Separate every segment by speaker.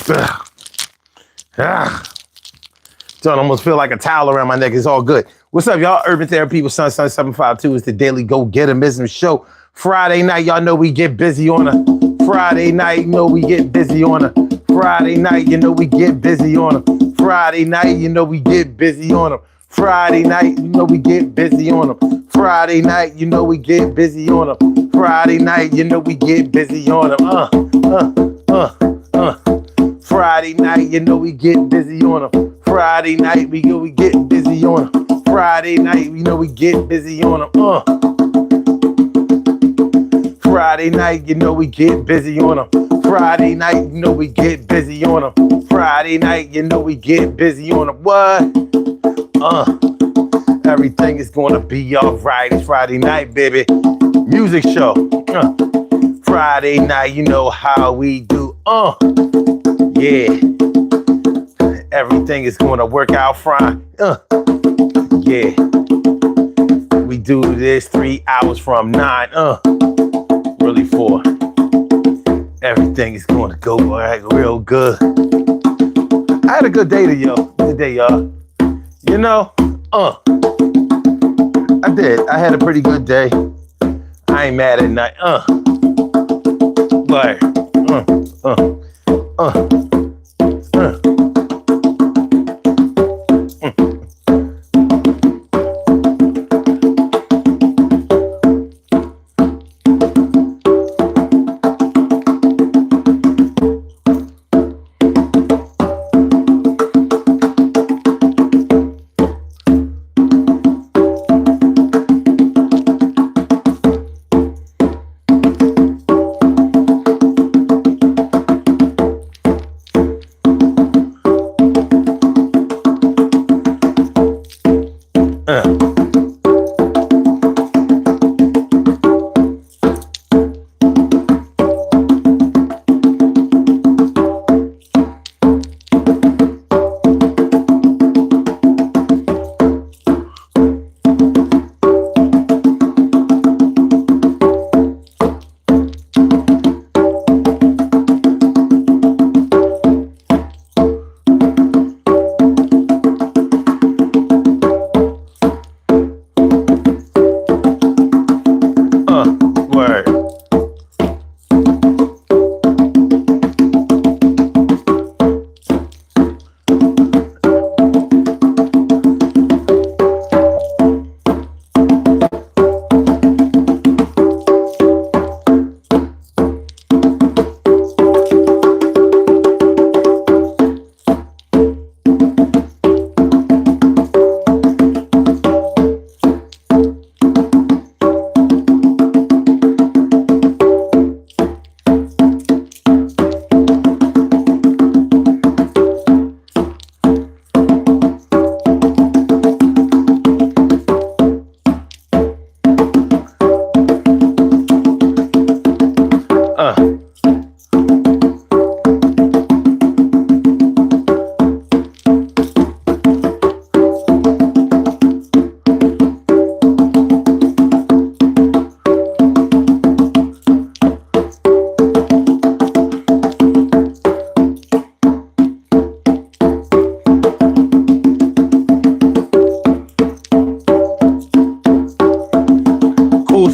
Speaker 1: Don't almost feel like a towel around my neck. It's all good. What's up, y'all? Urban Therapy with Sun 752 is the daily go-getterism show. Friday night, y'all know we get busy on a Friday night. You know we get busy on a Friday night. You know we get busy on a Friday night. You know we get busy on a Friday night. You know we get busy on a Friday night. You know we get busy on a Friday night. You know we get busy on a Friday night. You know we get busy on a Friday night. We get busy on a Friday night. You know we get busy on a Friday night. You know we get busy on a Friday night. You know we get busy on a Friday night. You know we get busy on a what? Everything is gonna be alright. It's Friday night, baby. Music show. Friday night, you know how we do. Yeah. Everything is gonna work out fine. Yeah. We do this 3 hours from 9. Really 4. Everything is gonna go real good. I had a good day today, y'all. You know, I did. I had a pretty good day. I ain't mad at night. Like,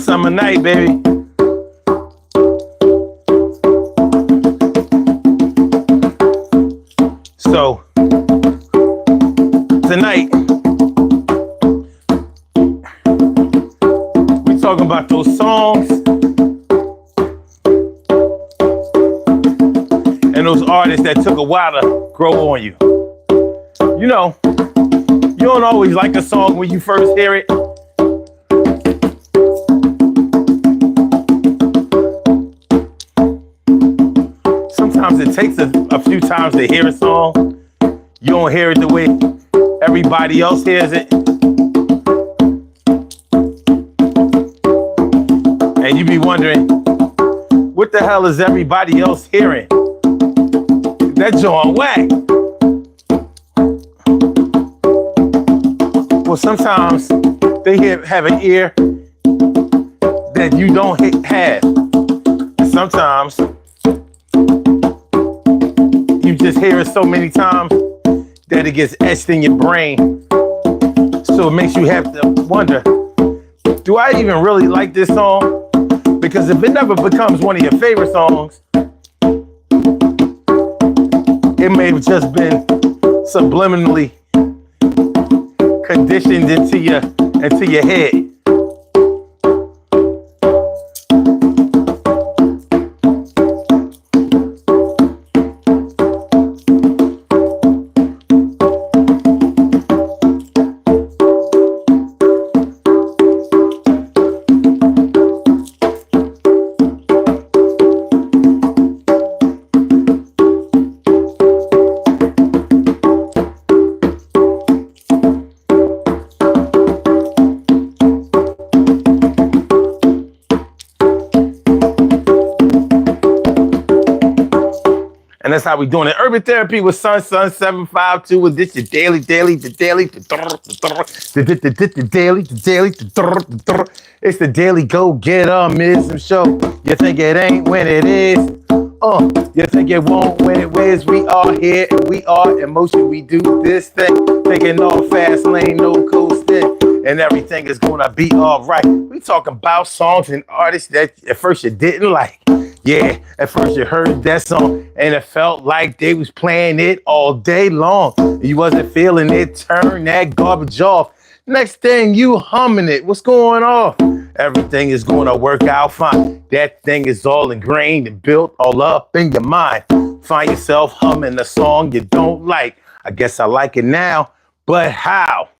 Speaker 1: summer night, baby. So tonight we talking about those songs and those artists that took a while to grow on you. You know, you don't always like a song when you first hear it. Sometimes it takes a few times to hear a song. You don't hear it the way everybody else hears it. And you be wondering, what the hell is everybody else hearing? That joint whack. Well, sometimes they have an ear that you don't have. And sometimes you just hear it so many times that it gets etched in your brain. So it makes you have to wonder, do I even really like this song? Because if it never becomes one of your favorite songs, it may have just been subliminally conditioned into your head. And that's how we doing it. Urban Therapy with Sun 752 with this your daily. It's the daily go-getter-mism show. You think it ain't when it is. You think it won't when it is. We are here and we are in motion. We do this thing. Thinking all fast lane, no coasting. And everything is gonna be all right. We talking about songs and artists that at first you didn't like. Yeah, at first you heard that song and it felt like they was playing it all day long. You wasn't feeling it, turn that garbage off. Next thing you humming it, what's going on? Everything is gonna work out fine. That thing is all ingrained and built all up in your mind. Find yourself humming a song you don't like. I guess I like it now, but how?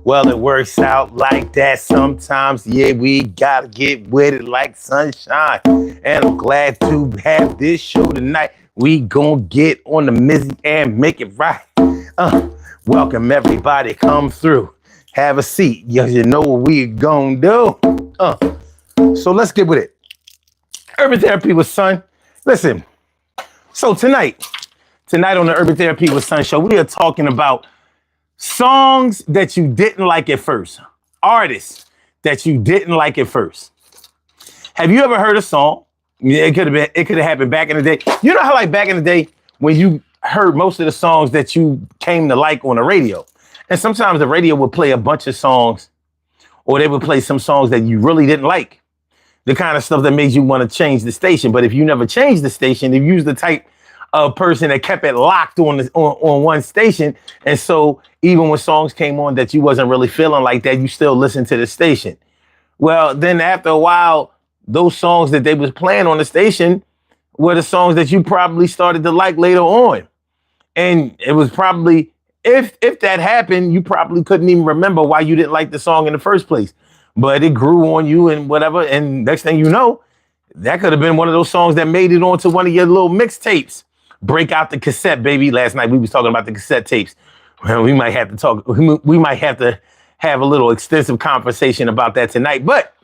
Speaker 1: Well, it works out like that sometimes. Yeah, we gotta get with it like sunshine. And I'm glad to have this show tonight. We gonna get on the Mizzy and make it right. Welcome everybody, come through. Have a seat. You know what we gonna do. So let's get with it. Urban Therapy with Sun. Listen, so tonight on the Urban Therapy with Sun show, we are talking about songs that you didn't like at first. Artists that you didn't like at first. Have you ever heard a song? Yeah, it could have happened back in the day. You know how like back in the day when you heard most of the songs that you came to like on the radio, and sometimes the radio would play a bunch of songs, or they would play some songs that you really didn't like. The kind of stuff that made you want to change the station. But if you never changed the station, if you was the type of person that kept it locked on one station, and so even when songs came on that you wasn't really feeling like that, you still listened to the station. Well, then after a while, those songs that they was playing on the station were the songs that you probably started to like later on. And it was probably, if that happened, you probably couldn't even remember why you didn't like the song in the first place. But it grew on you and whatever, and next thing you know, that could have been one of those songs that made it onto one of your little mixtapes. Break out the cassette, baby. Last night we was talking about the cassette tapes. Well, we might have to talk. We might have to have a little extensive conversation about that tonight. But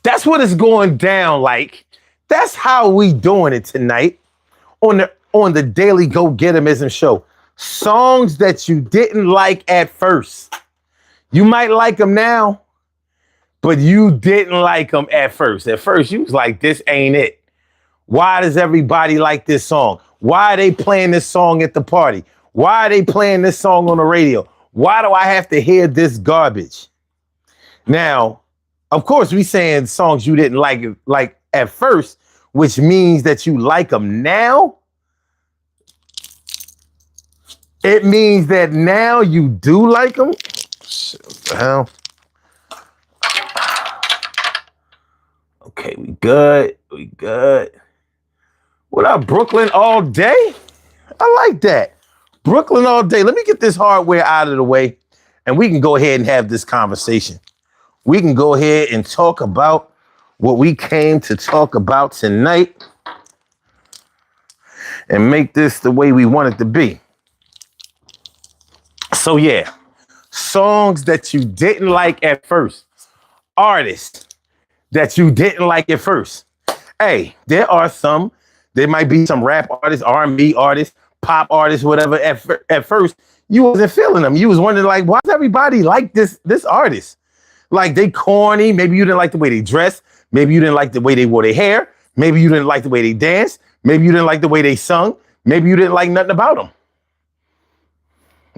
Speaker 1: that's what it's going down like. That's how we doing it tonight on the Daily Go-Getterism show. Songs that you didn't like at first. You might like them now, but you didn't like them at first. At first, you was like, this ain't it. Why does everybody like this song? Why are they playing this song at the party? Why are they playing this song on the radio? Why do I have to hear this garbage? Now, of course, we saying songs you didn't like at first, which means that you like them now. It means that now you do like them. What the hell? Okay, we good. We good. What up, Brooklyn all day? I like that. Brooklyn all day. Let me get this hardware out of the way and we can go ahead and have this conversation. We can go ahead and talk about what we came to talk about tonight and make this the way we want it to be. So yeah, songs that you didn't like at first. Artists that you didn't like at first. Hey, there might be some rap artists, R&B artists, pop artists, whatever. At first, you wasn't feeling them. You was wondering, like, why does everybody like this artist? Like, they corny. Maybe you didn't like the way they dress. Maybe you didn't like the way they wore their hair. Maybe you didn't like the way they danced. Maybe you didn't like the way they sung. Maybe you didn't like nothing about them.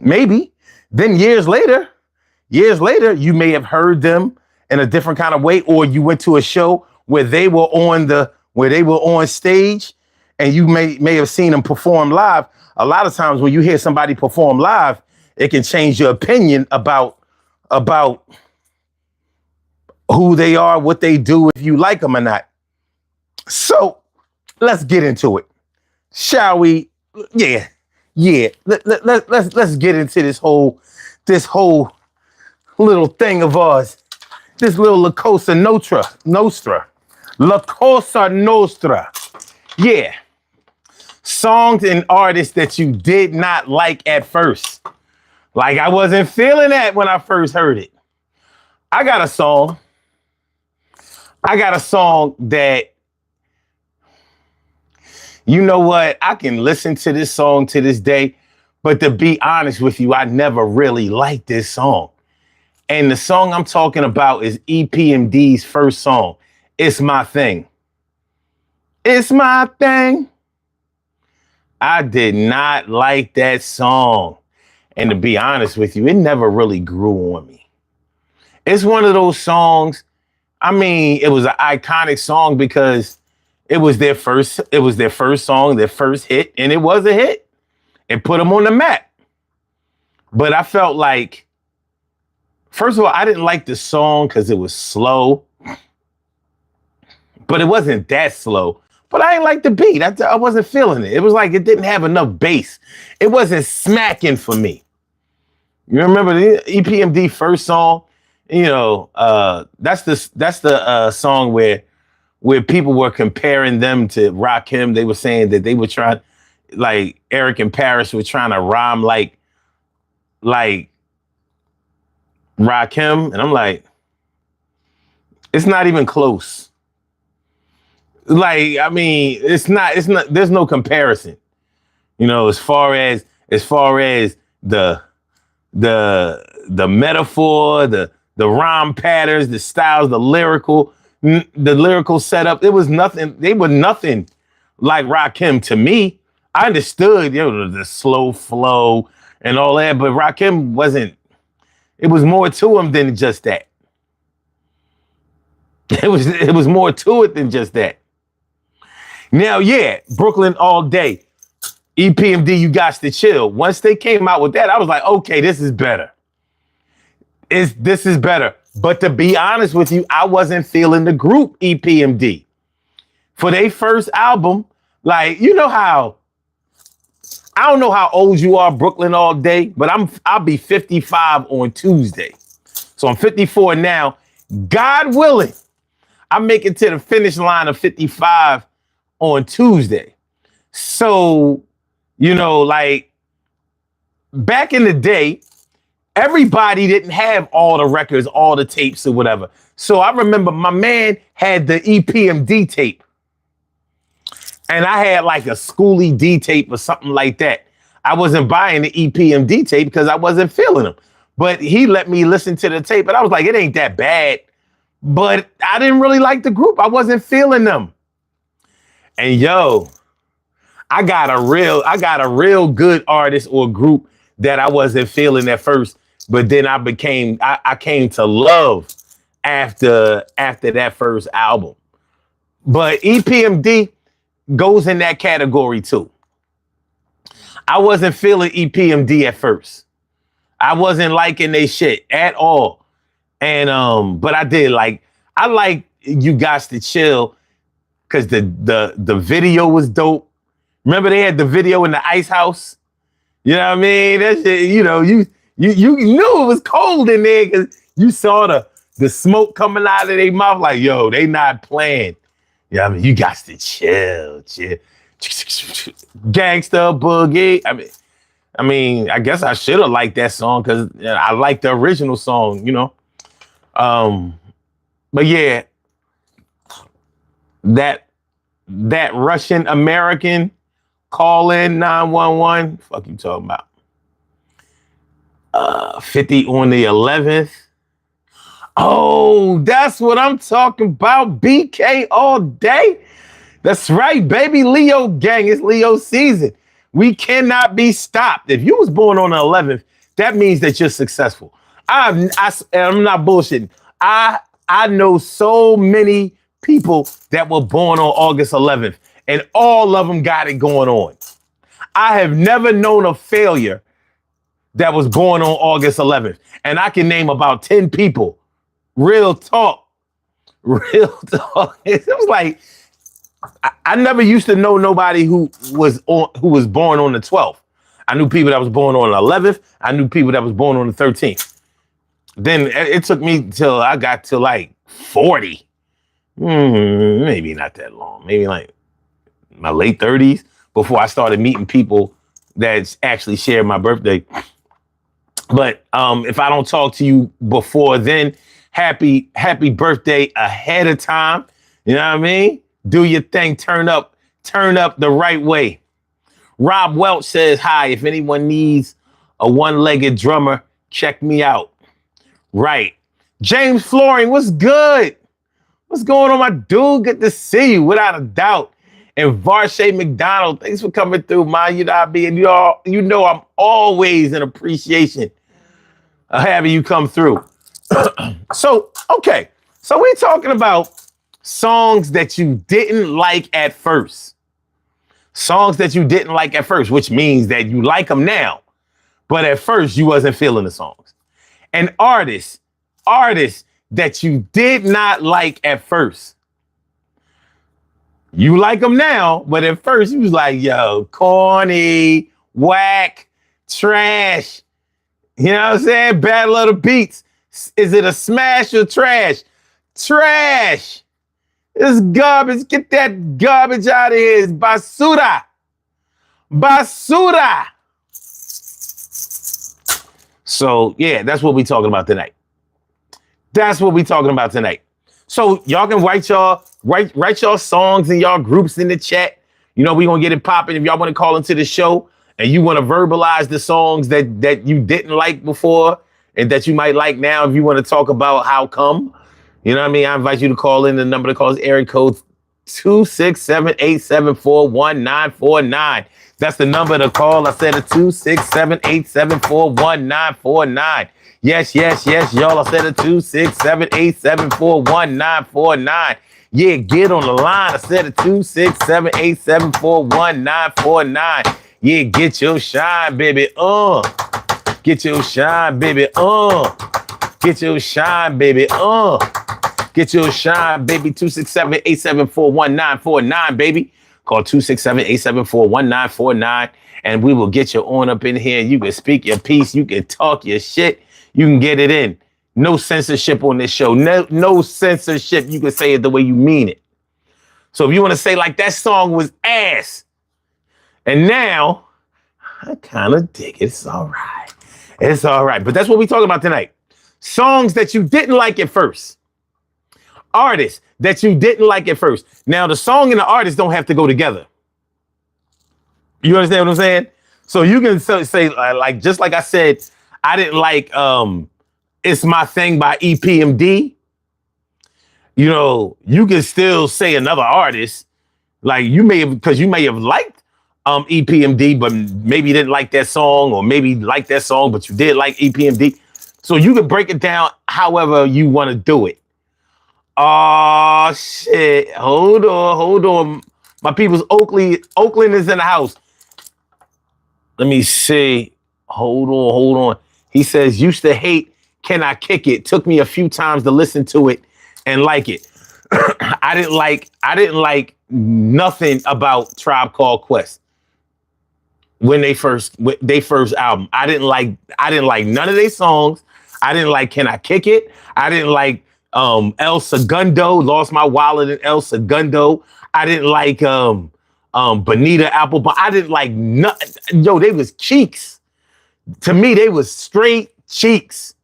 Speaker 1: Maybe. Then years later, you may have heard them in a different kind of way, or you went to a show where they were on stage, and you may have seen them perform live. A lot of times when you hear somebody perform live, it can change your opinion about who they are, what they do, if you like them or not. So let's get into it, shall we? Yeah. Let's get into this whole little thing of ours, this little La Cosa Nostra. La Cosa Nostra. Yeah. Songs and artists that you did not like at first. Like, I wasn't feeling that when I first heard it. I got a song that, you know what? I can listen to this song to this day, but to be honest with you, I never really liked this song. And the song I'm talking about is EPMD's first song, It's My Thing. It's My Thing. I did not like that song. And to be honest with you, it never really grew on me. It's one of those songs, I mean, it was an iconic song because it was their first song, their first hit, and it was a hit. It put them on the map. But I felt like, first of all, I didn't like the song because it was slow. But it wasn't that slow. But I didn't like the beat. I wasn't feeling it. It was like it didn't have enough bass. It wasn't smacking for me. You remember the EPMD first song? You know, that's the song where people were comparing them to Rakim. They were saying that they were trying, like Eric and Paris were trying to rhyme like Rakim, and I'm like, it's not even close. Like, I mean, it's not, there's no comparison, you know, as far as the metaphor, the rhyme patterns, the styles, the lyrical setup. It was nothing. They were nothing like Rakim to me. I understood, you know, the slow flow and all that, but Rakim wasn't, it was more to him than just that. It was more to it than just that. Now, yeah, Brooklyn all day. EPMD, You Got to Chill. Once they came out with that, I was like, okay, this is better. This is better. But to be honest with you, I wasn't feeling the group EPMD. For their first album, like, you know how, I don't know how old you are, Brooklyn all day, but I'll be 55 on Tuesday. So I'm 54 now. God willing, I make it to the finish line of 55 on Tuesday. So, you know, like back in the day, everybody didn't have all the records, all the tapes or whatever. So I remember my man had the EPMD tape. And I had like a Schoolie D tape or something like that. I wasn't buying the EPMD tape because I wasn't feeling them. But he let me listen to the tape, and I was like, it ain't that bad. But I didn't really like the group. I wasn't feeling them. And yo, I got a real good artist or group that I wasn't feeling at first, but then I came to love after that first album. But EPMD goes in that category too. I wasn't feeling EPMD at first. I wasn't liking they shit at all. And but I like You Got to Chill because the video was dope. Remember they had the video in the ice house? You know what I mean? That shit, you know, you knew it was cold in there because you saw the smoke coming out of their mouth like, yo, they not playing. Yeah, I mean, you got to chill. Gangsta Boogie. I mean, I guess I should have liked that song because I like the original song, you know. But yeah, that Russian American call in 911. Fuck you talking about? 50 on the 11th. Oh, that's what I'm talking about. BK all day. That's right, baby. Leo gang. It's Leo season. We cannot be stopped. If you was born on the 11th, that means that you're successful. I'm not bullshitting. I know so many people that were born on August 11th, and all of them got it going on. I have never known a failure that was born on August 11th, and I can name about 10 people. Real talk. Real talk. It was like I never used to know nobody who was born on the 12th. I knew people that was born on the 11th. I knew people that was born on the 13th. Then it took me till I got to like 40. Maybe not that long. Maybe like my late 30s before I started meeting people that actually shared my birthday. But if I don't talk to you before then, happy birthday ahead of time. You know what I mean? Do your thing. Turn up the right way. Rob Welch says, hi, if anyone needs a one-legged drummer, check me out. Right. James Flooring, what's good? What's going on, my dude? Good to see you, without a doubt. And Varshay McDonald, thanks for coming through, man. You know what I mean? You know I'm always in appreciation of having you come through. So we're talking about songs that you didn't like at first. Songs that you didn't like at first, which means that you like them now, but at first you wasn't feeling the songs. And artists that you did not like at first. You like them now, but at first you was like, yo, corny, whack, trash. You know what I'm saying? Battle of the Beats. Is it a smash or trash? Trash. It's garbage. Get that garbage out of here. It's basura. Basura. So, yeah, that's what we're talking about tonight. That's what we're talking about tonight. So y'all can write y'all songs and y'all groups in the chat. You know, we're going to get it popping. If y'all want to call into the show and you want to verbalize the songs that you didn't like before and that you might like now, if you want to talk about how come, you know what I mean? I invite you to call in. The number to call is area code 267-874-1949. That's the number to call. I said it, 267-874-1949. Yes, y'all. I said it, 267-874-1949. Yeah, get on the line. I said it, 267-874-1949. Yeah, get your shine, baby. Get your shine, baby. Get your shine, baby. Get your shine, baby. 267-874-1949, baby. Call 267-874-1949, and we will get you on up in here. You can speak your piece. You can talk your shit. You can get it in. No censorship on this show. No censorship. You can say it the way you mean it. So if you want to say like that song was ass, and now I kind of dig it. It's all right. It's all right. But that's what we're talking about tonight. Songs that you didn't like at first. Artists that you didn't like at first. Now, the song and the artist don't have to go together. You understand what I'm saying? So you can say, like, just like I said, I didn't like It's My Thing by EPMD. You know, you can still say another artist. Like, you may have liked EPMD, but maybe you didn't like that song, or maybe like that song, but you did like EPMD. So you can break it down however you want to do it. Oh, shit. Hold on. My people's Oakland is in the house. Let me see. Hold on. He says, used to hate Can I Kick It? Took me a few times to listen to it and like it. I didn't like nothing about Tribe Called Quest. When they first album. I didn't like none of their songs. I didn't like Can I Kick It? I didn't like El Segundo, Lost My Wallet in El Segundo. I didn't like Bonita Applebum. I didn't like nothing. Yo, they was cheeks. To me, they was straight cheeks.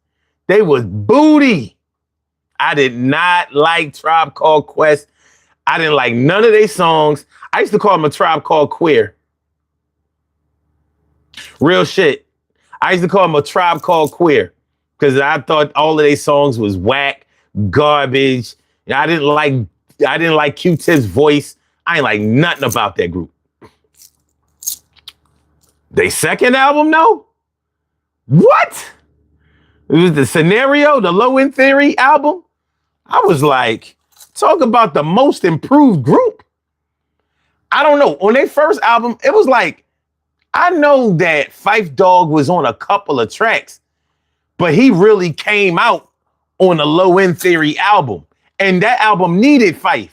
Speaker 1: They was booty. I did not like Tribe Called Quest. I didn't like none of their songs. I used to call them a Tribe Called Queer. Real shit. I used to call them a Tribe Called Queer because I thought all of their songs was whack, garbage. I didn't like Q-Tip's voice. I ain't like nothing about that group. They second album, though? What? It was the Scenario, the Low End Theory album. I was like, talk about the most improved group. I don't know. On their first album, it was like, I know that Phife Dawg was on a couple of tracks, but he really came out on the Low End Theory album. And that album needed Phife.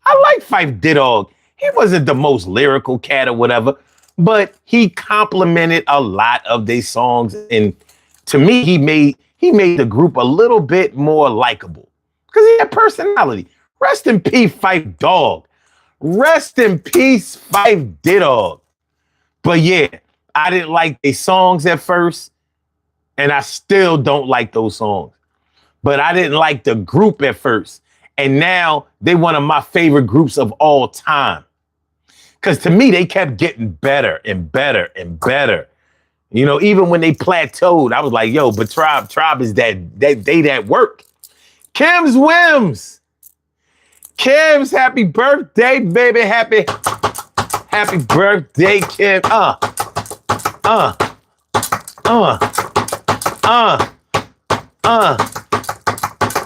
Speaker 1: I like Phife Dawg. He wasn't the most lyrical cat or whatever, but he complimented a lot of their songs. And to me, he made the group a little bit more likable because he had personality. Rest in peace, Phife Dawg. Rest in peace, Phife Dawg. But yeah, I didn't like their songs at first, and I still don't like those songs. But I didn't like the group at first. And now they're one of my favorite groups of all time. Because to me, they kept getting better and better and better. You know, even when they plateaued, I was like, yo, but Tribe is that work. Kim's Whims. Kim's happy birthday, baby. Happy birthday, Kim.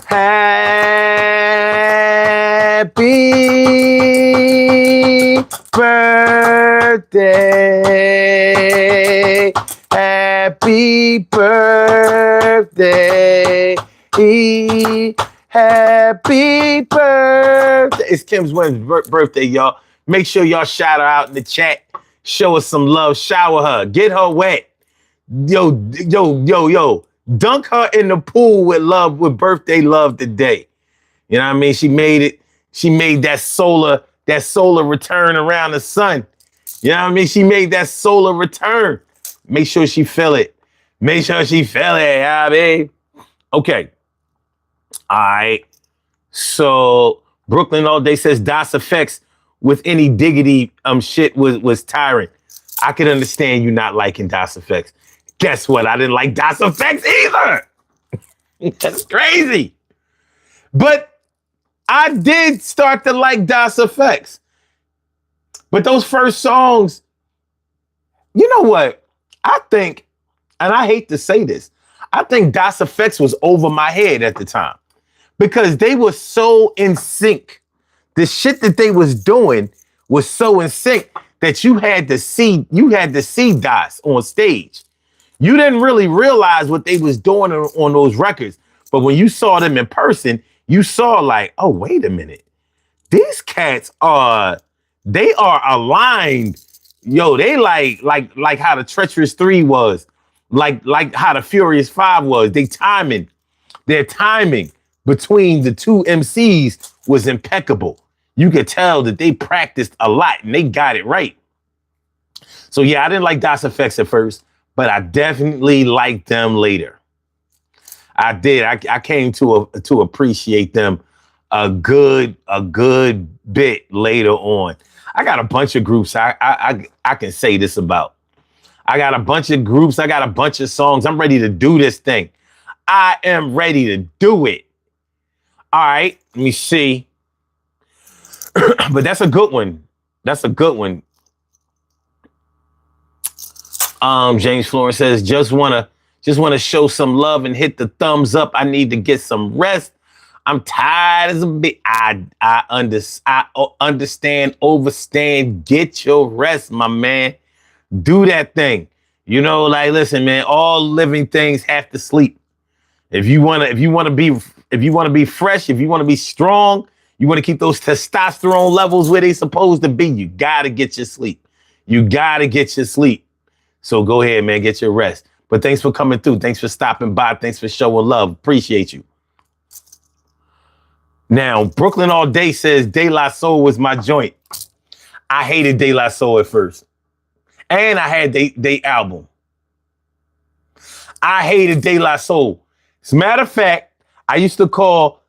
Speaker 1: Happy birthday. Happy birthday. Happy birthday. It's Kim's birthday, y'all. Make sure y'all shout her out in the chat. Show us some love. Shower her. Get her wet. Yo. Dunk her in the pool with birthday love today. You know what I mean? She made it. She made that solar return around the sun. You know what I mean? She made that solar return. Make sure she feel it. Make sure she feel it, yeah, babe. Okay. All right. So Brooklyn all day says Das Effects with any diggity shit was tiring. I could understand you not liking Das Effects. Guess what? I didn't like Das Effects either. That's crazy. But I did start to like Das Effects. But those first songs, you know what? I think, and I hate to say this, I think Das Effects was over my head at the time because they were so in sync. The shit that they was doing was so in sync that you had to see Das on stage. You didn't really realize what they was doing on those records. But when you saw them in person, you saw like, oh, wait a minute. These cats they are aligned. Yo, they like how the Treacherous 3 was, like how the Furious 5 was. Their timing between the two MCs was impeccable. You could tell that they practiced a lot and they got it right. So yeah, I didn't like Das Effects at first, but I definitely liked them later. I did. I came to appreciate them a good bit later on. I got a bunch of groups I can say this about. I got a bunch of groups. I got a bunch of songs. I'm ready to do this thing. I am ready to do it. All right, let me see. But that's a good one. That's a good one. James Florence says, just wanna show some love and hit the thumbs up. I need to get some rest. I'm tired as a bit. I understand, overstand. Get your rest, my man. Do that thing. You know, like, listen, man, all living things have to sleep. If you wanna be fresh, if you want to be strong, you want to keep those testosterone levels where they supposed to be, you gotta get your sleep. You gotta get your sleep. So go ahead, man, get your rest. But thanks for coming through. Thanks for stopping by. Thanks for showing love. Appreciate you. Now, Brooklyn All Day says De La Soul was my joint. I hated De La Soul at first. And I had they album. I hated De La Soul. As a matter of fact, I used to call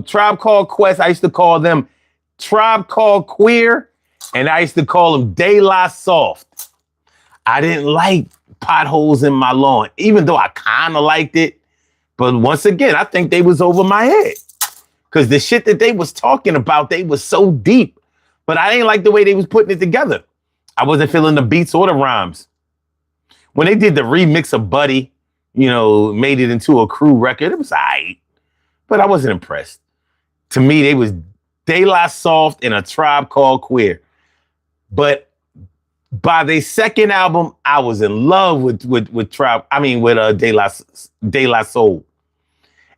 Speaker 1: Tribe Called Quest, I used to call them Tribe Called Queer, and I used to call them De La Soft. I didn't like Potholes in My Lawn, even though I kind of liked it. But once again, I think they was over my head. Because the shit that they was talking about, they was so deep. But I didn't like the way they was putting it together. I wasn't feeling the beats or the rhymes. When they did the remix of Buddy, made it into a crew record, it was all right. But I wasn't impressed. To me, they was De La Soft and A Tribe Called Queer. But by their second album, I was in love with De La Soul.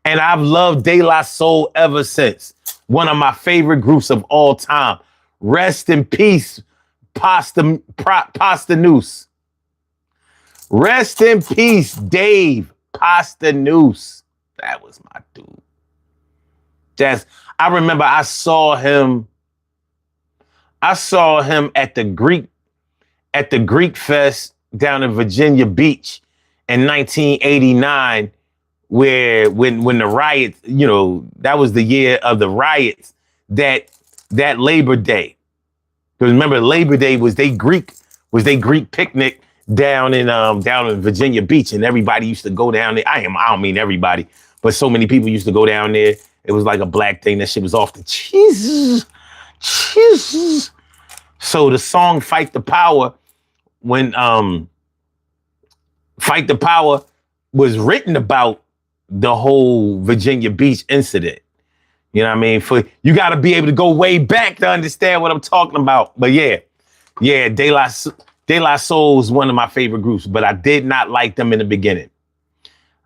Speaker 1: And I've loved De La Soul ever since. One of my favorite groups of all time. Rest in peace, Pasta Noose. Rest in peace, Dave Pasta Noose. That was my dude. I remember I saw him at the Greek Fest down in Virginia Beach in 1989, where when the riots, that was the year of the riots, that Labor Day. Because remember, Labor Day was they Greek picnic down in Virginia Beach, and everybody used to go down there. I don't mean everybody, but so many people used to go down there. It was like a black thing. That shit was off the cheese. So the song "Fight the Power," when "Fight the Power" was written about the whole Virginia Beach incident. You know what I mean? You got to be able to go way back to understand what I'm talking about. But yeah, De La Soul is one of my favorite groups, but I did not like them in the beginning.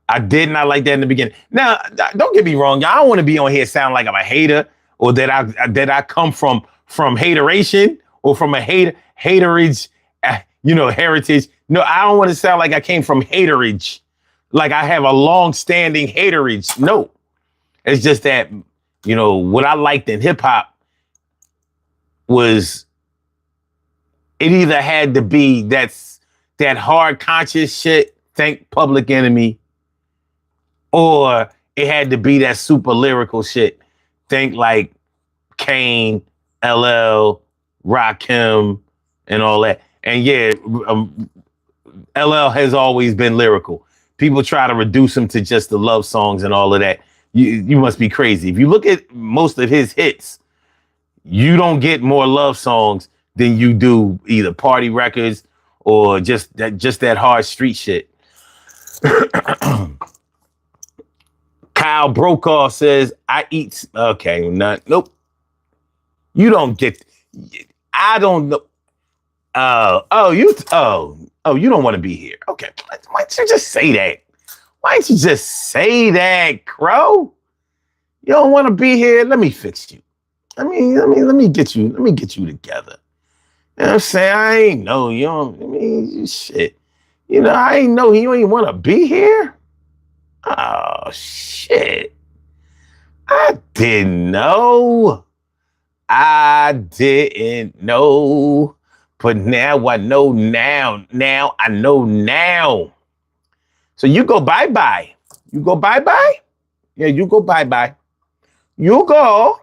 Speaker 1: I did not like that in the beginning. Now, don't get me wrong. I don't want to be on here sound like I'm a hater, or that I come from hateration, or from a haterage, heritage. No, I don't want to sound like I came from haterage, like I have a long-standing haterage. No, it's just that, what I liked in hip hop was, it either had to be that hard conscious shit, think Public Enemy, or it had to be that super lyrical shit, think like Kane, LL, Rakim, and all that. And yeah, LL has always been lyrical. People try to reduce him to just the love songs and all of that. You must be crazy. If you look at most of his hits, you don't get more love songs than you do either party records or just that hard street shit. Kyle Brokaw says, nope. You don't get, I don't know. You don't want to be here. Okay. Why don't you just say that? Why don't you just say that, Crow? You don't want to be here? Let me fix you. Let me get you together. You know what I'm saying? I ain't know you don't, shit. I ain't know you ain't want to be here. Oh, shit. I didn't know. But now I know now. Now I know now. So you go bye-bye. You go bye-bye? Yeah, you go bye-bye. You go.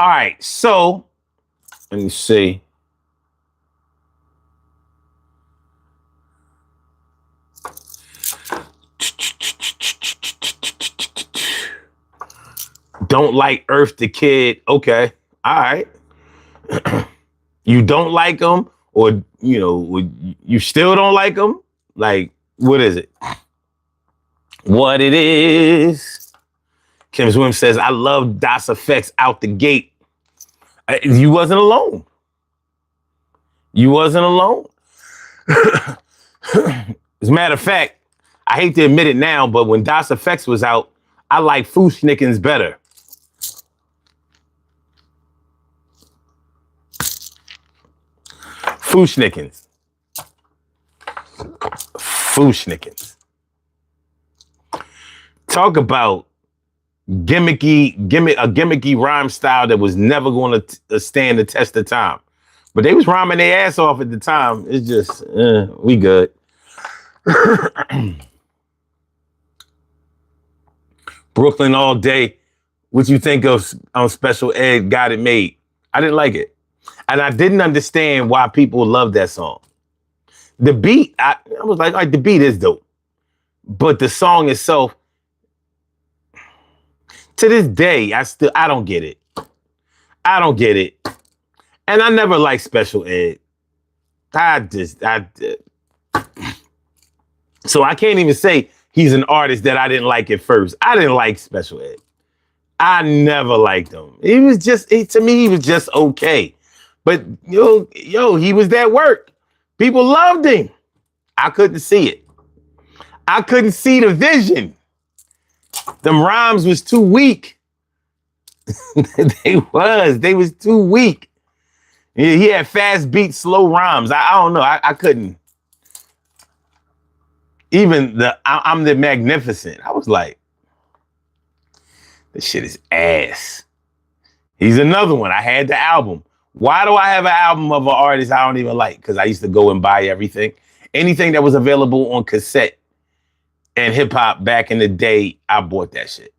Speaker 1: All right, so let me see. Don't like Earth the Kid. Okay. All right. You don't like him, or, you still don't like him? Like, what is it? What it is. Kim Swim says, I love Das Effects out the gate. You wasn't alone. You wasn't alone. As a matter of fact, I hate to admit it now, but when Das Effects was out, I like Fushnikins better. Fushnikins. Talk about a gimmicky rhyme style that was never going to stand the test of time. But they was rhyming their ass off at the time. It's just, we good. Brooklyn all day. What you think of on Special Ed Got It Made? I didn't like it. And I didn't understand why people love that song. The beat, I was like, the beat is dope. But the song itself, to this day, I don't get it. I don't get it. And I never liked Special Ed. So I can't even say he's an artist that I didn't like at first. I didn't like Special Ed. I never liked him. He was just, to me, he was just okay. But he was that work. People loved him. I couldn't see it. I couldn't see the vision. Them rhymes was too weak. They was too weak. He had fast beat, slow rhymes. I don't know. I couldn't. Even I'm the Magnificent. I was like, this shit is ass. He's another one. I had the album. Why do I have an album of an artist I don't even like? Because I used to go and buy everything. Anything that was available on cassette and hip hop back in the day, I bought that shit.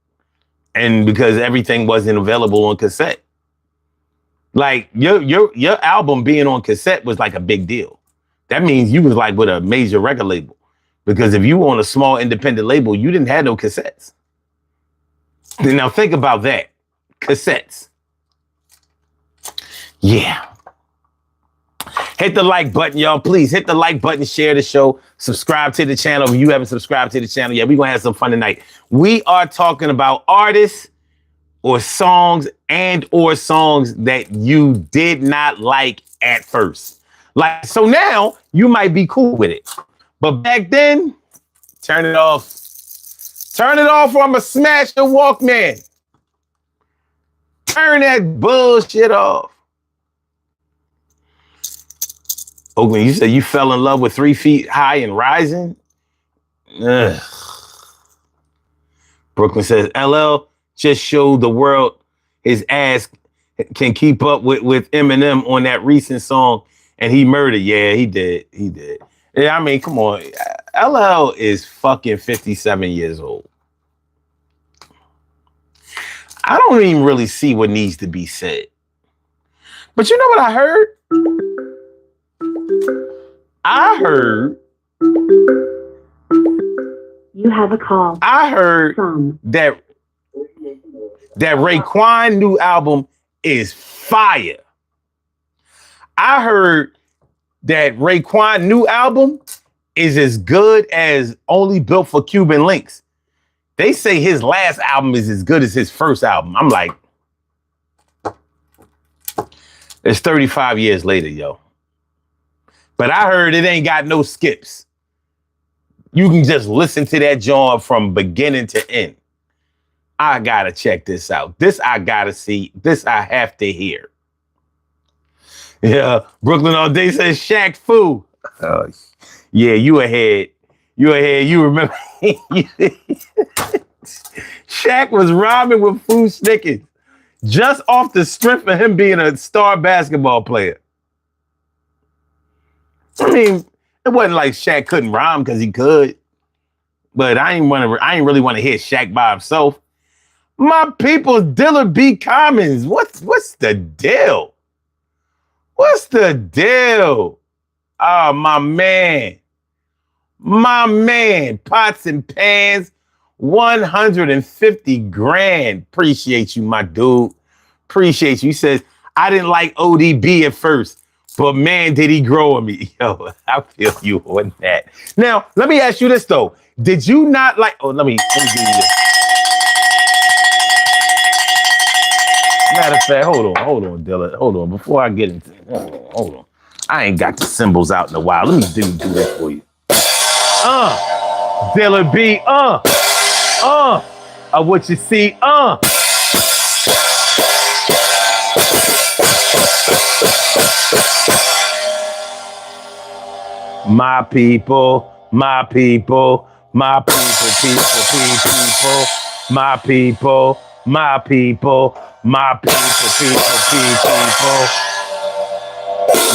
Speaker 1: And because everything wasn't available on cassette. Like your album being on cassette was like a big deal. That means you was like with a major record label. Because if you were on a small independent label, you didn't have no cassettes. Now think about that. Cassettes. Yeah. Hit the like button, y'all. Please hit the like button, share the show, subscribe to the channel. If you haven't subscribed to the channel yet, we're going to have some fun tonight. We are talking about artists or songs that you did not like at first. Like, so now you might be cool with it. But back then, turn it off. Turn it off or I'm going to smash the Walkman. Turn that bullshit off. Oakland, you said you fell in love with 3 Feet High and Rising? Ugh. Brooklyn says, LL just showed the world his ass can keep up with Eminem on that recent song, and he murdered. Yeah, he did. He did. Yeah, I mean, come on. LL is fucking 57 years old. I don't even really see what needs to be said. But you know what I heard? I heard.
Speaker 2: You have a call.
Speaker 1: I heard that Raekwon new album is fire. I heard that Raekwon new album is as good as Only Built for Cuban Links. They say his last album is as good as his first album. I'm like, it's 35 years later, yo. But I heard it ain't got no skips. You can just listen to that joint from beginning to end. I gotta check this out. This I gotta see. This I have to hear. Yeah, Brooklyn all day says Shaq Fu. Yeah, you ahead. You ahead. You remember Shaq was rhyming with Fu Snickers just off the strength of him being a star basketball player. I mean, it wasn't like Shaq couldn't rhyme because he could. But I ain't really want to hear Shaq by himself. My people, Dillard B. Commons. What's the deal? What's the deal? Oh, my man. My man. Pots and Pans. 150 grand. Appreciate you, my dude. Appreciate you. He says, I didn't like ODB at first, but man, did he grow on me. Yo, I feel you on that. Now, let me ask you this, though. Did you not like... Oh, let me give you this. Matter of fact, hold on, Dillard. Hold on. Before I get into it, hold on. I ain't got the symbols out in a while. Let me do this for you. Dillard B. What you see, My people, my people, my people, people, my people, my people, my people.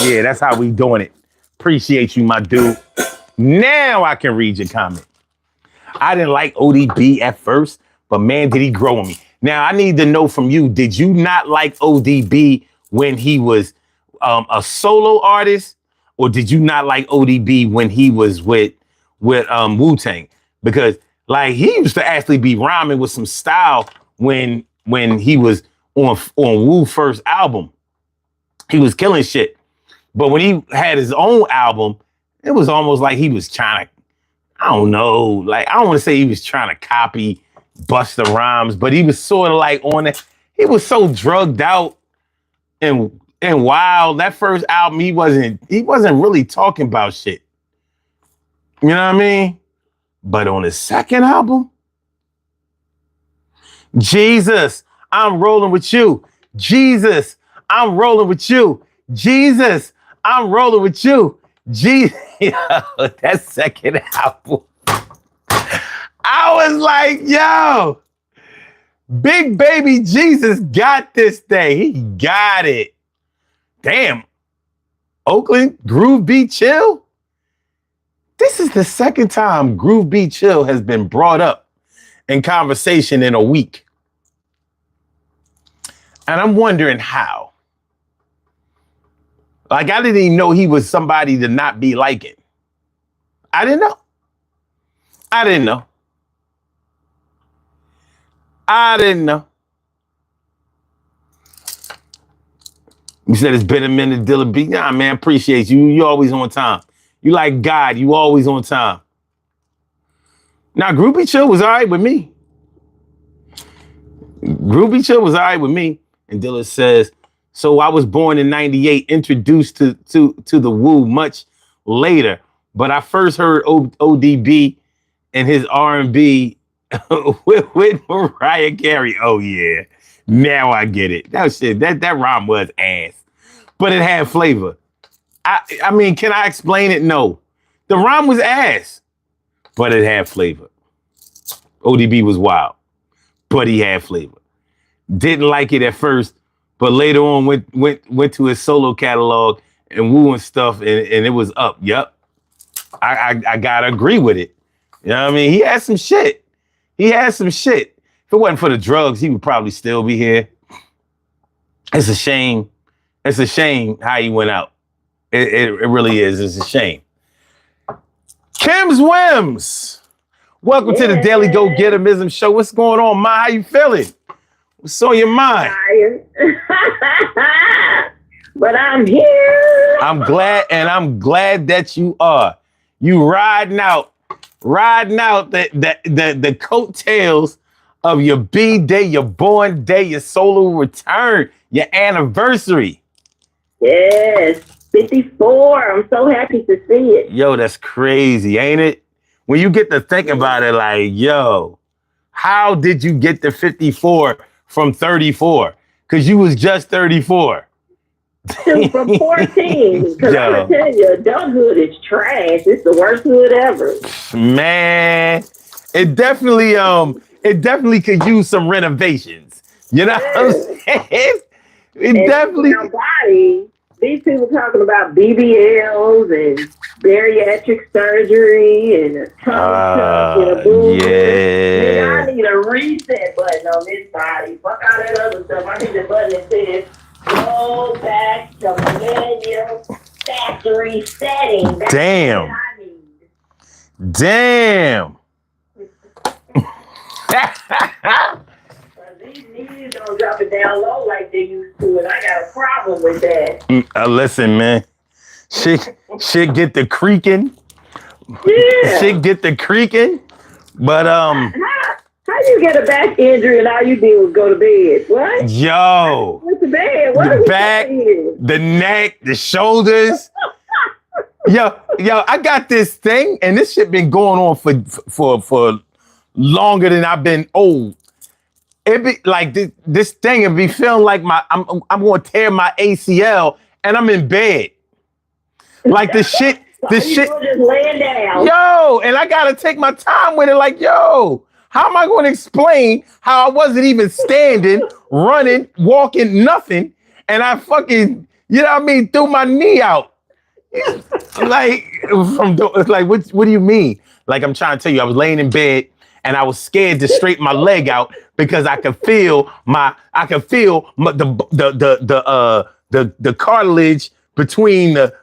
Speaker 1: Yeah, that's how we doing it. Appreciate you, my dude. Now I can read your comment. I didn't like ODB at first, but man, did he grow on me. Now I need to know from you, did you not like ODB when he was a solo artist? Or did you not like ODB when he was with Wu-Tang? Because like he used to actually be rhyming with some style when he was on Wu first album. He was killing shit. But when he had his own album, it was almost like he was trying to, I don't know, like, I don't want to say he was trying to copy Busta Rhymes, but he was sort of like on it. He was so drugged out and wild. That first album, he wasn't really talking about shit. You know what I mean? But on his second album, Jesus, I'm rolling with you. Jesus, I'm rolling with you. Jesus, I'm rolling with you. Jesus, that second album. I was like, yo, Big Baby Jesus got this thing. He got it. Damn. Oakland, Groove Beat Chill? This is the second time Groove Beat Chill has been brought up in conversation in a week. And I'm wondering how. Like, I didn't even know he was somebody to not be liking. I didn't know. I didn't know. I didn't know. You said it's been a minute, Dilla B. Nah, man, appreciate you. You always on time. You like God. You always on time. Now, Groupie Chill was all right with me. Groupie Chill was all right with me. And Dilla says, so I was born in 98, introduced to the Woo much later. But I first heard ODB and his R&B with Mariah Carey. Oh, yeah. Now I get it. That rhyme was ass. But it had flavor. I mean, can I explain it? No. The rhyme was ass. But it had flavor. ODB was wild. But he had flavor. Didn't like it at first. But later on went to his solo catalog and Woo and stuff. And it was up. Yup. I gotta agree with it. You know what I mean? He had some shit. He had some shit. If it wasn't for the drugs, he would probably still be here. It's a shame. It's a shame how he went out. It really is. It's a shame. Kim's Whims. Welcome to the Daily Go Getimism Show. What's going on, Ma? How you feeling? What's on your mind?
Speaker 3: Tired. But I'm here.
Speaker 1: I'm glad that you are. You riding out the coattails of your B-Day, your born day, your solo return, your anniversary.
Speaker 3: Yes, 54. I'm so happy to see it.
Speaker 1: Yo, that's crazy, ain't it? When you get to think about it, like, yo, how did you get to 54 from 34? Because you was just 34.
Speaker 3: From 14. Because I'm going to tell you, adulthood is trash. It's the worst hood ever.
Speaker 1: Man, it definitely could use some renovations. You know what I'm saying? It definitely.
Speaker 3: Body, these people talking about BBLs and bariatric surgery and a tongue tuck and a boob.
Speaker 1: Yeah.
Speaker 3: I need a reset button on this body. Fuck all that other stuff. I need a button that says go back to millennial factory setting. That's
Speaker 1: Damn.
Speaker 3: what I need.
Speaker 1: Damn.
Speaker 3: These knees don't drop it down low like they used to, and I got a problem with that.
Speaker 1: Listen, man. Shit get the creaking.
Speaker 3: Yeah.
Speaker 1: Shit get the creaking. But
Speaker 3: How you get a back injury and all you did was go to bed? What?
Speaker 1: Yo.
Speaker 3: Went to bed. What
Speaker 1: The back, the neck, the shoulders. Yo, I got this thing, and this shit been going on for longer than I've been old. It be like this thing, it be feeling like I'm gonna tear my ACL, and I'm in bed. Like the shit.
Speaker 3: Just laying down.
Speaker 1: Yo, and I gotta take my time with it. Like, yo, how am I gonna explain how I wasn't even standing, running, walking, nothing, and I fucking, you know what I mean, threw my knee out. Like, what do you mean? Like, I'm trying to tell you, I was laying in bed and I was scared to straighten my leg out because I could feel the cartilage between the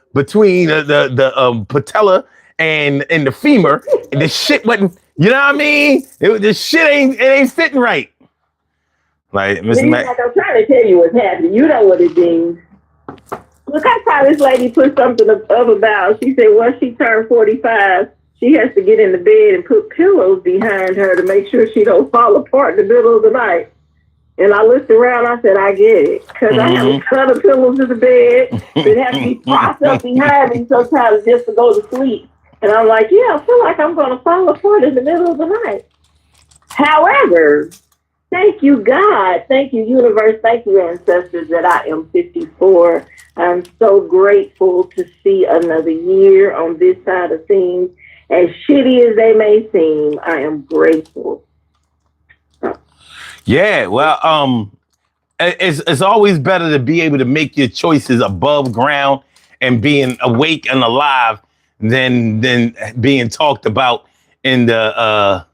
Speaker 1: patella and the femur, and the shit wasn't, you know what I mean? The shit ain't fitting right. Like, Mr. Mac.
Speaker 3: Like I'm trying to tell you what's happening. You know what it means. Look, I saw this lady put something up about. She said once she turned 45, she has to get in the bed and put pillows behind her to make sure she don't fall apart in the middle of the night. And I looked around, I said, I get it. Because I have a ton of pillows in the bed that have to be propped up behind me sometimes just to go to sleep. And I'm like, yeah, I feel like I'm going to fall apart in the middle of the night. However, thank you, God. Thank you, universe. Thank you, ancestors, that I am 54. I'm so grateful to see another year on this side of things. As shitty as they may seem, I am grateful.
Speaker 1: Yeah, well, it's always better to be able to make your choices above ground and being awake and alive than being talked about in the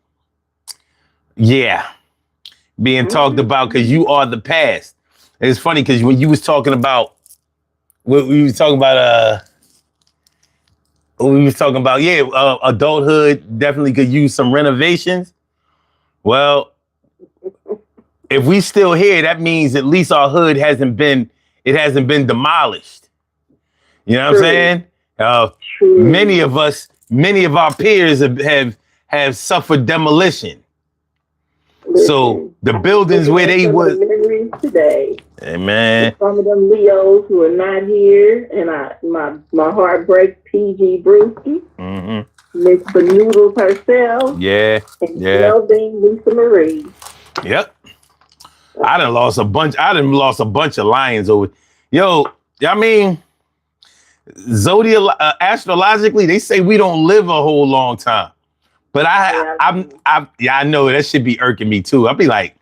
Speaker 1: being talked about because you are the past. It's funny because when you was talking about adulthood definitely could use some renovations. Well, if we still here, that means at least our hood hasn't been demolished. You know what I'm saying? Many of our peers have suffered demolition.
Speaker 3: Listen,
Speaker 1: so the buildings where they were
Speaker 3: today.
Speaker 1: Hey man.
Speaker 3: Some of them Leos who are not here, and my heart breaks PG Brewski, Miss Benoodles herself, and Geraldine Lisa Marie.
Speaker 1: Yep. I done lost a bunch of lions over. Yo, I mean, astrologically, they say we don't live a whole long time. But I know that should be irking me too. I'll be like,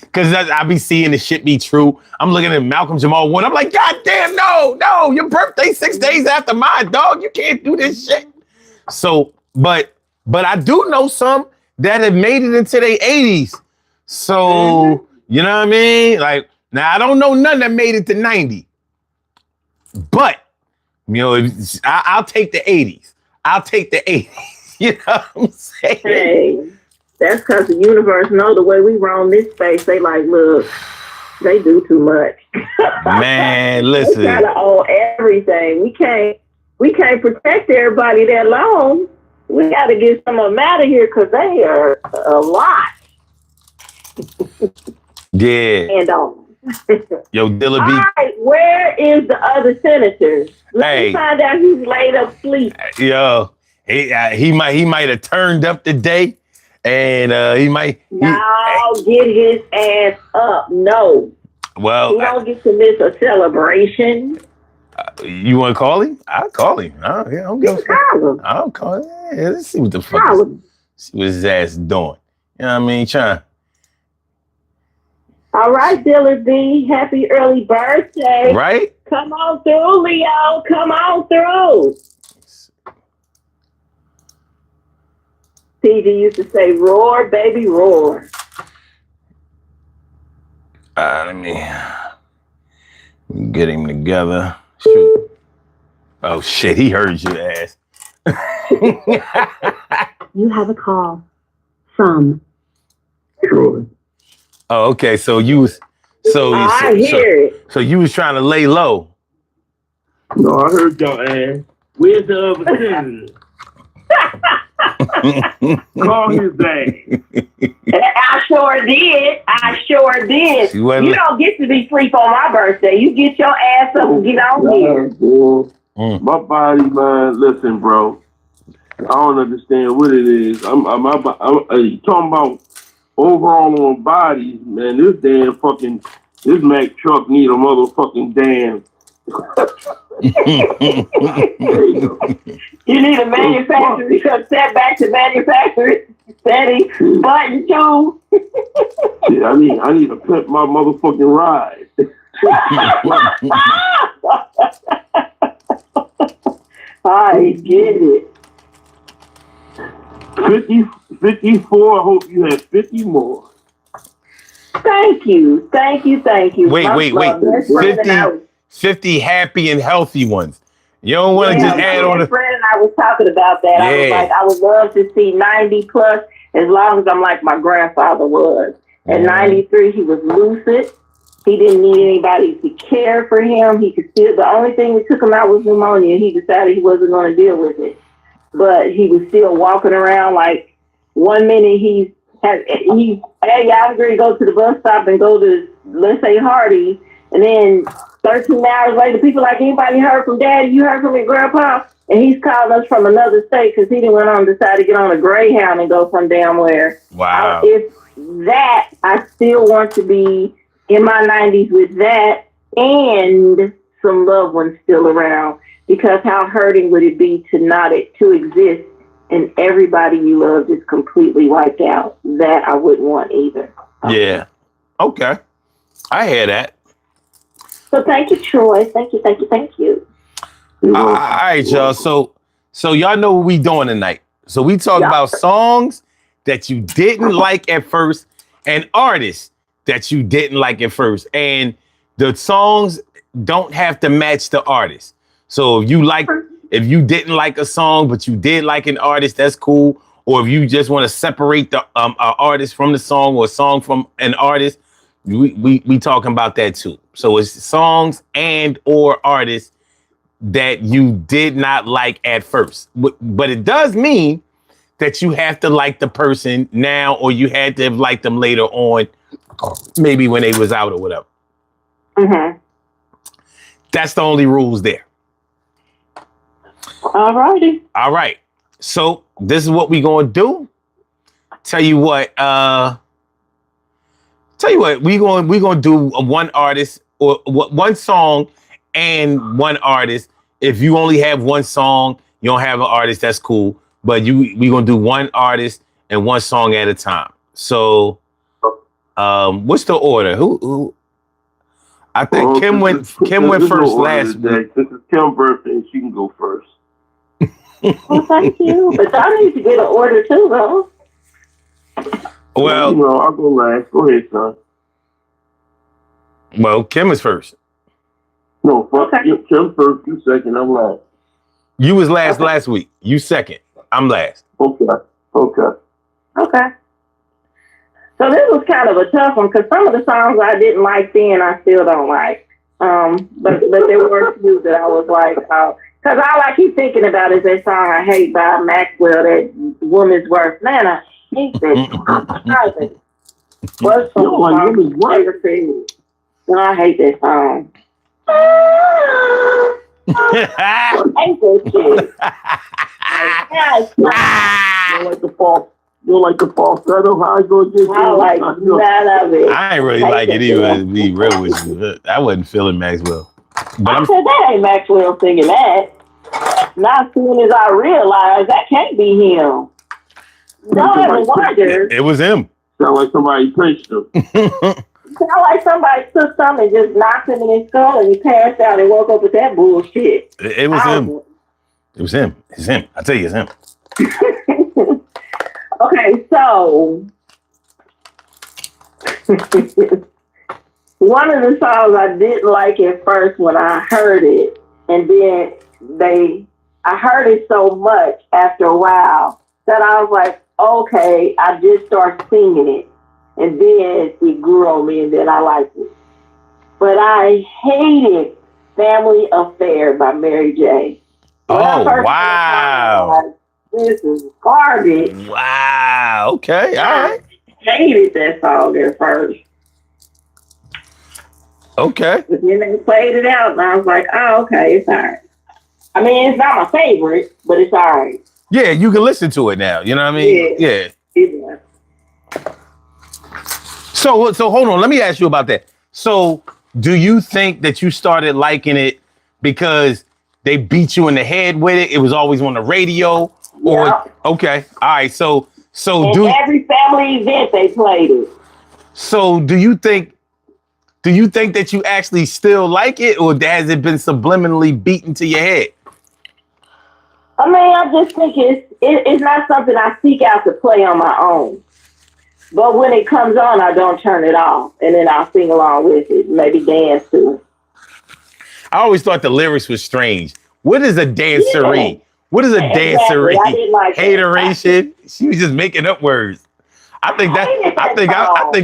Speaker 1: because I be seeing the shit be true. I'm looking at Malcolm Jamal Warner. I'm like, God damn, no, your birthday 6 days after mine, dog. You can't do this shit. So, but I do know some that have made it into their 80s. So, you know what I mean? Like, now I don't know none that made it to 90. But, you know, I'll take the 80s. I'll take the 80s. You know what I'm saying?
Speaker 3: Hey, that's because the universe know the way we roam this space. They like, look, they do too much.
Speaker 1: Man, listen.
Speaker 3: They gotta own everything. We can't protect everybody that long. We got to get some of them out of here because they are a lot.
Speaker 1: Yeah.
Speaker 3: And
Speaker 1: Yo, Dilla B.
Speaker 3: All right, where is the other senator? Let me find out he's laid up sleep.
Speaker 1: Yo, he might have turned up today, and he might.
Speaker 3: Get his ass up. No.
Speaker 1: Well,
Speaker 3: he don't get to miss a celebration.
Speaker 1: You want to call him? I'll call him. I'll call him. Yeah, let's see what the fuck. See what his ass doing. You know what I mean? Trying.
Speaker 3: All right, Dilla B. Happy early birthday.
Speaker 1: Right?
Speaker 3: Come on through, Leo. Come on through. PG used to say, roar, baby, roar.
Speaker 1: Let me get him together. Shoot. Oh, shit. He heard you, ass.
Speaker 2: You have a call from
Speaker 4: Troy.
Speaker 1: Oh, okay. So you was so you was trying to lay low.
Speaker 4: No, I heard y'all ass. Where's the other senator? Call his name.
Speaker 3: I sure did. You don't get to be asleep on my birthday. You get your ass up and get on here.
Speaker 4: My body, man. Listen, bro. I don't understand what it is. I'm talking about overall on bodies, man. This Mack truck need a motherfucking damn.
Speaker 3: You need a manufacturing set back to manufacturing setting button too.
Speaker 4: Yeah, I need to pimp my motherfucking ride.
Speaker 3: I get it.
Speaker 4: 54. I hope you have 50 more.
Speaker 3: Thank you.
Speaker 1: Wait. 50 happy and healthy ones. You don't want to just add on.
Speaker 3: My friend and I was talking about that. I was like, I would love to see 90 plus as long as I'm like my grandfather was. At 93, he was lucid. He didn't need anybody to care for him. He could still, the only thing that took him out was pneumonia. He decided he wasn't going to deal with it. But he was still walking around like 1 minute hey, y'all agree to go to the bus stop and go to, let's say, Hardy. And then 13 hours later, people like, anybody heard from Daddy? You heard from your grandpa? And he's calling us from another state because he didn't went on to decide to get on a Greyhound and go from damn where.
Speaker 1: Wow.
Speaker 3: If that, I still want to be in my 90s with that and some loved ones still around, because how hurting would it be to exist and everybody you loved is completely wiped out? That I wouldn't want either.
Speaker 1: Yeah. Okay. I hear that.
Speaker 3: So thank you, Troy. Thank you.
Speaker 1: All right, y'all. So y'all know what we doing tonight. So we talk about songs that you didn't like at first and artists that you didn't like at first. And the songs don't have to match the artist. So if you didn't like a song, but you did like an artist, that's cool. Or if you just want to separate the artist from the song or a song from an artist, we talking about that too. So it's songs and or artists that you did not like at first. But it does mean that you have to like the person now, or you had to have liked them later on, maybe when they was out or whatever.
Speaker 3: Mm-hmm.
Speaker 1: That's the only rules there.
Speaker 3: All righty.
Speaker 1: All right. So this is what we gonna do. Tell you what, we gonna do one artist or one song and one artist. If you only have one song, you don't have an artist, that's cool. But we gonna do one artist and one song at a time. So what's the order? Who I think Kim went first last week.
Speaker 4: This is Kim's birthday. She can go first.
Speaker 3: Well, thank you. But I need to get an order too, though.
Speaker 1: Well,
Speaker 4: I'll go last. Go ahead, son.
Speaker 1: Well, Kim is first.
Speaker 4: No, Kim first. You second. I'm last.
Speaker 1: You was last week. You second. I'm last.
Speaker 4: Okay.
Speaker 3: So this was kind of a tough one because some of the songs I didn't like then, I still don't like. But there were a few that I was like, because all I keep thinking about is that song I Hate by Maxwell, that Woman's Worth. Man, I hate that. What's Woman's Worth? No, I hate that song. I hate that shit.
Speaker 4: You don't like the falsetto? How I go against
Speaker 3: I like none of it.
Speaker 1: I ain't really like it either, to be real with you. I wasn't feeling Maxwell. But
Speaker 3: I said that ain't Maxwell singing that. Not as soon as I realized that can't be him. No, I wondered.
Speaker 1: It was him.
Speaker 4: Sound like somebody punched him.
Speaker 3: Sound like somebody took something and just knocked him in his skull and he passed out and woke up with that bullshit.
Speaker 1: It was him. It was him. It's him. I tell you, it's him.
Speaker 3: Okay, so one of the songs I didn't like at first when I heard it, and then I heard it so much after a while that I was like, okay, I just started singing it, and then it grew on me, and then I liked it. But I hated "Family Affair" by Mary J.
Speaker 1: Oh, wow.
Speaker 3: This is garbage.
Speaker 1: Wow. Okay. All right.
Speaker 3: I hated that song at first.
Speaker 1: Okay.
Speaker 3: But then they played it out, and I was like, oh, okay, it's all right. I mean, it's not my favorite, but it's all right.
Speaker 1: Yeah, you can listen to it now. You know what I mean? Yeah. So hold on. Let me ask you about that. So do you think that you started liking it because they beat you in the head with it? It was always on the radio? Or
Speaker 3: yeah.
Speaker 1: Okay. All right. So
Speaker 3: every family event they played it.
Speaker 1: So do you think that you actually still like it, or has it been subliminally beaten to your head?
Speaker 3: I mean, I just think it's not something I seek out to play on my own. But when it comes on, I don't turn it off, and then I'll sing along with it, maybe dance to it.
Speaker 1: I always thought the lyrics was strange. What is a dancery? Yeah. What is a dancery?
Speaker 3: Exactly. Like
Speaker 1: hateration. She was just making up words. I think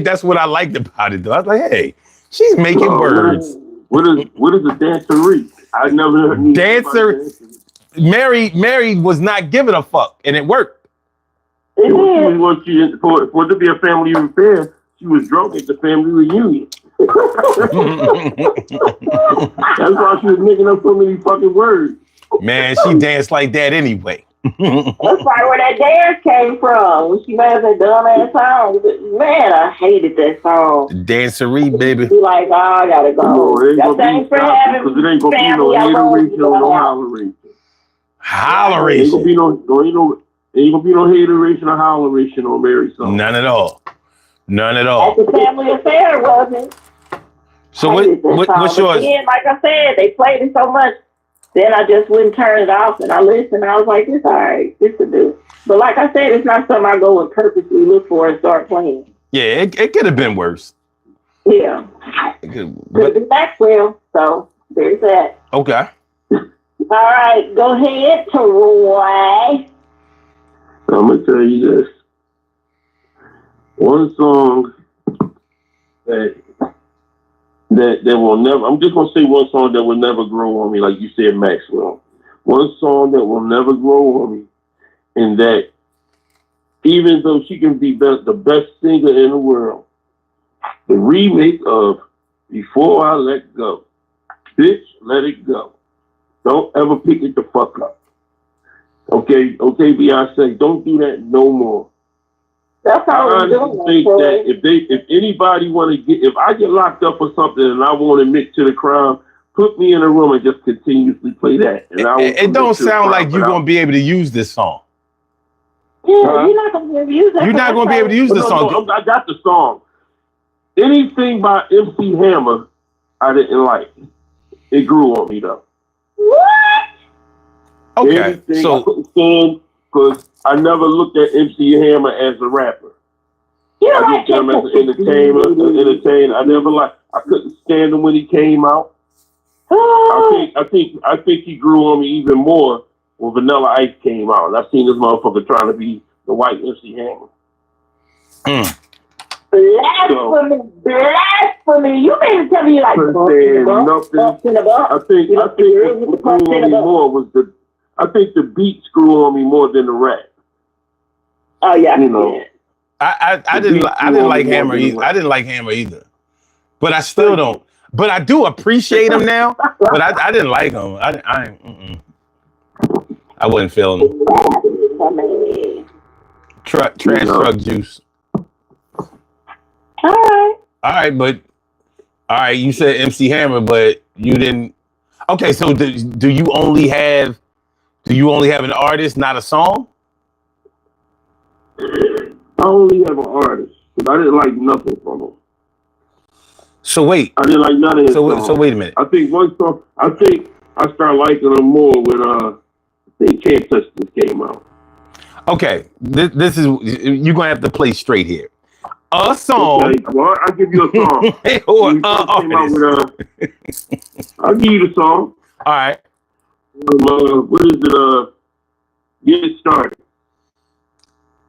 Speaker 1: that's what I liked about it, though. I was like, hey, She's making words.
Speaker 4: What is a dancery? I never heard
Speaker 1: Dancer. Mary was not giving a fuck, and it worked.
Speaker 3: It is.
Speaker 4: For it to be a family affair, she was drunk at the family reunion. That's why she was making up so many fucking words.
Speaker 1: Man, she danced like that anyway.
Speaker 3: That's probably where that dance came from. When she made that dumbass song. Man, I hated that song.
Speaker 1: Dancery, baby.
Speaker 3: Be like, oh, I gotta go.
Speaker 4: Because it ain't gonna be no hateration or no holleration.
Speaker 1: Holleration.
Speaker 4: Ain't gonna be no hateration or holleration on Mary's song.
Speaker 1: None at all. None at all.
Speaker 3: That's a family affair, wasn't.
Speaker 1: So what's yours?
Speaker 3: Again, like I said, they played it so much. Then I just wouldn't turn it off, and I listened. I was like, "It's all right, this will do." But like I said, it's not something I go and purposely look for and start playing.
Speaker 1: Yeah, it could have been worse.
Speaker 3: Yeah, but the Maxwell. So there's that.
Speaker 1: Okay.
Speaker 3: All right, go ahead, Troy.
Speaker 4: I'm gonna tell you this. One song that will never, I'm just going to say one song that will never grow on me, like you said, Maxwell. One song that will never grow on me, and that even though she can be the best singer in the world, the remake of Before I Let Go, Bitch, Let It Go. Don't ever pick it the fuck up. Okay, Beyonce, don't do that no more.
Speaker 3: That's how
Speaker 4: I honestly think that if anybody if I get locked up for something and I want to admit to the crime, put me in a room and just continuously play that. And
Speaker 1: it don't sound like you're gonna be able to use this song.
Speaker 3: Yeah, you're not gonna be able to use that.
Speaker 1: You're not gonna be able to use this song.
Speaker 4: No, I got the song. Anything by MC Hammer, I didn't like. It grew on me though.
Speaker 3: What?
Speaker 1: Okay,
Speaker 4: anything
Speaker 1: so
Speaker 4: I couldn't stand because I never looked at MC Hammer as a rapper.
Speaker 3: You
Speaker 4: I looked at him as an entertainer. I couldn't stand him when he came out. I think he grew on me even more when Vanilla Ice came out. And I seen this motherfucker trying to be the white MC Hammer.
Speaker 3: Blasphemy! You mean to tell me like
Speaker 4: nothing? I think what grew on me more was I think the beats grew on me more than the rap.
Speaker 3: Oh yeah,
Speaker 4: you know.
Speaker 1: I didn't like Hammer either. I didn't like Hammer either, but I still don't. But I do appreciate him now. But I didn't like him. I wasn't feeling him. Trash truck juice. All right. You said MC Hammer, but you didn't. Okay, so do you only have an artist, not a song?
Speaker 4: I only have an artist, but I didn't like nothing from him.
Speaker 1: So wait.
Speaker 4: I didn't like none of his songs.
Speaker 1: So wait a minute.
Speaker 4: I think one song. I think I started liking him more when They Can't Touch This came out.
Speaker 1: Okay, this is you're gonna have to play straight here. A song.
Speaker 4: Okay. Well, I'll give you a song. I'll give you the song.
Speaker 1: All right.
Speaker 4: What is it? Get It Started.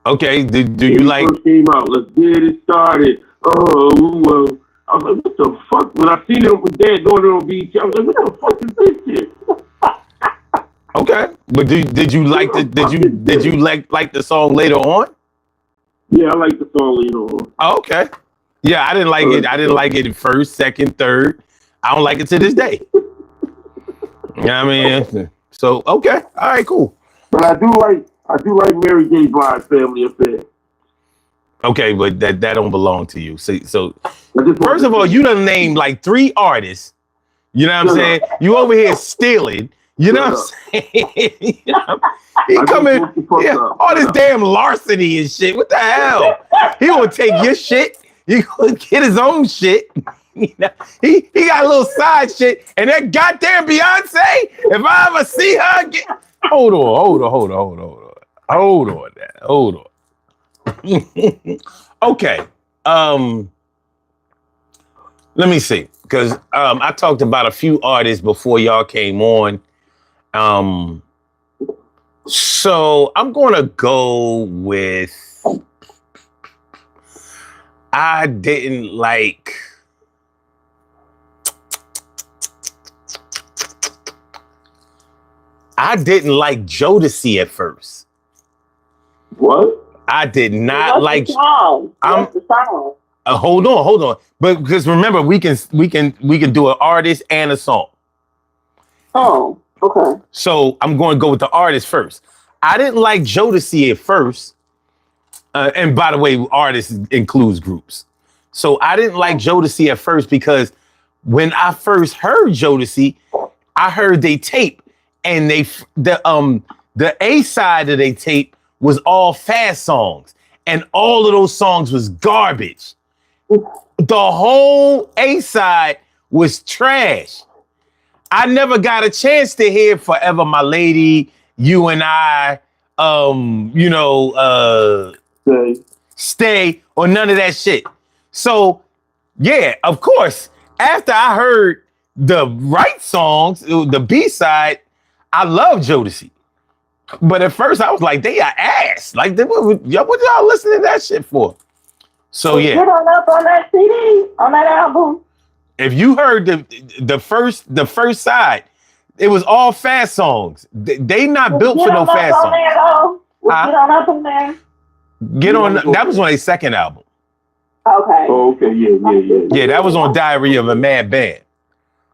Speaker 1: Okay. Do you like?
Speaker 4: First came out. Let's get it started. Oh, I was like, what the fuck? When I seen it with Dad going on beach, I was like, what the fuck is this shit?
Speaker 1: Okay, but did you like the song later on?
Speaker 4: Yeah, I like the song later on.
Speaker 1: Oh, okay. Yeah, I didn't like it. I didn't like it at first, second, third. I don't like it to this day. You know what I mean? So okay, all right, cool.
Speaker 4: But I do like Mary J. Blige Family Affair.
Speaker 1: Okay, but that don't belong to you. So first of all, you done named like 3 artists. You know what I'm saying? You over here stealing. You know what I'm saying? He coming, all this damn larceny and shit. What the hell? He gonna take your shit. He gonna get his own shit. You know, he got a little side shit. And that goddamn Beyonce, if I ever see her again. Hold on. Okay. Let me see. Because I talked about a few artists before y'all came on. So I'm gonna go with I didn't like I didn't like Jodeci at first.
Speaker 4: What?
Speaker 1: I did not like.
Speaker 3: The song?
Speaker 1: I'm.
Speaker 3: What's the song?
Speaker 1: Hold on. But because remember, we can do an artist and a song.
Speaker 3: Oh, okay.
Speaker 1: So I'm going to go with the artist first. I didn't like Jodeci at first. And by the way, artists includes groups. So I didn't like Jodeci at first because when I first heard Jodeci, I heard they tape and the A side of they tape was all fast songs and all of those songs was garbage. The whole A side was trash. I never got a chance to hear Forever My Lady, You and I, Stay, or none of that shit. So, yeah, of course, after I heard the right songs, the B-side, I love Jodeci. But at first I was like, they are ass. Like, what y'all listening to that shit for? So, yeah.
Speaker 3: Get on up on that CD, on that album.
Speaker 1: If you heard the first side, it was all fast songs. They not built for no fast songs.
Speaker 3: Get on up on there.
Speaker 1: Get on. That was on a second album.
Speaker 3: Okay.
Speaker 4: Oh, okay. Yeah.
Speaker 1: Yeah, that was on Diary of a Mad Band.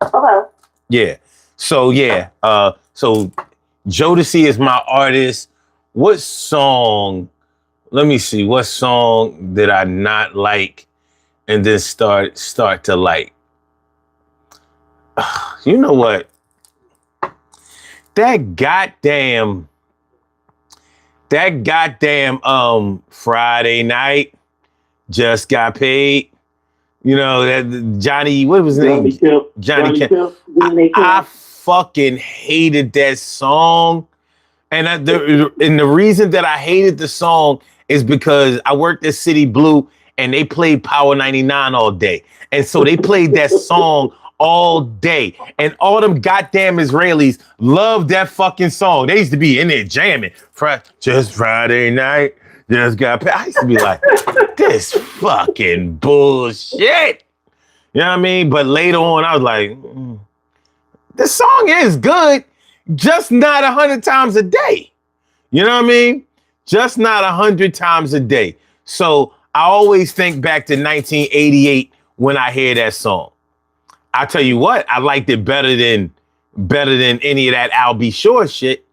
Speaker 3: Okay.
Speaker 1: Yeah. So yeah. So Jodeci is my artist. What song? Let me see. What song did I not like, and then start to like? You know what? That goddamn Friday night just got paid. You know that Johnny, what was his name? Johnny Kemp. I fucking hated that song, and the reason that I hated the song is because I worked at City Blue and they played Power 99 all day, and so they played that song all day, and all them goddamn Israelis loved that fucking song. They used to be in there jamming. Just Friday night, just got paid. I used to be like, this fucking bullshit. You know what I mean? But later on, I was like, this song is good, just not 100 times a day. You know what I mean? Just not 100 times a day. So I always think back to 1988 when I hear that song. I tell you what, I liked it better than any of that I'll Be Sure shit,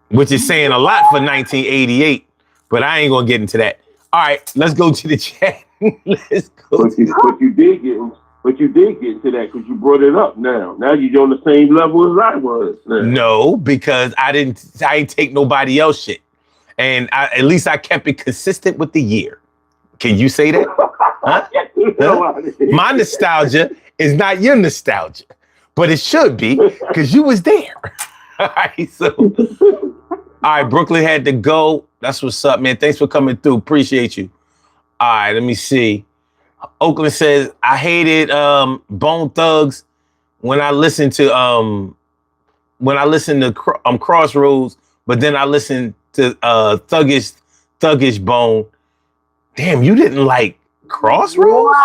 Speaker 1: which is saying a lot for 1988. But I ain't gonna get into that. All right, let's go to the chat. Let's go.
Speaker 4: But you did get to that because you brought it up. Now you're on the same level as I was. Now.
Speaker 1: No, because I ain't take nobody else shit, and at least I kept it consistent with the year. Can you say that? Huh? My nostalgia is not your nostalgia, but it should be because you was there. All right, Brooklyn had to go. That's what's up, man. Thanks for coming through. Appreciate you. All right, let me see. Oakland says, I hated Bone Thugs when I listened to Crossroads, but then I listened to Thuggish Bone. Damn, you didn't like Crossroads?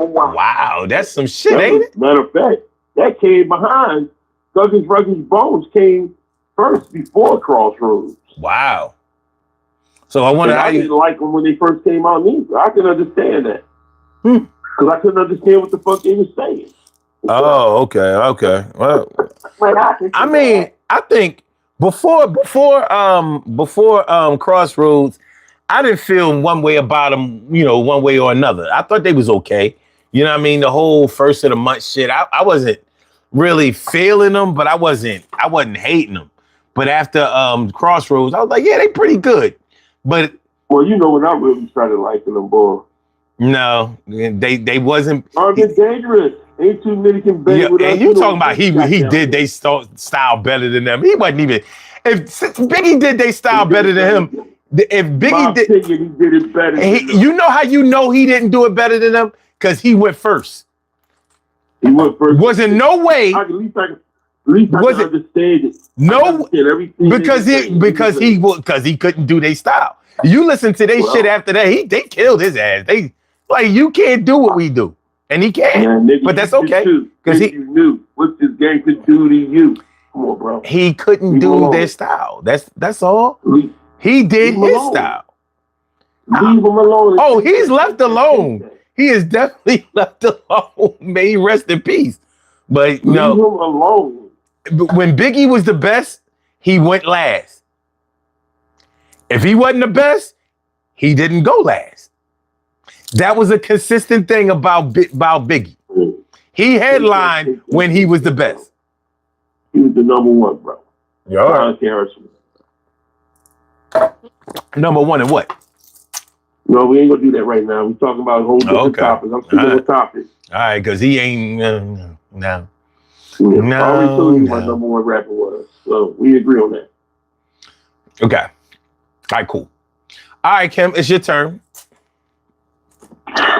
Speaker 1: Wow, that's some shit, ain't it?
Speaker 4: Matter of fact, that came behind Thuggish Bones came first before Crossroads.
Speaker 1: Wow. So I wonder how
Speaker 4: I didn't like them when they first came out either. I can understand that. Because I couldn't understand what the fuck they were saying.
Speaker 1: Oh, okay. Well, I mean, I think before Crossroads, I didn't feel one way about them, one way or another. I thought they was okay. You know what I mean? The whole first of the month shit, I wasn't really feeling them, but I wasn't hating them. But after Crossroads, I was like, yeah, they pretty good. But
Speaker 4: well, when I really started liking them, boy.
Speaker 1: No, they wasn't.
Speaker 4: It's dangerous. Ain't too many can bang with us.
Speaker 1: And you talking about he did they style better than them. He wasn't even. If Biggie did they style better than him, if Biggie did,
Speaker 4: he did it better.
Speaker 1: You know how you know he didn't do it better than them? Because he went first.
Speaker 4: He went first.
Speaker 1: Wasn't no way.
Speaker 4: At least I can understand it.
Speaker 1: No, because he couldn't do their style. You listen to their shit after that. They killed his ass. You can't do what we do, and he can.
Speaker 4: Yeah, nigga,
Speaker 1: but that's okay
Speaker 4: because you knew what this game could do to you. Come on, bro.
Speaker 1: He couldn't
Speaker 4: Leave him
Speaker 1: do
Speaker 4: alone.
Speaker 1: their style. That's all.
Speaker 4: Leave
Speaker 1: He did
Speaker 4: him
Speaker 1: his
Speaker 4: alone.
Speaker 1: style.
Speaker 4: him alone.
Speaker 1: Oh, he's left alone. He is definitely left alone. May he rest in peace. But
Speaker 4: Leave him alone.
Speaker 1: when Biggie was the best, he went last. If he wasn't the best, he didn't go last. That was a consistent thing about Biggie. He headlined when he was the best.
Speaker 4: He was the number one, bro.
Speaker 1: Yeah. Number one in what?
Speaker 4: No, we ain't gonna do that right now. We're talking about a whole different topics. I'm sticking with topics.
Speaker 1: All right, because he ain't no.
Speaker 4: I already told you my number one rapper was. So we agree on that.
Speaker 1: Okay. All right, cool. All right, Kim, it's your turn.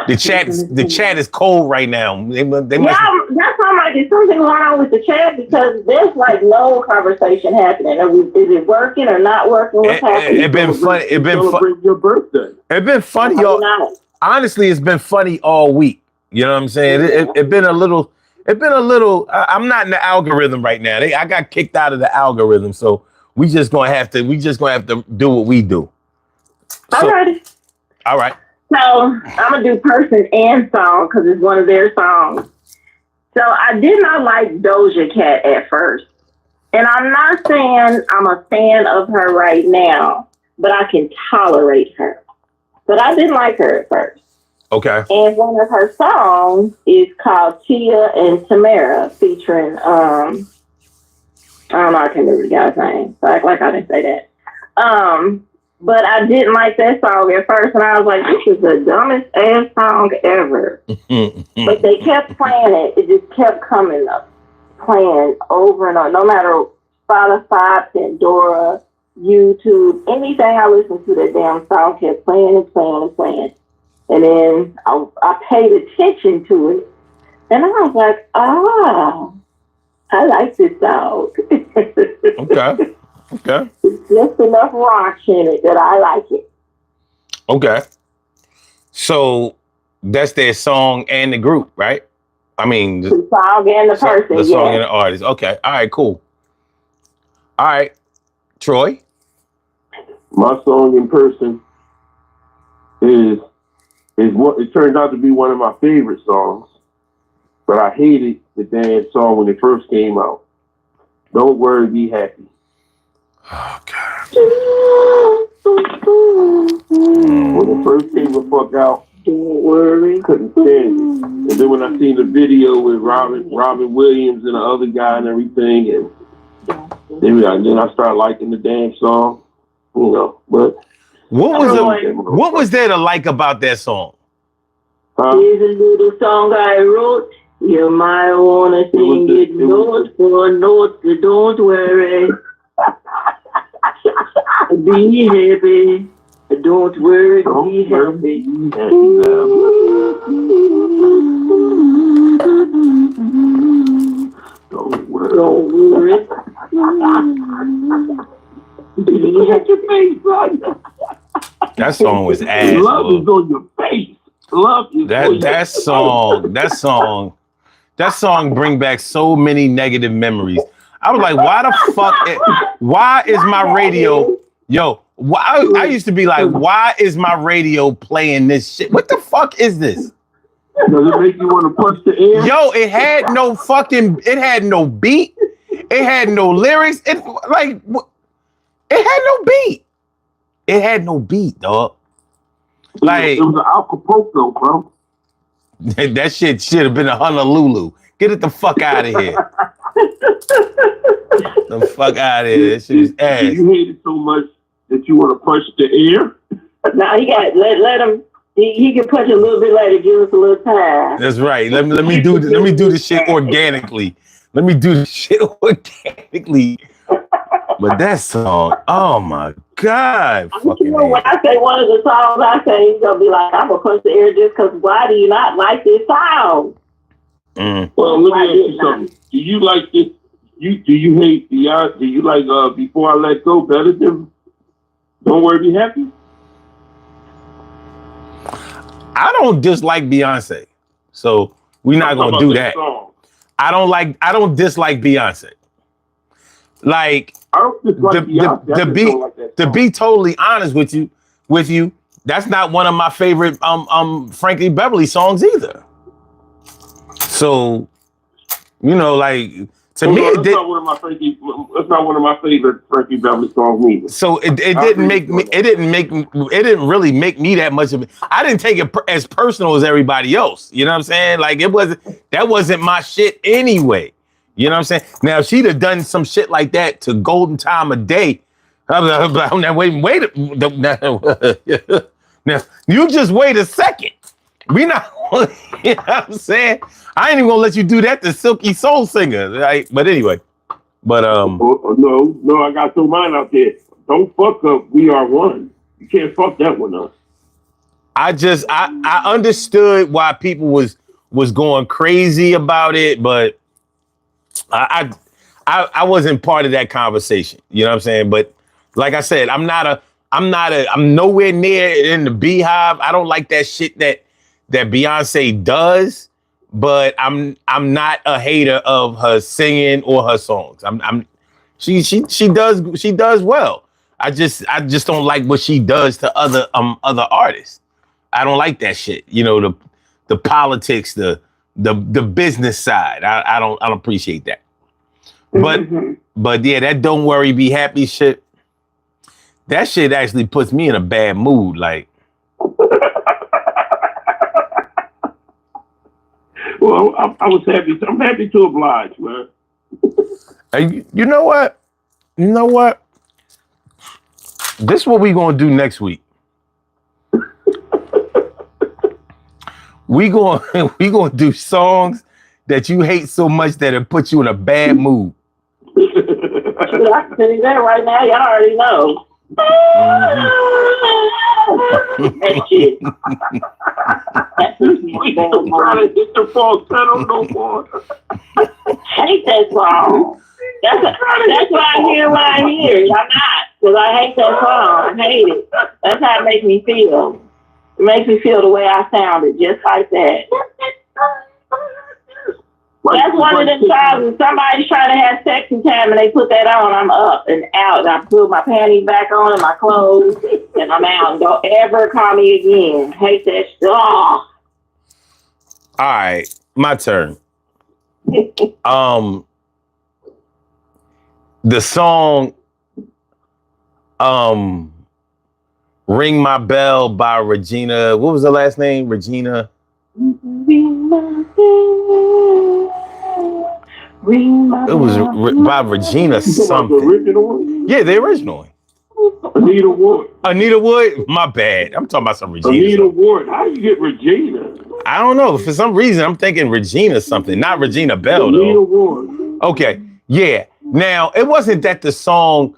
Speaker 1: The chat is cold right now. They must.
Speaker 3: That's why I'm like, there's something going on with the chat because there's like no conversation happening. Is it working or not working? What's happening?
Speaker 1: It been funny. It been
Speaker 4: Celebrate your birthday.
Speaker 1: It been funny, y'all. Honestly, it's been funny all week. You know what I'm saying? It been a little. It been a little. I'm not in the algorithm right now. I got kicked out of the algorithm, so we just gonna have to. We just gonna have to do what we do.
Speaker 3: Alrighty.
Speaker 1: All right.
Speaker 3: So I'm gonna do person and song because it's one of their songs. So I did not like Doja Cat at first, and I'm not saying I'm a fan of her right now, but I can tolerate her. But I didn't like her at first.
Speaker 1: Okay.
Speaker 3: And one of her songs is called Tia and Tamara, featuring I don't know, I can't remember the guy's name. So I act like I didn't say that. But I didn't like that song at first, and I was like, this is the dumbest ass song ever. But they kept playing it. It just kept coming up, playing over and over. No matter Spotify, Pandora, YouTube, anything I listened to, that damn song kept playing and playing and playing. And then I paid attention to it, and I was like, I like this song.
Speaker 1: Okay. Okay.
Speaker 3: It's just enough rock in it that I like it.
Speaker 1: Okay. So that's their song and the group, right? I mean,
Speaker 3: The song and the person,
Speaker 1: the song and the artist. Okay. All right, cool. All right. Troy?
Speaker 4: My song in person is what it turned out to be one of my favorite songs, but I hated the damn song when it first came out. Don't Worry, Be Happy.
Speaker 1: Oh, God.
Speaker 4: When it first came the fuck out, don't worry, couldn't stand it. And then when I seen the video with Robin Williams and the other guy and everything, and then I started liking the damn song, you know. But
Speaker 1: what was there to like about that song?
Speaker 3: Here's a little song I wrote. You might wanna sing it note for note, so don't worry. Be happy. Don't worry, be happy. Don't worry. Look at your face, son.
Speaker 1: That song was ass.
Speaker 4: Love is on your face. Love is
Speaker 1: that song bring back so many negative memories. I was like, why is my radio, I used to be like, why is my radio playing this shit? What the fuck is this?
Speaker 4: Does it make you want to punch the air?
Speaker 1: Yo, it had no beat. It had no lyrics. It had no beat. It had no beat, dog. Like,
Speaker 4: it was an Acapulco, bro.
Speaker 1: That shit should have been a Honolulu. Get it the fuck out of here. The fuck out of here. That shit is ass.
Speaker 4: You hate it so much that you want to punch the air?
Speaker 3: Now he got let him. He can punch a little bit later. Give us a little time.
Speaker 1: That's right. Let me do the shit organically. But that song, oh my God.
Speaker 3: When I say one of the songs, I say he's gonna be like, I'm gonna punch the air just because. Why do you not like this song?
Speaker 4: Well, let me ask you something. Do you like this? Do you hate Beyonce? Do you like Before I Let Go better than Don't Worry, Be Happy?
Speaker 1: I don't dislike Beyonce, so we're not gonna do that. I don't dislike Beyonce. Like
Speaker 4: I don't dislike Beyonce. I just don't like that
Speaker 1: to
Speaker 4: song.
Speaker 1: be totally honest with you, that's not one of my favorite Frankie Beverly songs either. So, you know, like to me,
Speaker 4: that's not one of my Frankie. That's not one of my favorite Frankie Beverly songs either.
Speaker 1: So it didn't make me. It didn't really make me that much of it. I didn't take it as personal as everybody else. You know what I'm saying? Like that wasn't my shit anyway. You know what I'm saying? Now if she'd have done some shit like that to Golden Time of Day, now wait. Now you just wait a second. We not. You know what I'm saying? I ain't even gonna let you do that to Silky Soul Singer, right? But anyway,
Speaker 4: no, I got some mine out there. Don't fuck up We Are One. You can't fuck that one up.
Speaker 1: I understood why people was going crazy about it, but I wasn't part of that conversation. You know what I'm saying? But like I said, I'm nowhere near in the Beehive. I don't like that shit that Beyonce does, but I'm not a hater of her singing or her songs. She does well. I just don't like what she does to other artists. I don't like that shit. You know, the politics, the business side. I don't appreciate that. But yeah, that Don't Worry Be Happy shit. That shit actually puts me in a bad mood. Like,
Speaker 4: well, I was happy. I'm happy to oblige, man.
Speaker 1: You know what? This is what we gonna do next week. we gonna do songs that you hate so much that it puts you in a bad mood.
Speaker 3: I can tell you that right now. Y'all already know. That shit.
Speaker 4: We don't try to hit the falsetto no more.
Speaker 3: Hate that song. That's what I hear when I hear it. I'm not, because I hate that song. I hate it. That's how it makes me feel. It makes me feel the way I sounded, just like that. That's one of the times when somebody's trying to have sexy time and they put that on, I'm up and out. And I put my panties back on and my clothes, and I'm out. And don't ever call me again. Hate that shit. Oh.
Speaker 1: All right, my turn. The song Ring My Bell by Regina. What was the last name? Regina.
Speaker 3: Ring my bell. Ring my
Speaker 1: It was
Speaker 3: bell.
Speaker 1: by Regina something.
Speaker 4: The original one?
Speaker 1: Yeah, the original one.
Speaker 4: Anita Ward.
Speaker 1: Anita Wood? My bad. I'm talking about some Regina.
Speaker 4: Anita Ward. How do you get Regina?
Speaker 1: I don't know. For some reason, I'm thinking Regina something, not Regina Bell,
Speaker 4: Anita
Speaker 1: though.
Speaker 4: Ward.
Speaker 1: Okay. Yeah. Now, it wasn't that the song,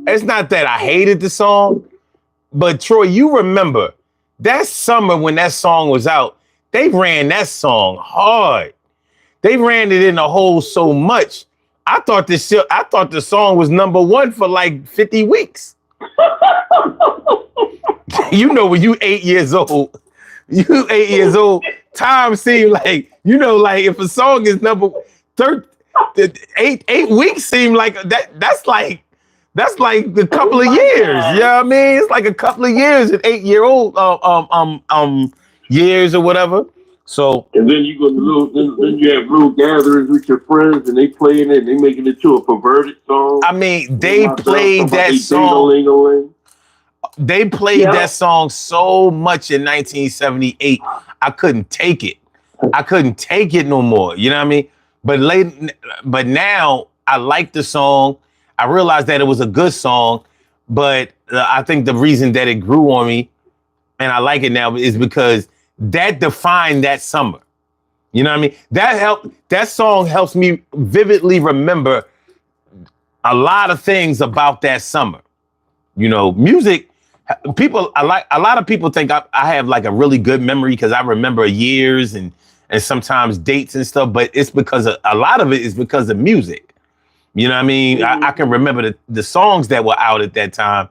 Speaker 1: it's not that I hated the song, but Troy, you remember that summer when that song was out, they ran that song hard. They ran it in the hole so much. I thought the song was #1 for like 50 weeks. You know, when you 8 years old, time seemed like, you know, like if a song is eight weeks seem like that's like a couple of years. You know what I mean? It's like a couple of years at 8-year-old years or whatever. So
Speaker 4: and then you go to then you have little gatherings with your friends and they playing it and they making it to a perverted song.
Speaker 1: I mean, they played that song. They played that song so much in 1978. I couldn't take it. I couldn't take it no more. You know what I mean? But now I like the song. I realized that it was a good song, but I think the reason that it grew on me and I like it now is because that defined that summer. You know what I mean? That song helps me vividly remember a lot of things about that summer. You know, music, a lot of people think I have like a really good memory because I remember years and sometimes dates and stuff, but it's because a lot of it is because of music. You know what I mean? Mm-hmm. I can remember the songs that were out at that time,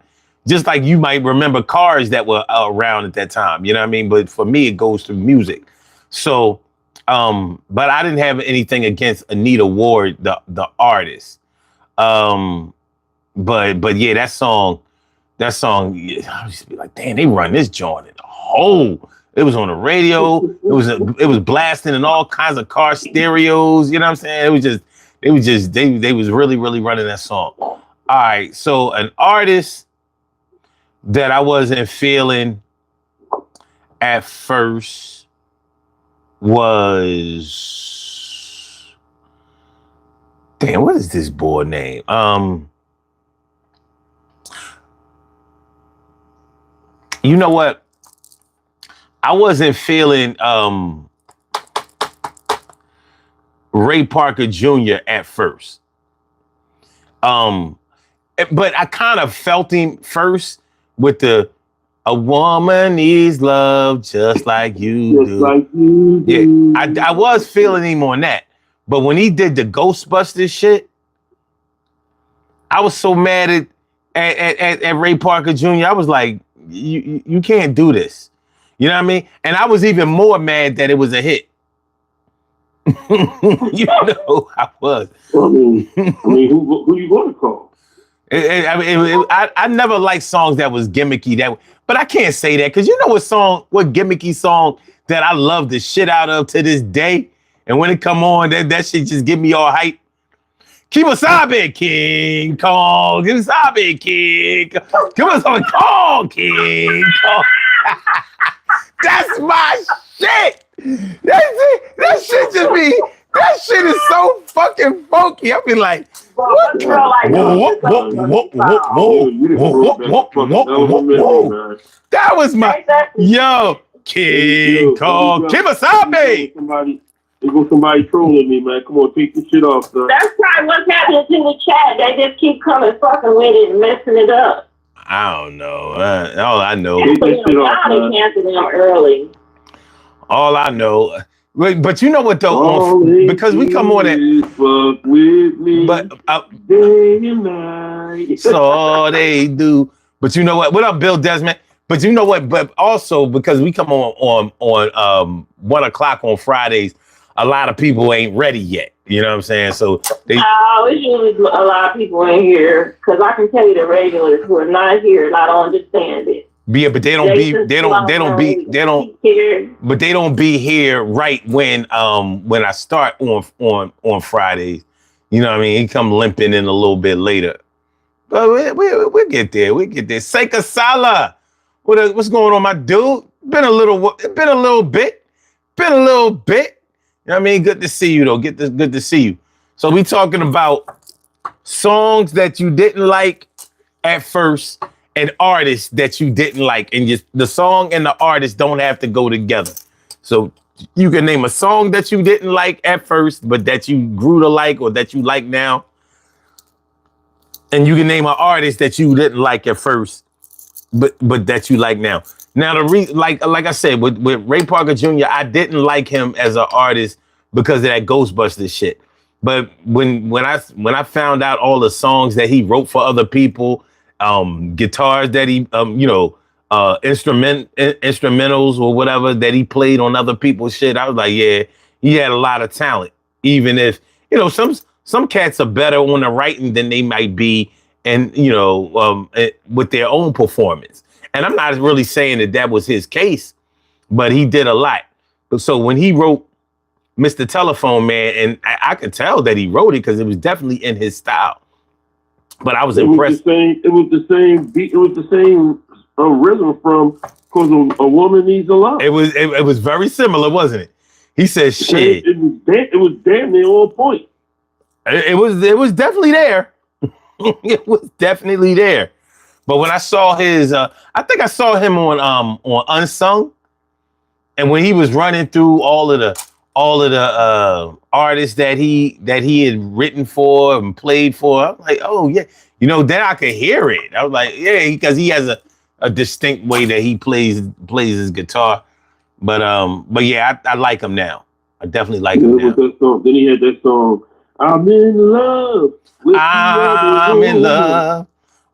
Speaker 1: just like you might remember cars that were around at that time. You know what I mean? But for me, it goes through music. So, but I didn't have anything against Anita Ward, the artist. But yeah, that song, I used to be like, damn, they run this joint in the hole. It was on the radio. It was blasting in all kinds of car stereos. You know what I'm saying? They was really, really running that song. All right, so an artist that I wasn't feeling at first was, damn, what is this boy name? You know what? I wasn't feeling Ray Parker Jr. at first. But I kind of felt him first with the "A woman needs love just like you do."
Speaker 4: Like you do.
Speaker 1: Yeah, I was feeling him on that. But when he did the Ghostbusters shit, I was so mad at Ray Parker Jr. I was like, you can't do this. You know what I mean? And I was even more mad that it was a hit. You know, I was.
Speaker 4: I mean, who you going to call?
Speaker 1: I never liked songs that was gimmicky but I can't say that because you know what gimmicky song that I love the shit out of to this day, and when it come on, that shit just get me all hype. Kimasabe King Kong, Kimasabe King, Kimasabe Kong King Kong. That's my shit. That shit just be. That shit is so fucking funky. I be like, what? That was my King Kong Kimasabe.
Speaker 4: Somebody trolling me, man. Come on, take the shit off, son.
Speaker 3: That's probably what's happening in the chat. They just keep coming fucking with it and messing it up.
Speaker 1: I don't know. All I know.
Speaker 3: Take this shit off, man. Early.
Speaker 1: All I know. But you know what though? Because we come on it.
Speaker 4: Fuck with me.
Speaker 1: But
Speaker 4: day and night.
Speaker 1: So they do. But you know what? What up, Bill Desmond? But you know what? But also because we come on 1 o'clock on Fridays, a lot of people ain't ready yet. You know what I'm saying? So
Speaker 3: it's usually a lot of people in here because I can tell you the regulars who are not here and I don't understand it.
Speaker 1: Yeah, but they don't be here right when I start on Fridays. You know what I mean? He come limping in a little bit later. But we'll get there. We'll get there. Seika Sala. What's going on, my dude? Been a little bit. You know what I mean? Good to see you though. Good to see you. So we talking about songs that you didn't like at first and artists that you didn't like, and just the song and the artist don't have to go together. So you can name a song that you didn't like at first, but that you grew to like or that you like now. And you can name an artist that you didn't like at first, but that you like now. Now the reason, like I said, with Ray Parker Jr., I didn't like him as an artist because of that Ghostbusters shit. But when I found out all the songs that he wrote for other people, guitars that he instrumentals or whatever that he played on other people's shit, I was like, yeah, he had a lot of talent. Even if some cats are better on the writing than they might be, and with their own performance. And I'm not really saying that was his case, but he did a lot. So when he wrote Mr. Telephone Man, and I could tell that he wrote it because it was definitely in his style. But I was impressed.
Speaker 4: It was the same beat. It was the same rhythm from "Cause a Woman Needs a Love."
Speaker 1: It was very similar, wasn't it? He said, "Shit."
Speaker 4: It was damn near on point.
Speaker 1: It was definitely there. It was definitely there. But when I saw his, I think I saw him on Unsung, and when he was running through all of the artists that he had written for and played for, I'm like, oh yeah, then I could hear it. I was like, yeah, because he has a distinct way that he plays his guitar. But yeah, I like him now. I definitely like him now.
Speaker 4: That song. Then he had that song, "I'm in love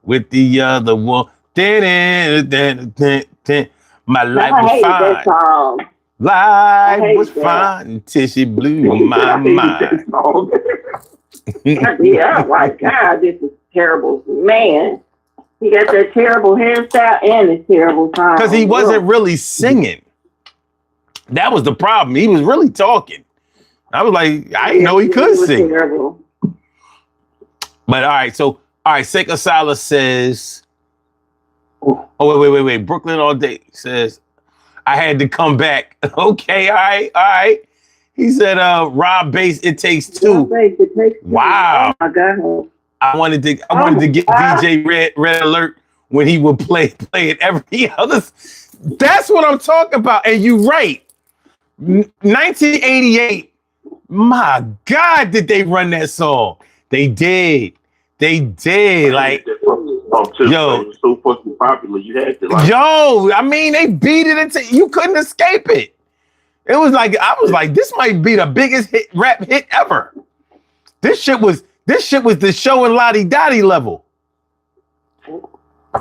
Speaker 4: with
Speaker 1: the other one. My life was fine. Life was fine until she blew my mind.
Speaker 3: Yeah, I'm like, God, this is terrible. Man, he got that terrible hairstyle and his terrible time.
Speaker 1: Because he wasn't really singing. That was the problem. He was really talking. I was like, I didn't know he could sing.
Speaker 3: Terrible.
Speaker 1: But all right, Seika Sala says, oh, wait. Brooklyn All Day says, I had to come back. Okay, all right. He said, Rob Bass, It Takes Two. Wow.
Speaker 3: Oh my God.
Speaker 1: I wanted to get DJ Red Alert when he would play it every other. That's what I'm talking about. And you're right. 1988. My God, did they run that song? They did. Like, yo,
Speaker 4: it was so fucking popular. You had to like.
Speaker 1: Yo, I mean, they beat it into you couldn't escape it. It was like I was like, this might be the biggest rap hit ever. This shit was the Show and Lottie Dottie level. You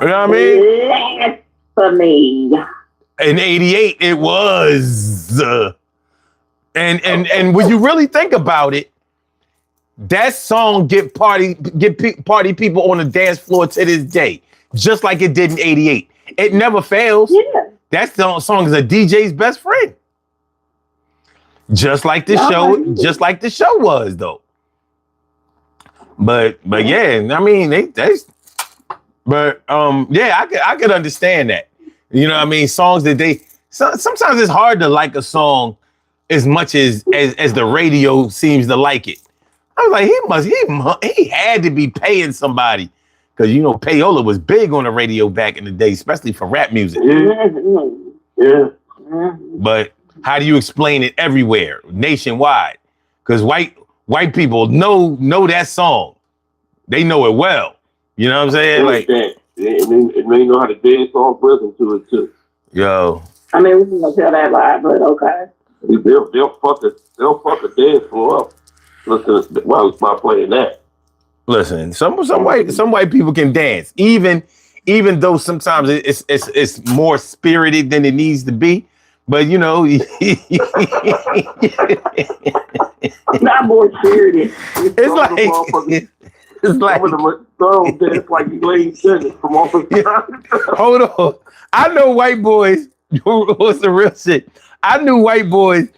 Speaker 1: know what I mean?
Speaker 3: For me.
Speaker 1: In '88, it was. And when you really think about it, that song get party people on the dance floor to this day, just like it did in '88. It never fails.
Speaker 3: Yeah.
Speaker 1: That song is a DJ's best friend. Just like the show was though. But yeah, I mean I could understand that. You know what I mean? Songs that sometimes it's hard to like a song as much as the radio seems to like it. I was like, he had to be paying somebody. Because, you know, payola was big on the radio back in the day, especially for rap music.
Speaker 4: Yeah.
Speaker 1: But how do you explain it everywhere, nationwide? Because white people know that song. They know it well. You know what I'm saying? Like,
Speaker 4: and they know how to dance on rhythm to it too.
Speaker 1: Yo.
Speaker 3: I mean, we can tell that lie, but okay.
Speaker 4: They'll fuck a dance floor up. Listen, while playing that.
Speaker 1: Listen, some white people can dance, even though sometimes it's more spirited than it needs to be. But you know,
Speaker 3: not more spirited.
Speaker 4: It's like dance like you laid from off of
Speaker 1: Hold on, I know white boys. What's the real shit? I knew white boys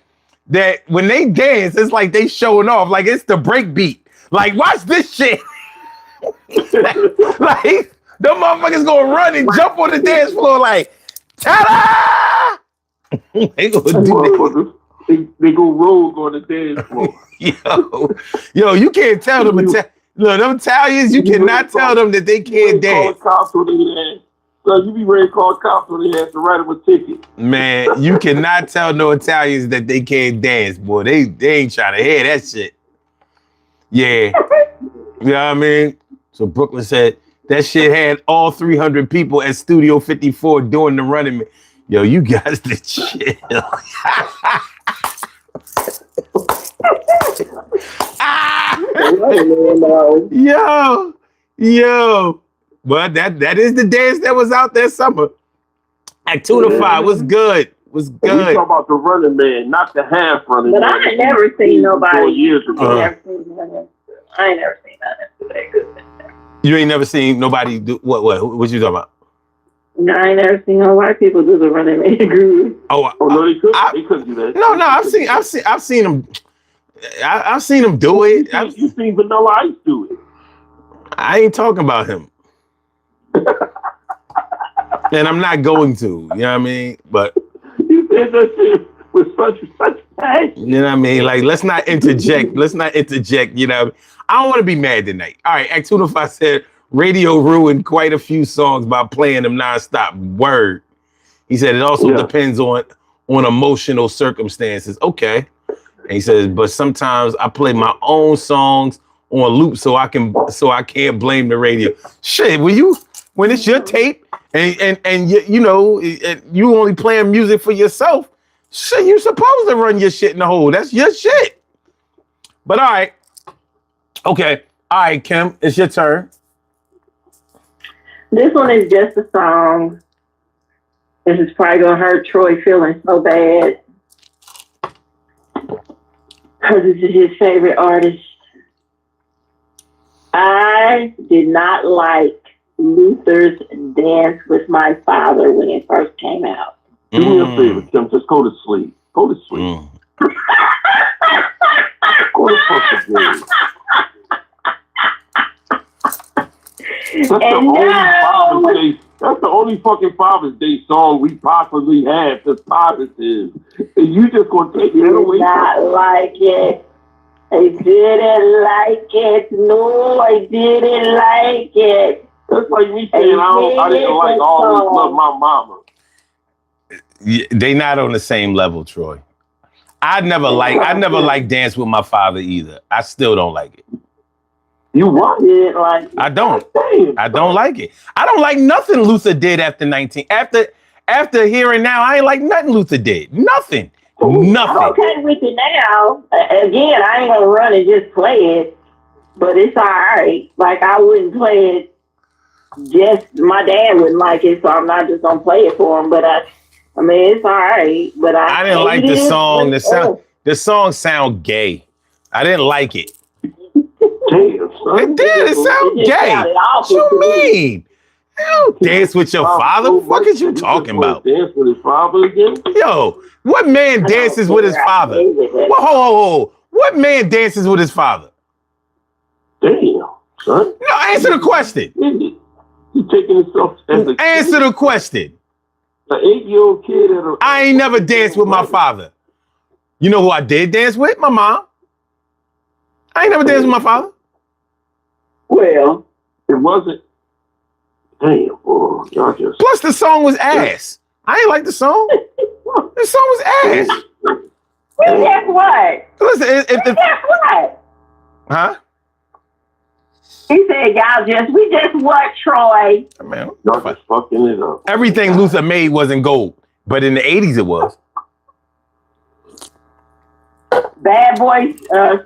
Speaker 1: that when they dance, it's like they showing off, like it's the break beat. Like, watch this shit. like the motherfuckers gonna run and jump on the dance floor like, ta-da! They gonna do that.
Speaker 4: They go rogue on the dance floor.
Speaker 1: Yo, you can't tell them. Them Italians, you cannot tell them that they can't dance.
Speaker 4: So you be ready to call cops when they have to write them a ticket.
Speaker 1: Man, you cannot tell no Italians that they can't dance, boy. They ain't trying to hear that shit. Yeah. You know what I mean? So Brooklyn said that shit had all 300 people at Studio 54 doing the running. Yo, you guys to chill. Yo. But that is the dance that was out that summer. Act 2 to 5 was good. Was good.
Speaker 4: We talking about the running man, not the half running
Speaker 3: but
Speaker 4: man.
Speaker 3: I ain't never seen nobody.
Speaker 4: 4 years ago.
Speaker 3: I ain't never seen nothing.
Speaker 1: You ain't never seen nobody do what you talking about?
Speaker 3: No, I ain't never seen no white people do the running man groove.
Speaker 4: Oh no, they couldn't do that.
Speaker 1: No, I've seen them. I've seen them do it.
Speaker 4: You seen Vanilla Ice do it.
Speaker 1: I ain't talking about him. And I'm not going to, you know what I mean? But
Speaker 4: you said that shit with such passion.
Speaker 1: You know what I mean? Like, let's not interject. You know, I don't want to be mad tonight. All right, Act 2 to 5 said radio ruined quite a few songs by playing them nonstop. Word. He said it also depends on emotional circumstances. Okay. And he says, but sometimes I play my own songs on loop so I can't blame the radio. Shit, when it's your tape and you know you only playing music for yourself, shit, you supposed to run your shit in the hole. That's your shit. But all right. Okay. All right, Kim, it's your turn.
Speaker 3: This one is just a song. This is probably gonna hurt Troy feeling so bad. Because this is his favorite artist. I did not like Luther's Dance with My Father when it first came out.
Speaker 4: Do me a favor, Tim. Just go to sleep. Go to sleep. Go to fucking sleep. That's the only fucking Father's Day song we possibly have that's positive. And you just gonna take it away?
Speaker 3: Not like it. I didn't like it. No, I didn't like it.
Speaker 4: That's like me saying I didn't like Always Love My Mama.
Speaker 1: Yeah, they not on the same level, Troy. I never liked Dance with My Father either. I still don't like it.
Speaker 4: You what?
Speaker 1: I don't like it. I don't like nothing Luther did after 19. After hearing now, I ain't like nothing Luther did. Nothing.
Speaker 3: I'm okay with it now. Again, I ain't gonna run and just play it, but it's all right. Like I wouldn't play it. Just my dad wouldn't like it, so I'm not just gonna play it for him. But I mean, it's all right. But I
Speaker 1: didn't like the song. The song sound gay. I didn't like it.
Speaker 4: Damn, son.
Speaker 1: It did. It sound gay. What you mean? Dance with your father? What is you talking about?
Speaker 4: Dance with his father again?
Speaker 1: Yo, what man dances with his father? Whoa. What man dances with his father?
Speaker 4: Damn, son.
Speaker 1: No, answer the question.
Speaker 4: He's taking himself as a
Speaker 1: Answer the question.
Speaker 4: An 8-year-old kid.
Speaker 1: I ain't never danced with my father. You know who I did dance with? My mom. I ain't never danced with my father.
Speaker 3: Well,
Speaker 4: it wasn't. Damn, boy, y'all just.
Speaker 1: Plus, the song was ass. I ain't like the song. The song was ass.
Speaker 3: Guess what?
Speaker 1: Listen,
Speaker 3: Guess what?
Speaker 1: Huh?
Speaker 3: He said, we just what, Troy?
Speaker 1: Man,
Speaker 4: y'all just fucking it up.
Speaker 1: Everything Luther made wasn't gold, but in the 80s it was.
Speaker 3: Bad Boy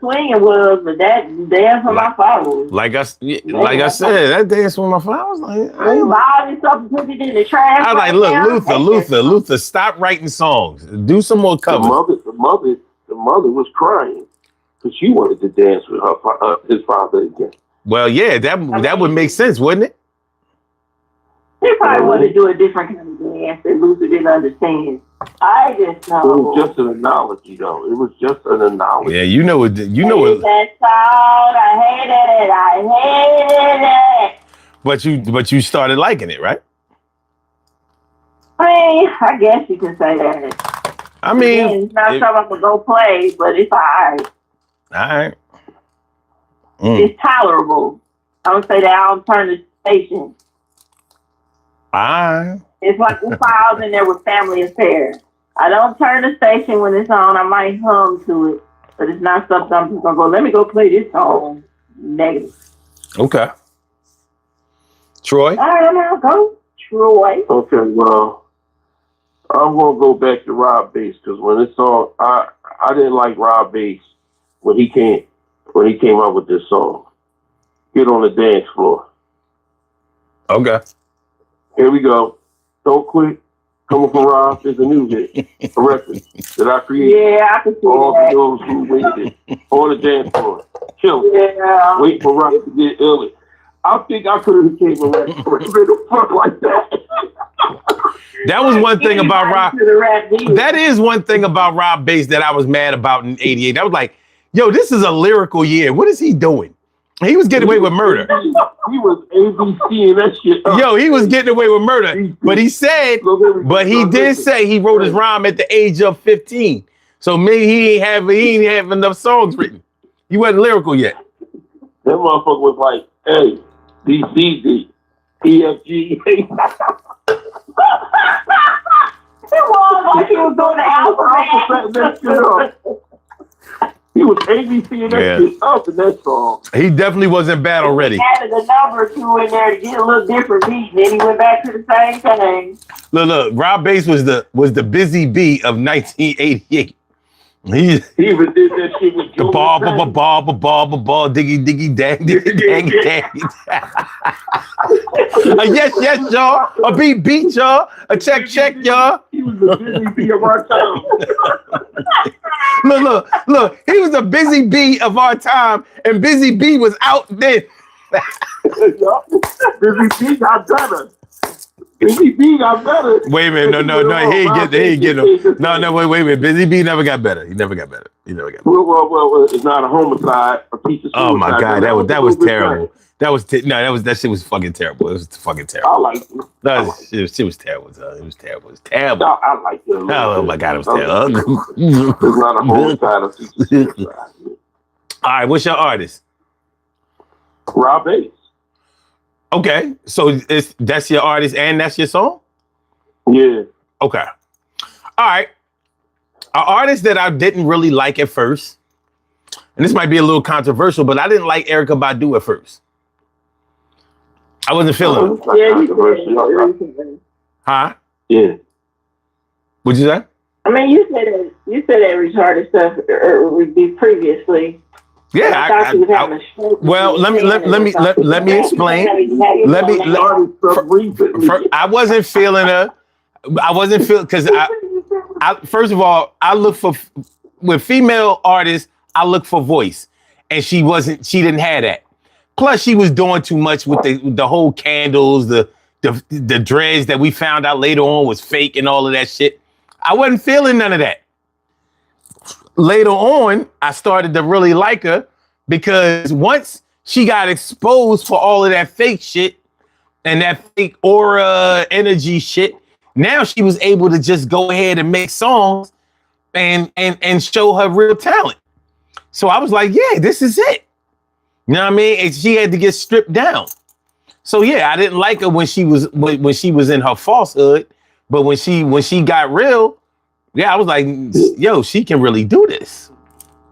Speaker 3: Swinging was, but that Dance with My Father was.
Speaker 1: Like I said, that Dance with My Father was like.
Speaker 3: All this stuff put it in the trash.
Speaker 1: I was like, look, Luther, stop writing songs. Do some more covers.
Speaker 4: The mother was crying because she wanted to dance with his father again.
Speaker 1: Well, yeah, that would make sense, wouldn't it?
Speaker 3: They probably wanted to do a different kind of dance that Luther didn't understand. I just know.
Speaker 4: It was just an analogy, though. It was just an analogy.
Speaker 1: Yeah, you know what?
Speaker 3: That song, I hated it.
Speaker 1: But you started liking it, right?
Speaker 3: I guess you can say that.
Speaker 1: I mean,
Speaker 3: it's not something I'm gonna go play, but it's all right.
Speaker 1: All right.
Speaker 3: It's tolerable. I don't say that I don't turn the station. It's like if I was in there with Family Affairs. I don't turn the station when it's on. I might hum to it, but it's not something I'm just gonna go, let me go play this song. Negative.
Speaker 1: Okay. Troy?
Speaker 3: All right, now go, Troy.
Speaker 4: Okay, well, I'm gonna go back to Rob Bass because when it's song, I didn't like Rob Bass when he came out with this song. Get on the dance floor.
Speaker 1: Okay.
Speaker 4: Here we go. Don't quit. Coming from Rob is a new hit, a record that I created.
Speaker 3: Yeah, I can see
Speaker 4: all
Speaker 3: that.
Speaker 4: All those who waited on the dance floor. Chill.
Speaker 3: Yeah.
Speaker 4: Wait for Rob to get early. I think I could have came a record the fuck like that.
Speaker 1: That was one thing about Rob. That is one thing about Rob Bass that I was mad about in '88. I was like, yo, this is a lyrical year. What is he doing? He was getting away with murder.
Speaker 4: He was ABC and that shit.
Speaker 1: Yo, he was getting away with murder. But he did say he wrote his rhyme at the age of 15. So maybe he ain't have enough songs written. He wasn't lyrical yet.
Speaker 4: That motherfucker was like, A, B, C, D, E, F, G, H.
Speaker 3: It was like he was doing the alphabet.
Speaker 4: He was ABC and that shit up in that song.
Speaker 1: He definitely wasn't battle ready.
Speaker 3: He added a number or two in there to get a little different beat, and then he went back to the same thing.
Speaker 1: Look, Rob Bass was the busy bee of 1988. He
Speaker 4: even did that shit with Joe.
Speaker 1: Ball, diggy, dang. Yes, y'all. A beat, y'all. A check, y'all.
Speaker 4: He was the busy bee of our time.
Speaker 1: Look. He was the busy bee of our time, and Busy Bee was out then.
Speaker 4: Busy B got better. Busy B got better.
Speaker 1: Wait a minute, no. He ain't get no. No, wait a minute. Busy B never got better. He never got better.
Speaker 4: Well, it's not a homicide, a piece of suicide.
Speaker 1: Oh my God, that was terrible. That shit was fucking terrible. It was fucking terrible.
Speaker 4: I like it.
Speaker 1: It was terrible. It was terrible. It was terrible.
Speaker 4: No, I like it.
Speaker 1: Oh my God, it was terrible.
Speaker 4: It's not a homicide, a piece of suicide.
Speaker 1: All right, what's your artist?
Speaker 4: Rob Bates.
Speaker 1: Okay, so that's your artist and that's your song?
Speaker 4: Yeah.
Speaker 1: Okay. All right. An artist that I didn't really like at first, and this might be a little controversial, but I didn't like Erykah Badu at first. I wasn't feeling it.
Speaker 3: Yeah, you did.
Speaker 1: Huh?
Speaker 4: Yeah.
Speaker 1: What'd you say?
Speaker 3: I mean, you said that retarded stuff would be previously.
Speaker 1: Yeah,
Speaker 3: I thought you was having a stroke.
Speaker 1: well, let me explain. I wasn't feeling her. I wasn't feeling because I first of all, I look for with female artists, I look for voice, and she didn't have that. Plus, she was doing too much with the whole candles, the dreads that we found out later on was fake and all of that shit. I wasn't feeling none of that. Later on, I started to really like her because once she got exposed for all of that fake shit and that fake aura energy shit, now she was able to just go ahead and make songs and show her real talent. So I was like, yeah, this is it. You know what I mean? And she had to get stripped down. So yeah, I didn't like her when she was in her falsehood, but when she got real, yeah, I was like, yo, she can really do this.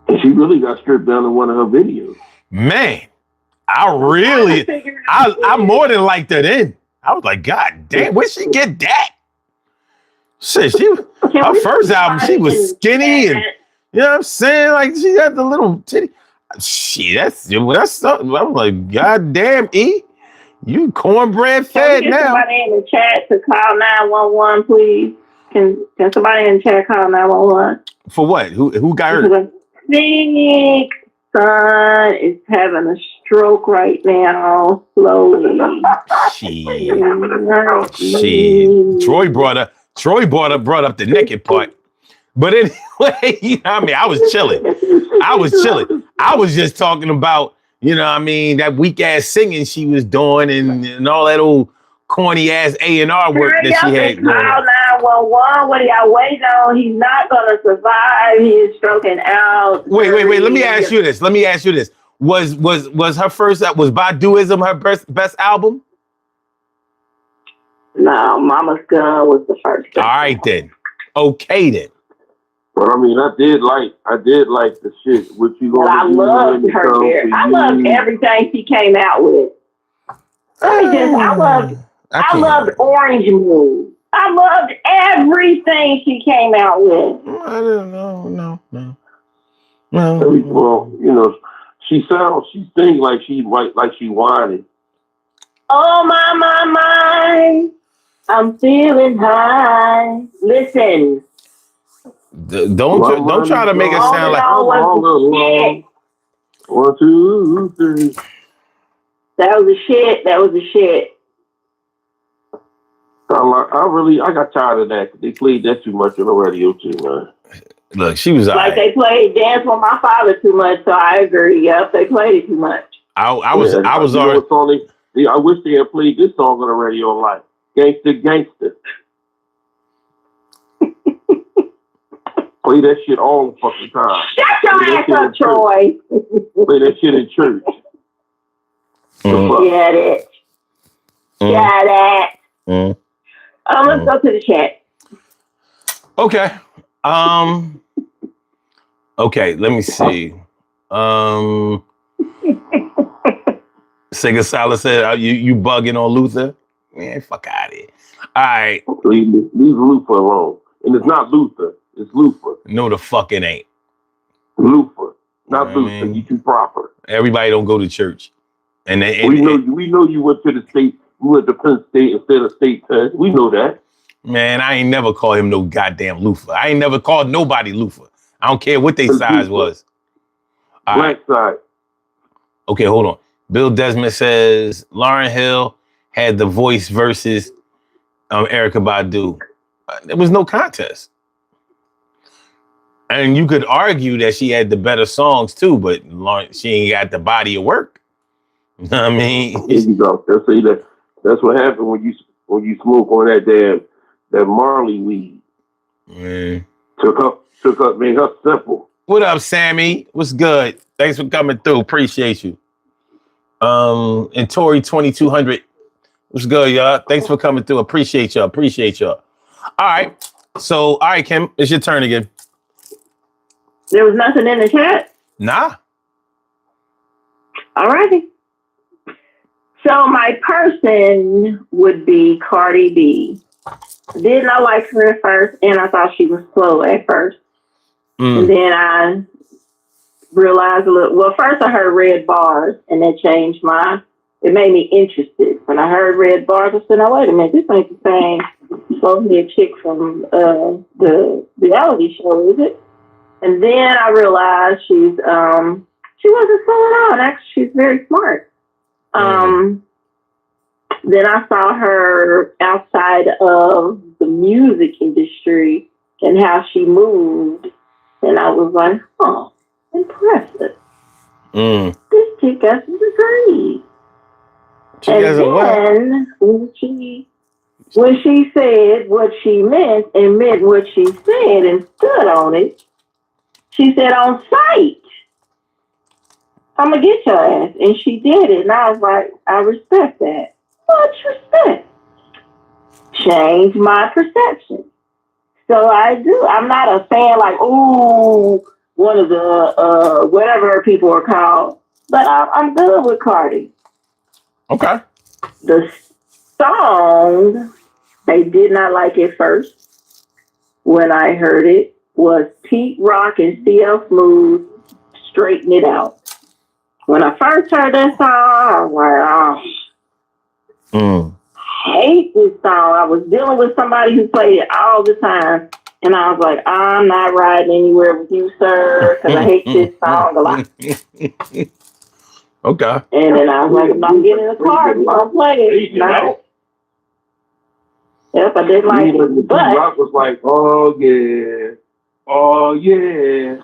Speaker 4: And she really got stripped down in one of her videos.
Speaker 1: Man, I more than liked her then. I was like, God damn, where'd she get that? Shit, her first album, she was skinny and you know what I'm saying? Like she had the little titty. Shit, that's something. I was like, God damn, E, you cornbread fed now.
Speaker 3: Somebody in the chat to call 911, please. Can somebody in the chat call 911?
Speaker 1: For what? Who got hurt?
Speaker 3: Nick son is having a stroke right now, slowly.
Speaker 1: Shit. Troy brought up the naked part. But anyway, you know what I mean? I was chilling. I was just talking about, you know what I mean, that weak ass singing she was doing and all that old corny ass A&R work that she had going on.
Speaker 3: 911. What are y'all waiting on? He's not gonna survive. He is stroking out.
Speaker 1: Wait. Let me ask you this. Was her first? Was Baduism her best album?
Speaker 3: No, Mama's Gun was the first.
Speaker 1: All right then. Okay then.
Speaker 4: But I mean, I did like the shit. What you gonna
Speaker 3: I loved her hair. I loved everything she came out with. I loved Orange Moon. I loved everything she came out with.
Speaker 1: I don't know. No.
Speaker 4: Well, you know, she sings like she whining.
Speaker 3: Oh my, I'm feeling high. Listen.
Speaker 1: Don't try to make it sound like
Speaker 4: 1, 2, 3.
Speaker 3: That was the shit.
Speaker 4: I got tired of that. They played that too much on the radio too, man.
Speaker 1: Look, she was
Speaker 3: like they played Dance with My Father too much, so I agree. Yep, they played it too much.
Speaker 1: I was already.
Speaker 4: I wish they had played this song on the radio like Gangster. Play that shit all the fucking time.
Speaker 3: Shut your ass up, Troy.
Speaker 4: Play that shit in church.
Speaker 3: Get it. Got it. Let's go to the chat.
Speaker 1: Okay. Okay, let me see. Sega Sala said, you bugging on Luther? Man, fuck out of here. All right.
Speaker 4: Leave Luther alone. And it's not Luther. It's Luther.
Speaker 1: No, the fuck it ain't.
Speaker 4: Luther. Not Luther. You too proper.
Speaker 1: Everybody don't go to church. And
Speaker 4: we know you went to the state. You went to Penn State instead of State Penn. We know that. Man,
Speaker 1: I ain't never called him no goddamn Luther. I ain't never called nobody Luther. I don't care what their size was.
Speaker 4: Black side.
Speaker 1: Okay, hold on. Bill Desmond says Lauryn Hill had the voice versus Erykah Badu. There was no contest. And you could argue that she had the better songs too, but she ain't got the body of work. You know what I mean?
Speaker 4: There you go. That's what happened when you smoke on that Marley weed.
Speaker 1: Mm.
Speaker 4: Took up, made her simple.
Speaker 1: What up, Sammy? What's good? Thanks for coming through. Appreciate you. And Tori 2200. What's good, y'all? Thanks for coming through. Appreciate y'all. All right. So, all right, Kim, it's your turn again.
Speaker 3: There was nothing in the chat?
Speaker 1: Nah.
Speaker 3: All righty. So my person would be Cardi B. Did not like her at first, and I thought she was slow at first. And then I realized well, first I heard Red Bars, and that changed it made me interested. When I heard Red Bars, I said, "Oh, wait a minute, this ain't the same supposed to be a chick from the reality show, is it?" And then I realized she wasn't slowing on. Actually, she's very smart. Then I saw her outside of the music industry and how she moved. And I was like, oh, impressive. This chick got some degrees. When she said what she meant and meant what she said and stood on it, she said, on sight, I'm going to get your ass. And she did it. And I was like, I respect that. Much respect. Change my perception. So I do. I'm not a fan like, ooh, one of the, whatever people are called. But I'm good with Cardi.
Speaker 1: Okay.
Speaker 3: The song they did not like it first when I heard it was Pete Rock and CL Smooth, Straighten It Out. When I first heard that song, I was like, oh, hate this song. I was dealing with somebody who played it all the time. And I was like, I'm not riding anywhere with you, sir, because I hate this song a lot.
Speaker 1: Okay.
Speaker 3: And then I was like, if I'm getting in the car, I'm going to play it. No. Yep, I did like it. But
Speaker 4: Rock was like, oh, yeah. Oh, yeah.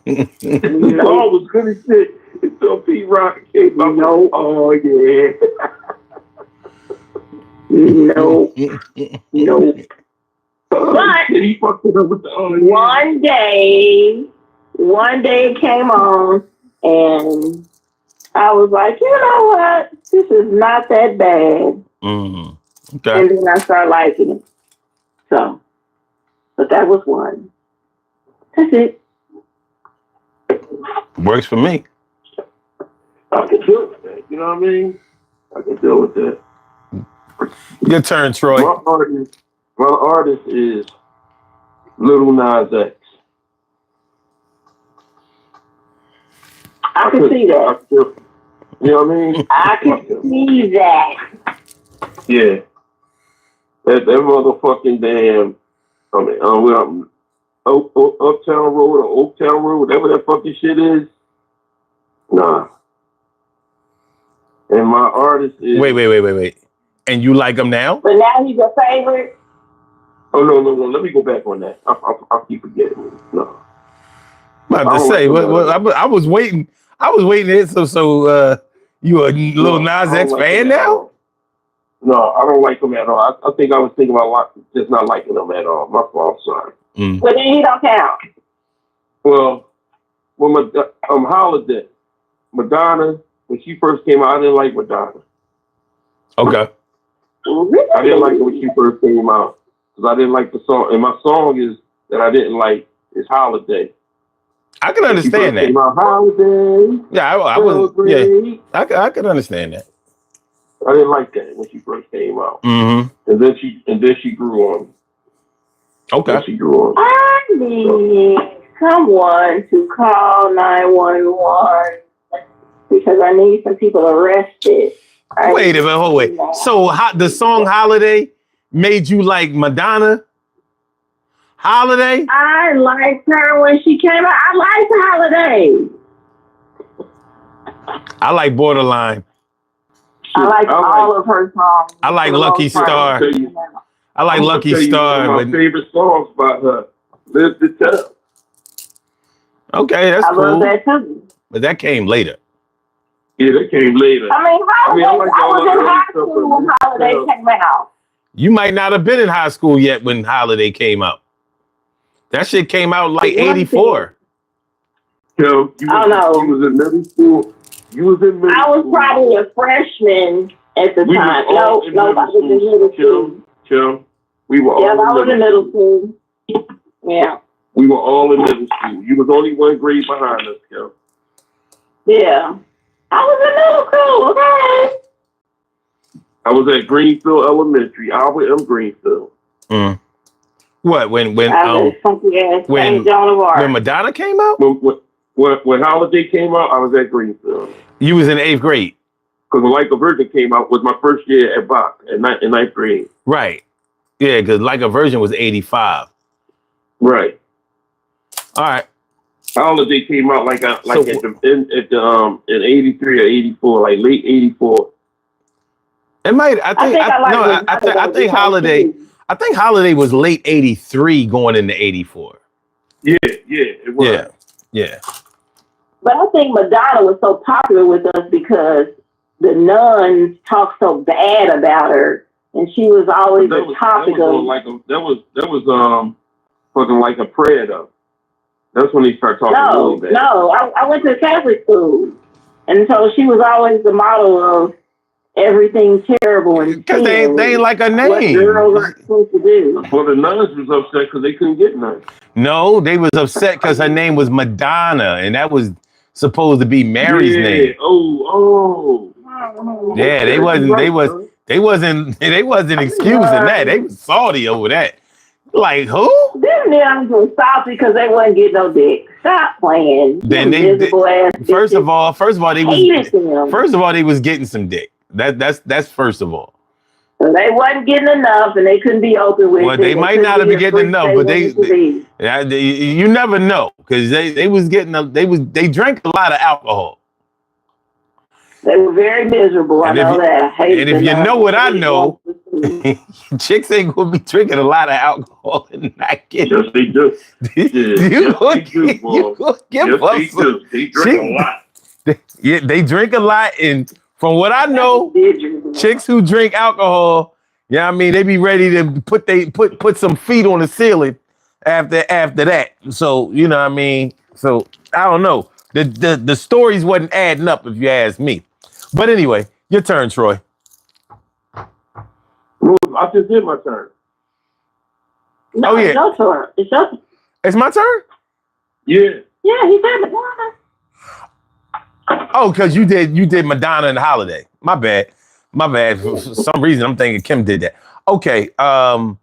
Speaker 4: The song was good as shit until Pete Rock came out. No. Oh, yeah.
Speaker 3: No. But
Speaker 4: he fucked it up with the oh, yeah.
Speaker 3: one day it came on, and I was like, you know what? This is not that bad.
Speaker 1: Okay.
Speaker 3: And then I started liking it. So, but that was one. That's it.
Speaker 1: Works for me.
Speaker 4: I can deal with that. You know what I mean? I can deal with that.
Speaker 1: Your turn, Troy.
Speaker 4: My artist is Little Nas X.
Speaker 3: I can see that.
Speaker 4: You know what I mean?
Speaker 3: I can see that.
Speaker 4: Yeah. That motherfucking damn, Uptown Road or Oaktown Road, whatever that fucking shit is. Nah. And my artist is...
Speaker 1: Wait. And you like him now?
Speaker 3: But now he's your favorite?
Speaker 4: Oh, no. Let me go back on that. I'll keep forgetting. No.
Speaker 1: I'm about to say, I was waiting. I was waiting to hit so you a Lil Nas X fan now?
Speaker 4: No, I don't like him at all. I think I was thinking about just not liking him at all. My fault, sorry.
Speaker 3: But then he don't count.
Speaker 4: Well, Holiday, Madonna, when she first came out, I didn't like Madonna.
Speaker 1: Okay.
Speaker 4: I didn't like it when she first came out because I didn't like the song. And my song is that I didn't like is Holiday.
Speaker 1: I can understand that.
Speaker 4: Holiday.
Speaker 1: Yeah, I was. Yeah, I can understand that.
Speaker 4: I didn't like that when she first came out.
Speaker 1: Mm-hmm.
Speaker 4: And then she grew on.
Speaker 1: Okay.
Speaker 4: She grew on.
Speaker 3: I need someone to call 911 because I need some people arrested.
Speaker 1: Wait a minute, wait. So the song Holiday made you like Madonna? Holiday?
Speaker 3: I liked her when she came out. I liked Holiday.
Speaker 1: I like Borderline.
Speaker 3: I like all of her songs.
Speaker 1: I like Lucky Star. I like Lucky Star.
Speaker 4: One of my favorite songs by her. Live to Tell.
Speaker 1: Okay, that's cool.
Speaker 3: I love that too.
Speaker 1: But that came later.
Speaker 4: Yeah, that came later.
Speaker 3: I was in high school when Holiday came out.
Speaker 1: You might not have been in high school yet when Holiday came out. That shit came out like 84.
Speaker 4: Yo, you was in middle school. You was in middle school.
Speaker 3: I was probably a freshman at the time. No, I was in middle school.
Speaker 4: Chill. We were all
Speaker 3: I was in middle school. Yeah.
Speaker 4: We were all in middle school. You was only one grade behind us, yo.
Speaker 3: Yeah. I was in middle school, okay.
Speaker 4: I was at Greenfield Elementary, Albert M. Greenfield.
Speaker 1: Mm. What when
Speaker 3: Joan of Arc.
Speaker 1: when Madonna came out?
Speaker 4: When Holiday came out, I was at Greenfield.
Speaker 1: You was in 8th grade.
Speaker 4: Because Like a Virgin came out was my first year at Bach in 9th grade.
Speaker 1: Right. Yeah, because Like a Virgin was 85.
Speaker 4: Right.
Speaker 1: All right.
Speaker 4: Holiday came out in 83 or 84, like late 84.
Speaker 1: It might. I think Holiday. I think Holiday was late 83 going into 84.
Speaker 4: Yeah, it was.
Speaker 1: Yeah.
Speaker 3: But I think Madonna was so popular with us because the nuns talked so bad about her, and she was always a topic of.
Speaker 4: That was fucking like a prayer though. That's when he started talking really bad.
Speaker 3: No, I went to Catholic school, and so she was always the model of everything terrible and
Speaker 1: because they ain't like a name.
Speaker 3: What girls are supposed to do.
Speaker 4: Well, the nuns was upset because they couldn't get none.
Speaker 1: No, they was upset because her name was Madonna, and that was supposed to be Mary's name.
Speaker 4: Oh.
Speaker 1: Yeah, they wasn't excusing that. They was salty over that. Like who?
Speaker 3: Them nuns were salty because they wasn't getting no dick. Stop playing.
Speaker 1: Then first of all, they was getting some dick. That's first of all.
Speaker 3: So they wasn't getting enough, and they couldn't be open with.
Speaker 1: Well, they might not have been getting enough, but they you never know because they drank a lot of alcohol.
Speaker 3: They were very miserable. I know that.
Speaker 1: And if you know what I know, chicks ain't gonna be drinking a lot of alcohol and not getting.
Speaker 4: Yes, they do.
Speaker 1: You gonna give us.
Speaker 4: They drink a lot.
Speaker 1: They drink a lot, and from what I know, chicks who drink alcohol, I mean, they be ready to put some feet on the ceiling after that. So you know what I mean. So I don't know. The stories wasn't adding up if you ask me. But anyway, your turn, Troy.
Speaker 4: I just did my turn.
Speaker 3: No, it's your turn.
Speaker 1: It's my turn?
Speaker 4: Yeah.
Speaker 3: Yeah, he said Madonna.
Speaker 1: Oh, because you did Madonna and Holiday. My bad. For some reason, I'm thinking Kim did that. Okay. I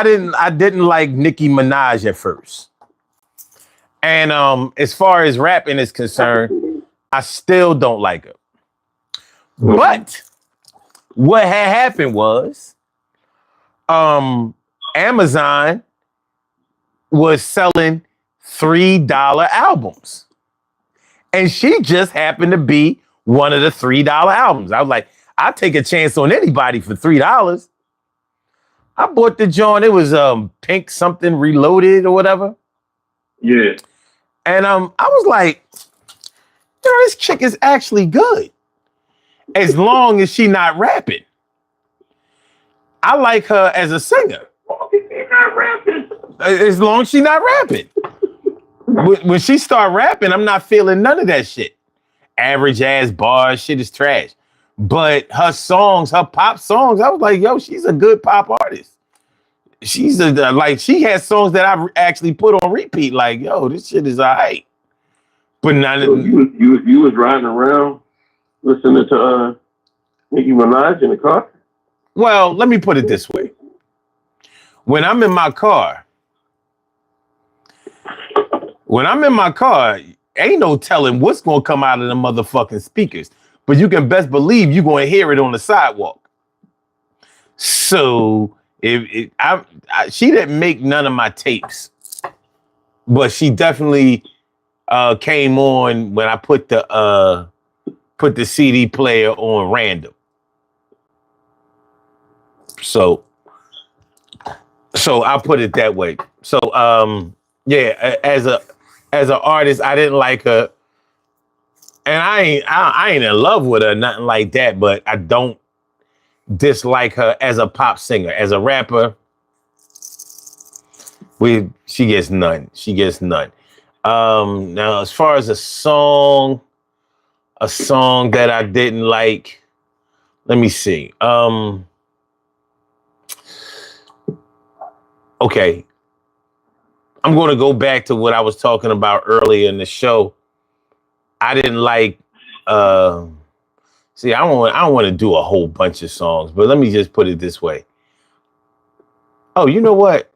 Speaker 1: didn't like Nicki Minaj at first. And as far as rapping is concerned, I still don't like her. But what had happened was Amazon was selling $3 albums. And she just happened to be one of the $3 albums. I was like, I'll take a chance on anybody for $3. I bought the joint. It was Pink something Reloaded or whatever.
Speaker 4: Yeah.
Speaker 1: And I was like, this chick is actually good. As long as she not rapping. I like her as a singer. As long as she not rapping. When she start rapping, I'm not feeling none of that shit. Average ass bars, shit is trash. But her songs, her pop songs, I was like, yo, she's a good pop artist. She has songs that I've actually put on repeat. Like, yo, this shit is all right. But not
Speaker 4: you was riding around listening to Nicki Minaj in the car?
Speaker 1: Well, let me put it this way. When I'm in my car, ain't no telling what's going to come out of the motherfucking speakers. But you can best believe you're going to hear it on the sidewalk. So she didn't make none of my tapes, but she definitely came on when I put the CD player on random. So I'll put it that way. So yeah, as an artist, I didn't like her, and I ain't in love with her, nothing like that. But I don't dislike her as a pop singer. As a rapper, she gets none. She gets none. Now, as far as a song that I didn't like, let me see. Okay. I'm going to go back to what I was talking about earlier in the show. I didn't like, see, I don't want to do a whole bunch of songs, but let me just put it this way. Oh, you know what?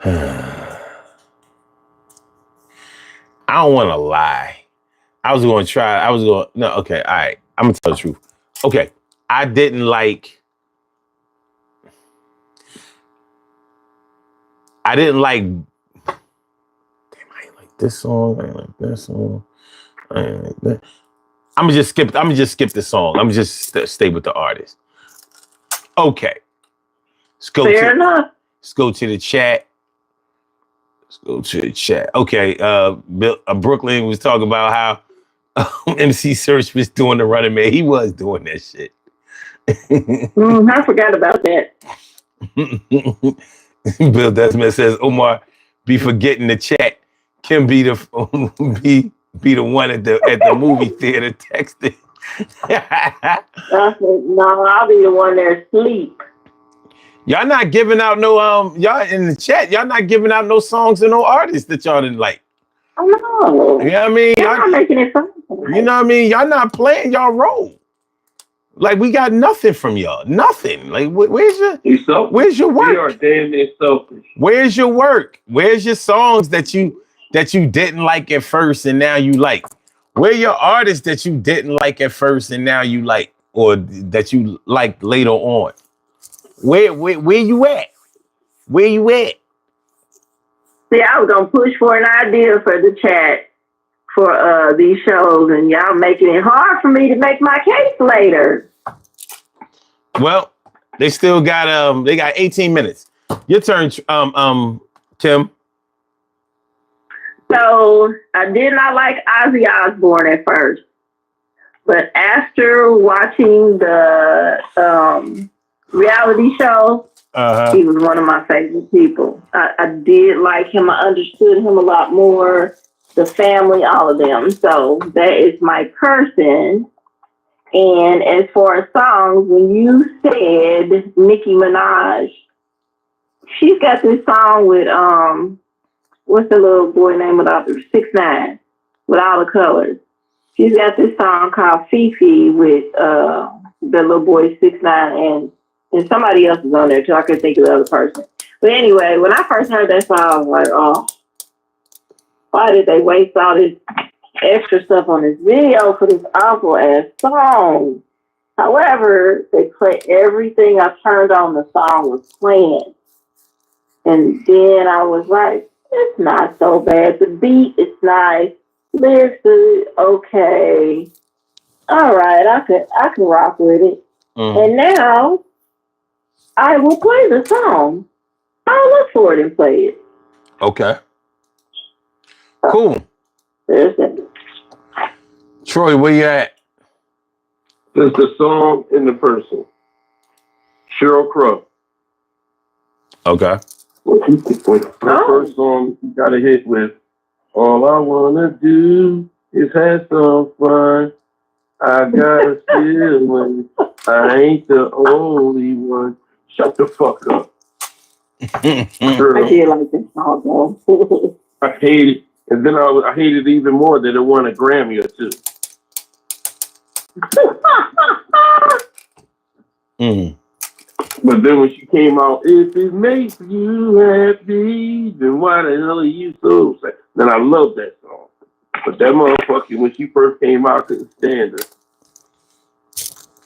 Speaker 1: I don't want to lie. No, okay, all right. I'm going to tell the truth. Okay, I didn't like damn, I ain't like this song. I ain't like that song. I ain't like that. I'm gonna just skip the song. I'm just stay with the artist. Okay.
Speaker 3: Fair enough.
Speaker 1: Let's go to the chat. Okay. Brooklyn was talking about how MC Search was doing the Running Man. He was doing that shit.
Speaker 3: I forgot about that.
Speaker 1: Bill Desmond says Omar be forgetting the chat. Kim be the one at the movie theater texting.
Speaker 3: No, I'll be the one there asleep.
Speaker 1: Y'all not giving out no y'all in the chat. Y'all not giving out no songs and no artists that y'all didn't like.
Speaker 3: Oh no.
Speaker 1: You know what I mean?
Speaker 3: Y'all not making it fun.
Speaker 1: You know what I mean? Y'all not playing y'all role. Like we got nothing from y'all. Nothing. Like where's your work?
Speaker 4: We are damn near selfish.
Speaker 1: Where's your work? Where's your songs that you didn't like at first and now you like? Where your artists that you didn't like at first and now you like, or that you liked later on? Where you at? Where you at?
Speaker 3: See, I was gonna push for an idea for the chat for these shows, and y'all making it hard for me to make my case later.
Speaker 1: Well, they still got they got 18 minutes. Your turn, Kim.
Speaker 3: So I did not like Ozzy Osbourne at first, but after watching the reality show, he was one of my favorite people. I did like him. I understood him a lot more. The family, all of them. So that is my person. And as far as songs, when you said Nicki Minaj, she's got this song with what's the little boy name without the 6ix9ine with all the colors. She's got this song called Fifi with the little boy 6ix9ine and somebody else is on there too. I couldn't think of the other person. But anyway, when I first heard that song, I was like, oh, why did they waste all this extra stuff on this video for this awful ass song? However, they play everything I turned on the song was playing. And then I was like, it's not so bad. The beat is nice. Lyrics are okay. All right, I can rock with it. And now I will play the song. I'll look for it and play it.
Speaker 1: Okay. Cool.
Speaker 3: There's it.
Speaker 1: Troy, where you at?
Speaker 4: There's the song and the person. Sheryl Crow.
Speaker 1: Okay.
Speaker 4: The first song you got a hit with, all I wanna do is have some fun. I got a feeling I ain't the only one. Shut the fuck up.
Speaker 3: I did like this song though.
Speaker 4: I hate it. And then I hated it even more that it won a Grammy or two. But then when she came out, if it makes you happy, then why the hell are you so sad? Then I love that song. But that motherfucker, when she first came out, I couldn't stand her.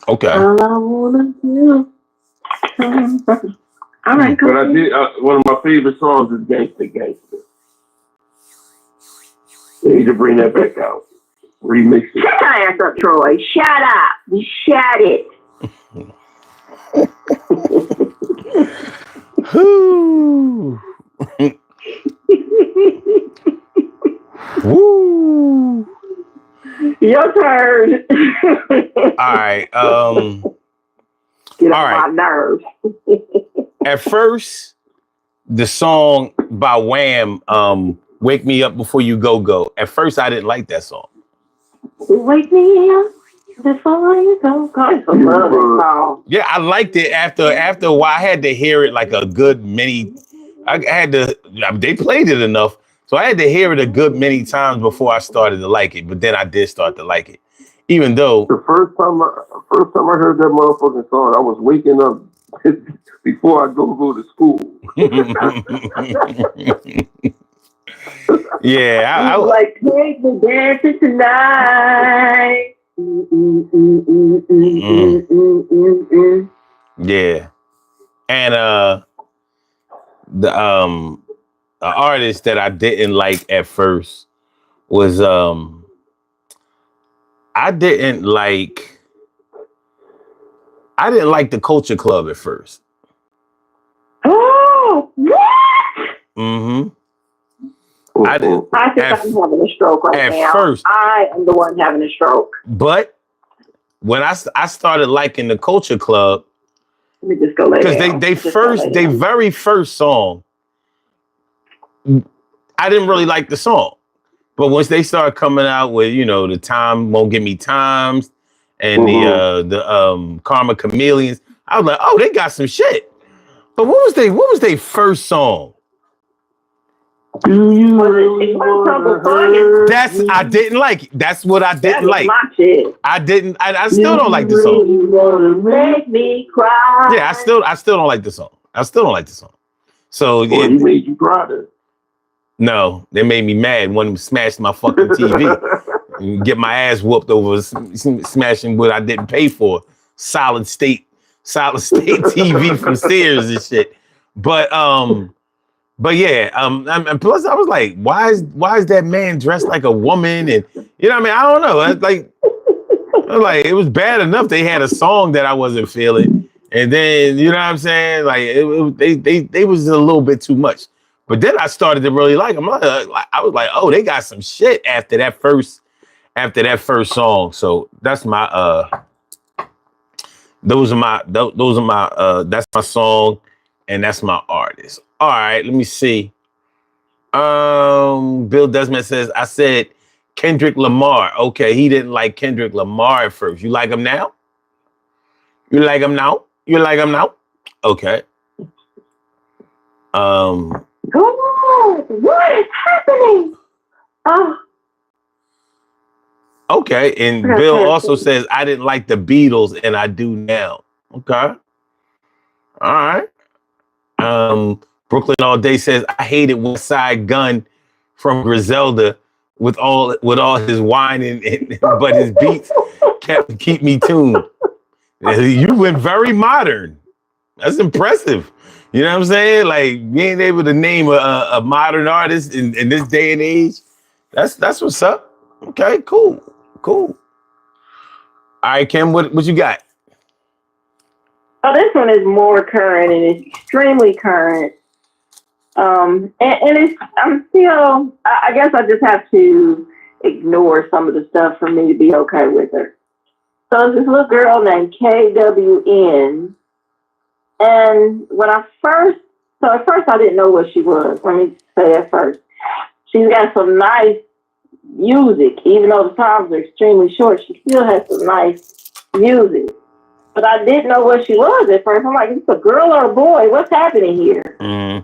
Speaker 1: Okay.
Speaker 3: All I wanna do. All right,
Speaker 4: But I did one of my favorite songs is "Gangsta Gangsta." They need to bring that back out, remix it.
Speaker 3: Shut your ass up, Troy. Shut up. You shut it.
Speaker 1: Woo. Woo.
Speaker 3: Your turn.
Speaker 1: All right.
Speaker 3: Get
Speaker 1: All
Speaker 3: on
Speaker 1: right.
Speaker 3: my nerves.
Speaker 1: At first, the song by Wham, "Wake Me Up Before You Go Go." At first, I didn't like that song.
Speaker 3: Wake me up before you go. God, I love that song.
Speaker 1: Yeah, I liked it after a while. I had to hear it like a good many. I had to. They played it enough, so I had to hear it a good many times before I started to like it. But then I did start to like it, even though
Speaker 4: The first time I heard that motherfucking song, I was waking up before I go to school.
Speaker 1: yeah, I
Speaker 3: Like, take me dancing tonight.
Speaker 1: yeah, and the artist that I didn't like at first was I didn't like the Culture Club at first.
Speaker 3: Oh, what?
Speaker 1: Mm-hmm. I didn't.
Speaker 3: I think I'm having a stroke right now.
Speaker 1: First,
Speaker 3: I am the one having a stroke.
Speaker 1: but when I started liking the Culture Club,
Speaker 3: Let me just go lay
Speaker 1: because
Speaker 3: down.
Speaker 1: they very first song, I didn't really like the song, but once they started coming out with the Time Won't Give Me Times and the Karma Chameleons, I was like, oh, they got some shit. But what was they first song?
Speaker 4: Do you really want
Speaker 1: I didn't like it. That's what I didn't like.
Speaker 3: My shit.
Speaker 1: I still don't like the song.
Speaker 3: Make me cry.
Speaker 1: Yeah, I still don't like the song. I still don't like the song. So
Speaker 4: He made you cry then.
Speaker 1: No, they made me mad. One of them smashed my fucking TV and get my ass whooped over smashing what I didn't pay for. Solid state TV from Sears and shit. But yeah, and plus I was like, why is that man dressed like a woman? And you know what I mean? I don't know. It was bad enough they had a song that I wasn't feeling, and then you know what I'm saying? Like they was a little bit too much. But then I started to really like them. I was like, oh, they got some shit after that first song. So that's my that's my song and that's my artist. All right, let me see. Bill Desmond says, I said Kendrick Lamar. Okay, he didn't like Kendrick Lamar at first. You like him now? You like him now? You like him now? Okay.
Speaker 3: Oh, what is happening? Oh.
Speaker 1: Okay, and Bill also says, I didn't like the Beatles and I do now. Okay. All right. Brooklyn All Day says, I hated West Side Gun from Griselda with all his whining, but his beats keep me tuned. You went very modern. That's impressive. You know what I'm saying? Like being able to name a modern artist in this day and age. That's what's up. Okay, cool. All right, Kim, what you got?
Speaker 3: Oh, this one is more current and it's extremely current. And it's, I guess I just have to ignore some of the stuff for me to be okay with her. So it's this little girl named KWN. And at first I didn't know what she was. Let me say at first. She's got some nice music, even though the songs are extremely short, she still has some nice music. But I didn't know what she was at first. I'm like, it's a girl or a boy? What's happening here?
Speaker 1: Mm.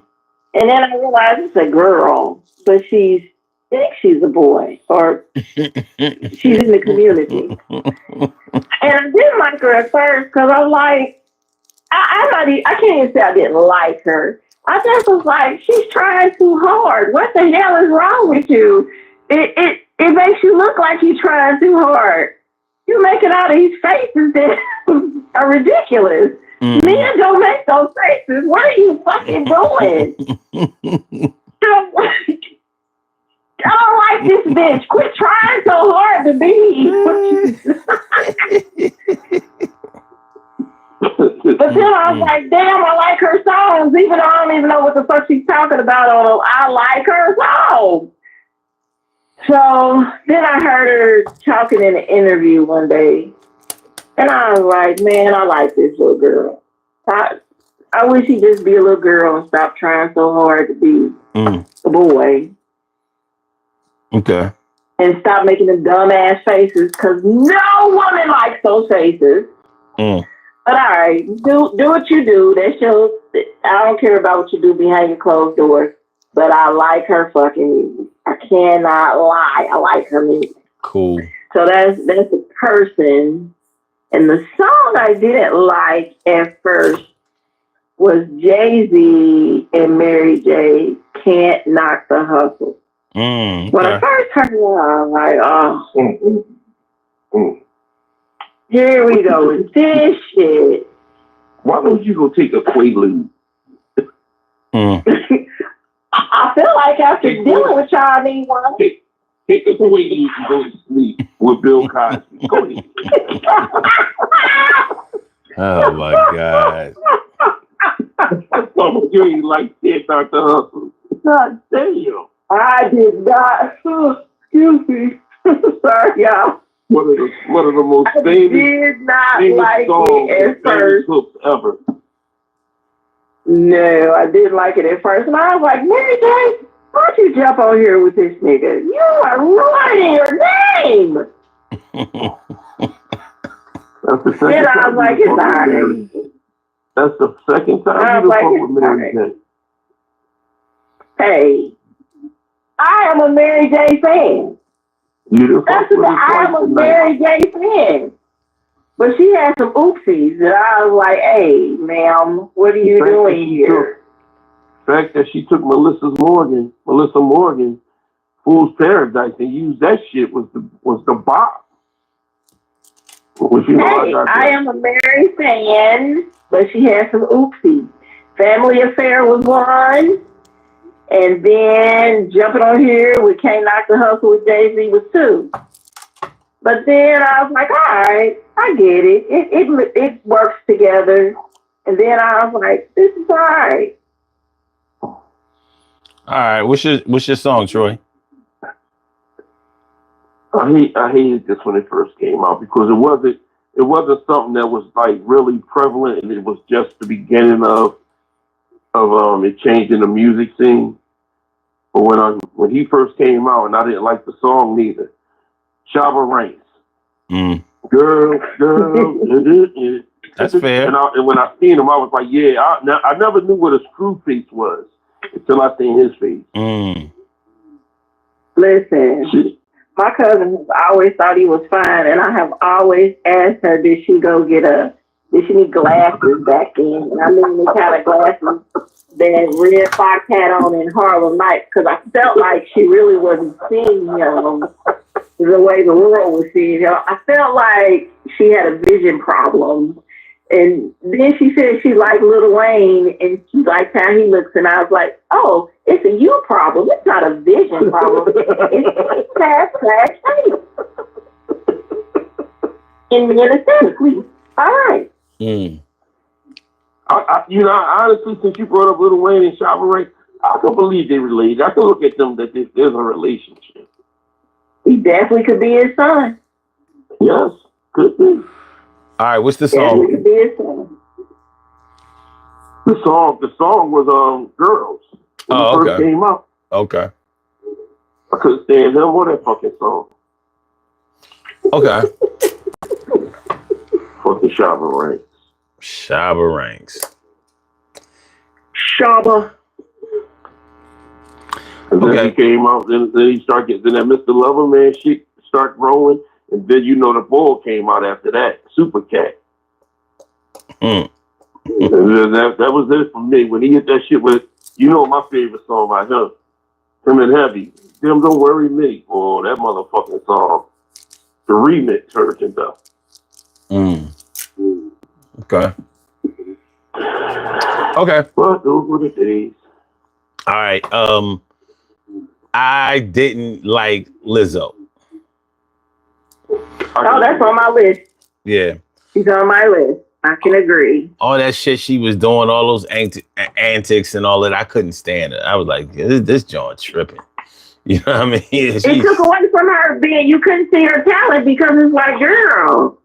Speaker 1: And
Speaker 3: then I realized it's a girl, but she thinks she's a boy, or she's in the community. And I didn't like her at first because I'm like, I can't even say I didn't like her. I just was like, she's trying too hard. What the hell is wrong with you? It makes you look like you're trying too hard. You're making all these faces that are ridiculous. Men don't make those faces. What are you fucking doing? I don't like this bitch. Quit trying so hard to be. But then I was like, damn, I like her songs, even though I don't even know what the fuck she's talking about on them. I like her songs. So then I heard her talking in an interview one day. And I was like, man, I like this little girl. I wish he'd just be a little girl and stop trying so hard to be a boy.
Speaker 1: Okay.
Speaker 3: And stop making them dumbass faces, because no woman likes those faces. But all right, do what you do. That's your. I don't care about what you do behind your closed doors. But I like her fucking music. I cannot lie. I like her music.
Speaker 1: Cool.
Speaker 3: So that's a person. And the song I didn't like at first was Jay-Z and Mary J. Can't Knock the Hustle.
Speaker 1: Okay.
Speaker 3: When I first heard it, I was like, oh, here we go with this shit.
Speaker 4: Why don't you go take a Quaalude?
Speaker 3: I feel like after dealing with y'all, I need one.
Speaker 4: Take a Quaalude and go to sleep with Bill Cosby. Go ahead.
Speaker 1: Oh my God.
Speaker 4: You ain't like that, Dr. Hustle. God damn.
Speaker 3: I did not. Excuse me. Sorry, y'all.
Speaker 4: One of the most famous,
Speaker 3: did not
Speaker 4: famous
Speaker 3: like
Speaker 4: songs,
Speaker 3: it at first.
Speaker 4: hooks ever.
Speaker 3: No, I didn't like it at first. And I was like, Mary J, why don't you jump on here with this nigga? You are ruining your name.
Speaker 4: That's the second
Speaker 3: Then I
Speaker 4: time
Speaker 3: was like,
Speaker 4: you
Speaker 3: it's
Speaker 4: fuck with
Speaker 3: alright.
Speaker 4: Mary J. That's the second time
Speaker 3: I
Speaker 4: you
Speaker 3: was like,
Speaker 4: fuck with
Speaker 3: it's
Speaker 4: Mary J.
Speaker 3: Hey, I am a Mary J fan.
Speaker 4: You done
Speaker 3: That's
Speaker 4: fuck with
Speaker 3: what
Speaker 4: her
Speaker 3: I am
Speaker 4: twice
Speaker 3: a
Speaker 4: tonight.
Speaker 3: Mary J fan. But she had some oopsies that I was like, hey, ma'am, what are you doing here?
Speaker 4: The fact that she took Melissa Morgan, Fool's Paradise, and used that shit was the bop. Well, you know,
Speaker 3: Hey, I am a Mary fan, but she had some oopsies. Family Affair was one, and then jumping on here with Can't Knock the Hustle with Jay-Z was two. But then I was like, all right, I get it. It works together. And then I was like, this is all right.
Speaker 1: All right. What's your song, Troy?
Speaker 4: I hated this when it first came out because it wasn't something that was like really prevalent, and it was just the beginning of it changing the music scene. But when he first came out, and I didn't like the song neither. Shabba Ranks. Girl.
Speaker 1: That's fair.
Speaker 4: And when I seen him, I was like, yeah. I never knew what a screw face was until I seen his face.
Speaker 3: Listen, my cousin has always thought he was fine, and I have always asked her, did she need glasses back then? And I mean the kind of glasses that Red Fox had on in Harlem Nights, because I felt like she really wasn't seeing him the way the world was seeing him. I felt like she had a vision problem. And then she said she liked Lil Wayne and she liked how he looks. And I was like, oh, it's a you problem. It's not a vision problem. It's fast shape. In aesthetically. All right.
Speaker 4: Honestly, since you brought up Lil Wayne and Shabba Ranks, I can believe they related. I can look at them that there's a relationship.
Speaker 3: He definitely could be his son.
Speaker 4: Yes, could be.
Speaker 1: All right, what's the song?
Speaker 3: Definitely could be his son.
Speaker 4: The song was Girls. When it first came out.
Speaker 1: Okay.
Speaker 4: I couldn't stand him or that fucking song.
Speaker 1: Okay.
Speaker 4: Fucking Shabba Ranks.
Speaker 1: Shabba Ranks.
Speaker 3: Shabba.
Speaker 4: And then he came out, then he started getting that Mr. Loverman shit start rolling, and then the ball came out after that, Super Cat. And that was it for me. When he hit that shit with, my favorite song by him and Heavy, Them Don't Worry Me. Oh, that motherfucking song. The remix version though.
Speaker 1: Okay. Okay.
Speaker 4: But those were the days.
Speaker 1: All right. I didn't like Lizzo.
Speaker 3: Oh, that's on my list.
Speaker 1: Yeah.
Speaker 3: She's on my list. I can agree.
Speaker 1: All that shit she was doing, all those antics and all that, I couldn't stand it. I was like, this joint tripping. You know what I mean?
Speaker 3: It took away from her being, you couldn't see her talent because it's like, girl,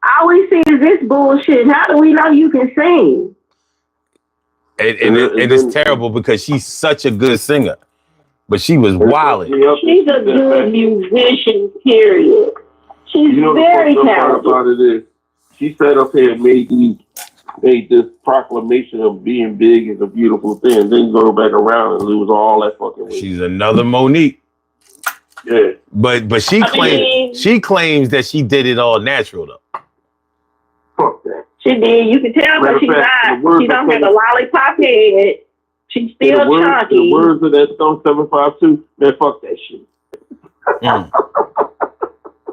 Speaker 3: all we see is this bullshit. How do we know you can sing?
Speaker 1: And it's terrible because she's such a good singer. But she was wilding.
Speaker 3: She's a good musician, period. She's very talented.
Speaker 4: About it is, she sat up here and made this proclamation of being big is a beautiful thing. Then go back around and lose all that fucking weight.
Speaker 1: She's another Monique.
Speaker 4: Yeah.
Speaker 1: But she claims that she did it all natural though.
Speaker 4: Fuck that.
Speaker 3: She did. You can tell that she's not. She don't have a lollipop head. She's still chunky.
Speaker 4: The words of that song 752, man, fuck that shit.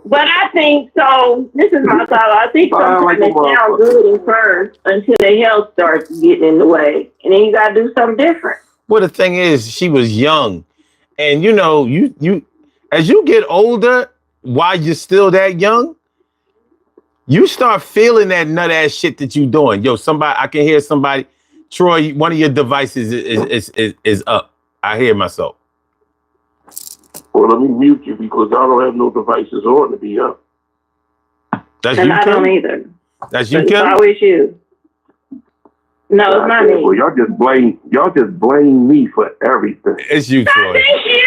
Speaker 3: But I think so. This is my thought. I think sometimes they sound good at first until their health starts getting in the way, and then you gotta do something different.
Speaker 1: Well, the thing is, she was young, and you know, you as you get older, while you're still that young, you start feeling that nut ass shit that you doing. Yo, somebody, I can hear somebody. Troy, one of your devices is up. I hear myself.
Speaker 4: Well, let me mute you because I don't have no devices on to be up.
Speaker 1: That's
Speaker 3: and
Speaker 1: you,
Speaker 3: I
Speaker 1: Kim?
Speaker 3: don't either.
Speaker 1: That's you, Kim?
Speaker 3: It's always you. No, it's not me.
Speaker 4: Well, y'all just blame me for everything.
Speaker 1: It's you, Troy.
Speaker 3: It's you.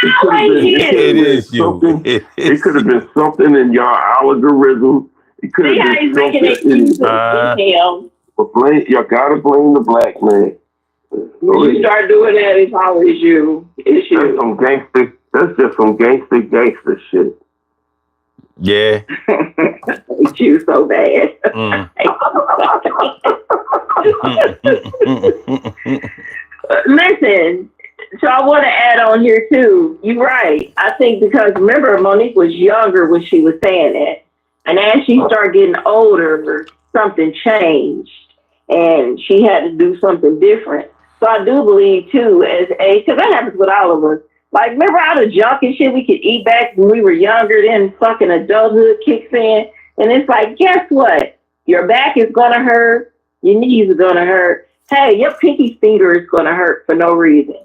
Speaker 3: It's always you.
Speaker 1: It is you.
Speaker 4: It could have been something in y'all algorithm. It could have been something in but y'all gotta blame the black man.
Speaker 3: When you start doing that, it's always you. It's you.
Speaker 4: That's just some gangster shit.
Speaker 1: Yeah.
Speaker 3: I hate you so bad. Listen, so I want to add on here too. You're right. I think because remember, Monique was younger when she was saying that. And as she started getting older, something changed. And she had to do something different. So I do believe too, because that happens with all of us. Like, remember all the junk and shit we could eat back when we were younger, then fucking adulthood kicks in. And it's like, guess what? Your back is going to hurt. Your knees are going to hurt. Hey, your pinky finger is going to hurt for no reason.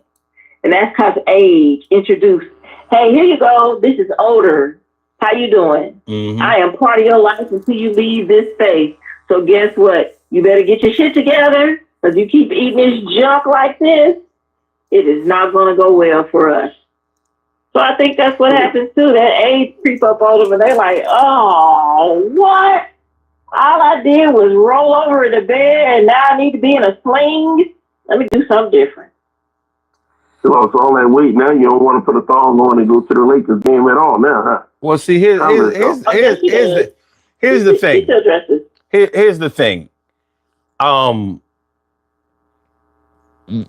Speaker 3: And that's because age introduced. Hey, here you go. This is older. How you doing? Mm-hmm. I am part of your life until you leave this space. So guess what? You better get your shit together, because you keep eating this junk like this, it is not going to go well for us. So I think that's what happens too. That age creep up on them, and they're like, oh, what? All I did was roll over in the bed, and now I need to be in a sling? Let me do something different.
Speaker 4: So it's all that weight. Now you don't want to put a thong on and go to the Lakers game at all now, huh?
Speaker 1: Well, see, here's the thing. Here's the thing.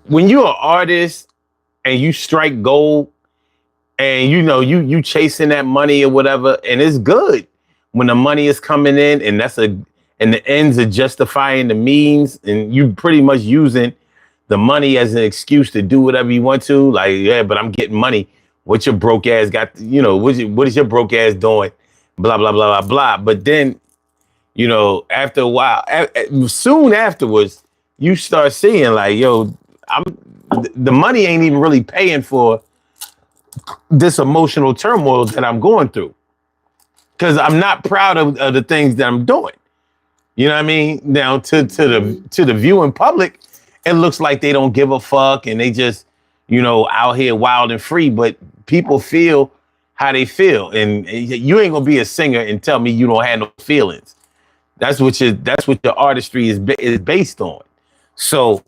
Speaker 1: When you're an artist and you strike gold and you know you chasing that money or whatever, and it's good when the money is coming in and and the ends are justifying the means, and you pretty much using the money as an excuse to do whatever you want to. Like, yeah, but I'm getting money. What your broke ass got? What is your broke ass doing? Blah blah blah blah blah. But then, after a while, soon afterwards, you start seeing like, yo, the money ain't even really paying for this emotional turmoil that I'm going through, because I'm not proud of the things that I'm doing. You know what I mean? Now to the viewing public, it looks like they don't give a fuck and they just, out here wild and free. But people feel how they feel, and you ain't gonna be a singer and tell me you don't have no feelings. That's what your artistry is based on. So,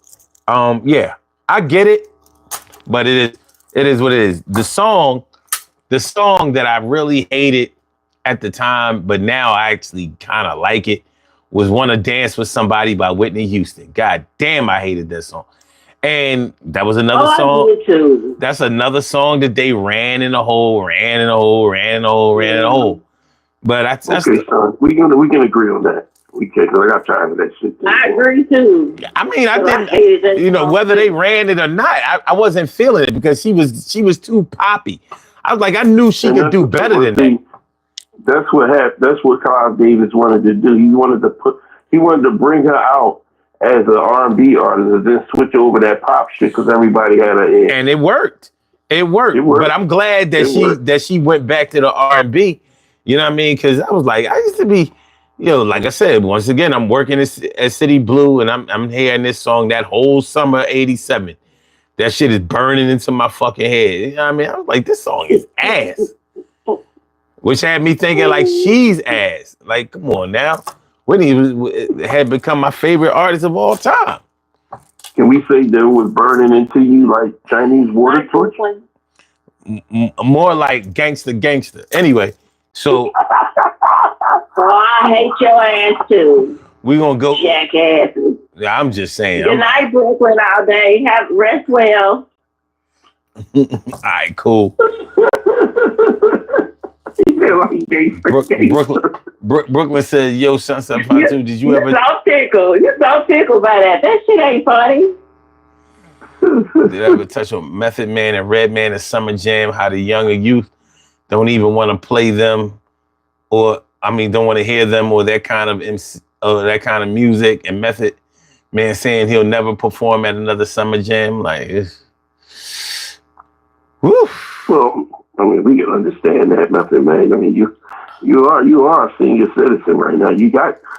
Speaker 1: yeah, I get it, but it is what it is. The song that I really hated at the time, but now I actually kind of like it, was "Wanna Dance with Somebody" by Whitney Houston. God damn, I hated that song. And that was another song.
Speaker 3: I did too.
Speaker 1: That's another song that they ran in a hole. But that's
Speaker 4: okay, son. We can agree on that. We can't. I got tired of that shit.
Speaker 3: I agree too.
Speaker 1: I mean, I
Speaker 3: But I hated that
Speaker 1: didn't. You know,
Speaker 3: song
Speaker 1: whether
Speaker 3: too.
Speaker 1: they ran it or not, I wasn't feeling it because she was too poppy. I was like, I knew she
Speaker 4: And
Speaker 1: could do better than that.
Speaker 4: That's what happened. That's what Clive Davis wanted to do. He wanted to bring her out as an R&B artist and then switch over that pop shit because everybody had her in.
Speaker 1: And it worked. It worked. But I'm glad that she went back to the R&B. You know what I mean? Because I was like, I used to be, you know, like I said, once again, I'm working at City Blue and I'm hearing this song that whole summer '87. That shit is burning into my fucking head. You know what I mean? I was like, this song is ass. Which had me thinking like she's ass. Like, come on now. Whitney had become my favorite artist of all time.
Speaker 4: Can we say that it was burning into you like Chinese water torch?
Speaker 1: More like gangster. Anyway, so
Speaker 3: I hate your ass too.
Speaker 1: We gonna go.
Speaker 3: Jackasses.
Speaker 1: Yeah, I'm just saying.
Speaker 3: Good night, Brooklyn, all day. Have rest well.
Speaker 1: All right, cool. Brooklyn says, "Yo, son, 752. Did you ever?"
Speaker 3: You're so tickled by that. That shit ain't funny.
Speaker 1: Did I ever touch on Method Man and Redman and Summer Jam? How the younger youth don't even want to play them, or don't want to hear them, or that kind of music. And Method Man saying he'll never perform at another Summer Jam. Like, woo.
Speaker 4: Well, we can understand that, Method Man. You are a senior citizen right now.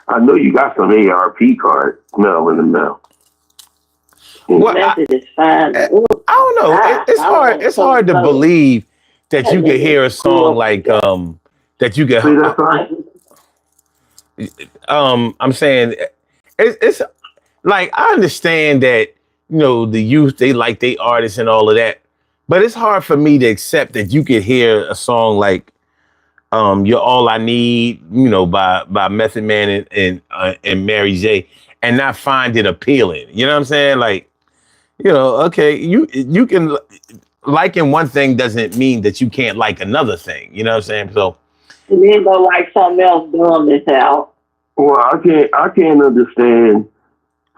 Speaker 4: I know you got some ARP card smell in the mouth.
Speaker 1: Well, Method is fine. I don't know. It's hard to believe that you could hear a song like that you could. I'm saying it's like I understand that the youth they like they artists and all of that, but it's hard for me to accept that you could hear a song like "You're All I Need," by Method Man and Mary J, and not find it appealing. You know what I'm saying? Like, okay, you can liking one thing doesn't mean that you can't like another thing. You know what I'm saying? So
Speaker 3: you mean go like something else doing this out?
Speaker 4: Well, I can't understand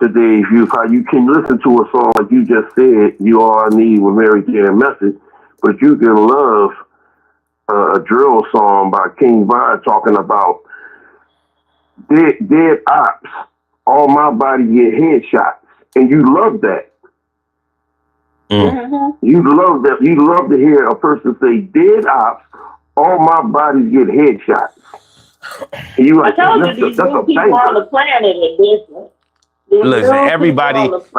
Speaker 4: today how you can listen to a song like you just said, "You All I Need" with Mary J and Method, but you can love a drill song by King Von talking about dead ops, all my body get headshots, and you love that.
Speaker 3: Mm-hmm.
Speaker 4: You love that. You love to hear a person say dead ops, all my bodies get headshots. And you like,
Speaker 3: I told you these new people on the planet are different.
Speaker 1: Listen,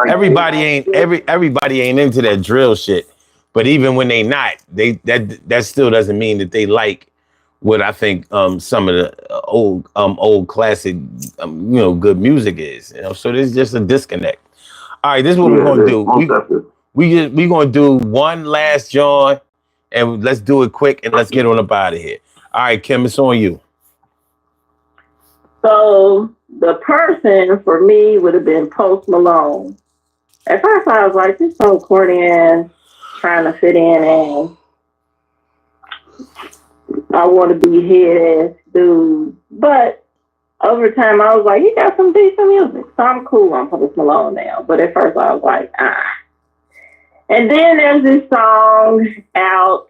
Speaker 1: everybody ain't into that drill shit. But even when they not, that still doesn't mean that they like what I think some of the old classic good music is. So there's just a disconnect. All right, this is what we're gonna do. We're gonna do one last joint, and let's do it quick and let's get on up out of here. All right, Kim, it's on you.
Speaker 3: So the person for me would have been Post Malone. At first I was like, this so corny ass, trying to fit in, and I want to be head ass dude. But over time I was like, you got some decent music, so I'm cool on Post Malone now. But at first I was like, And then there's this song out.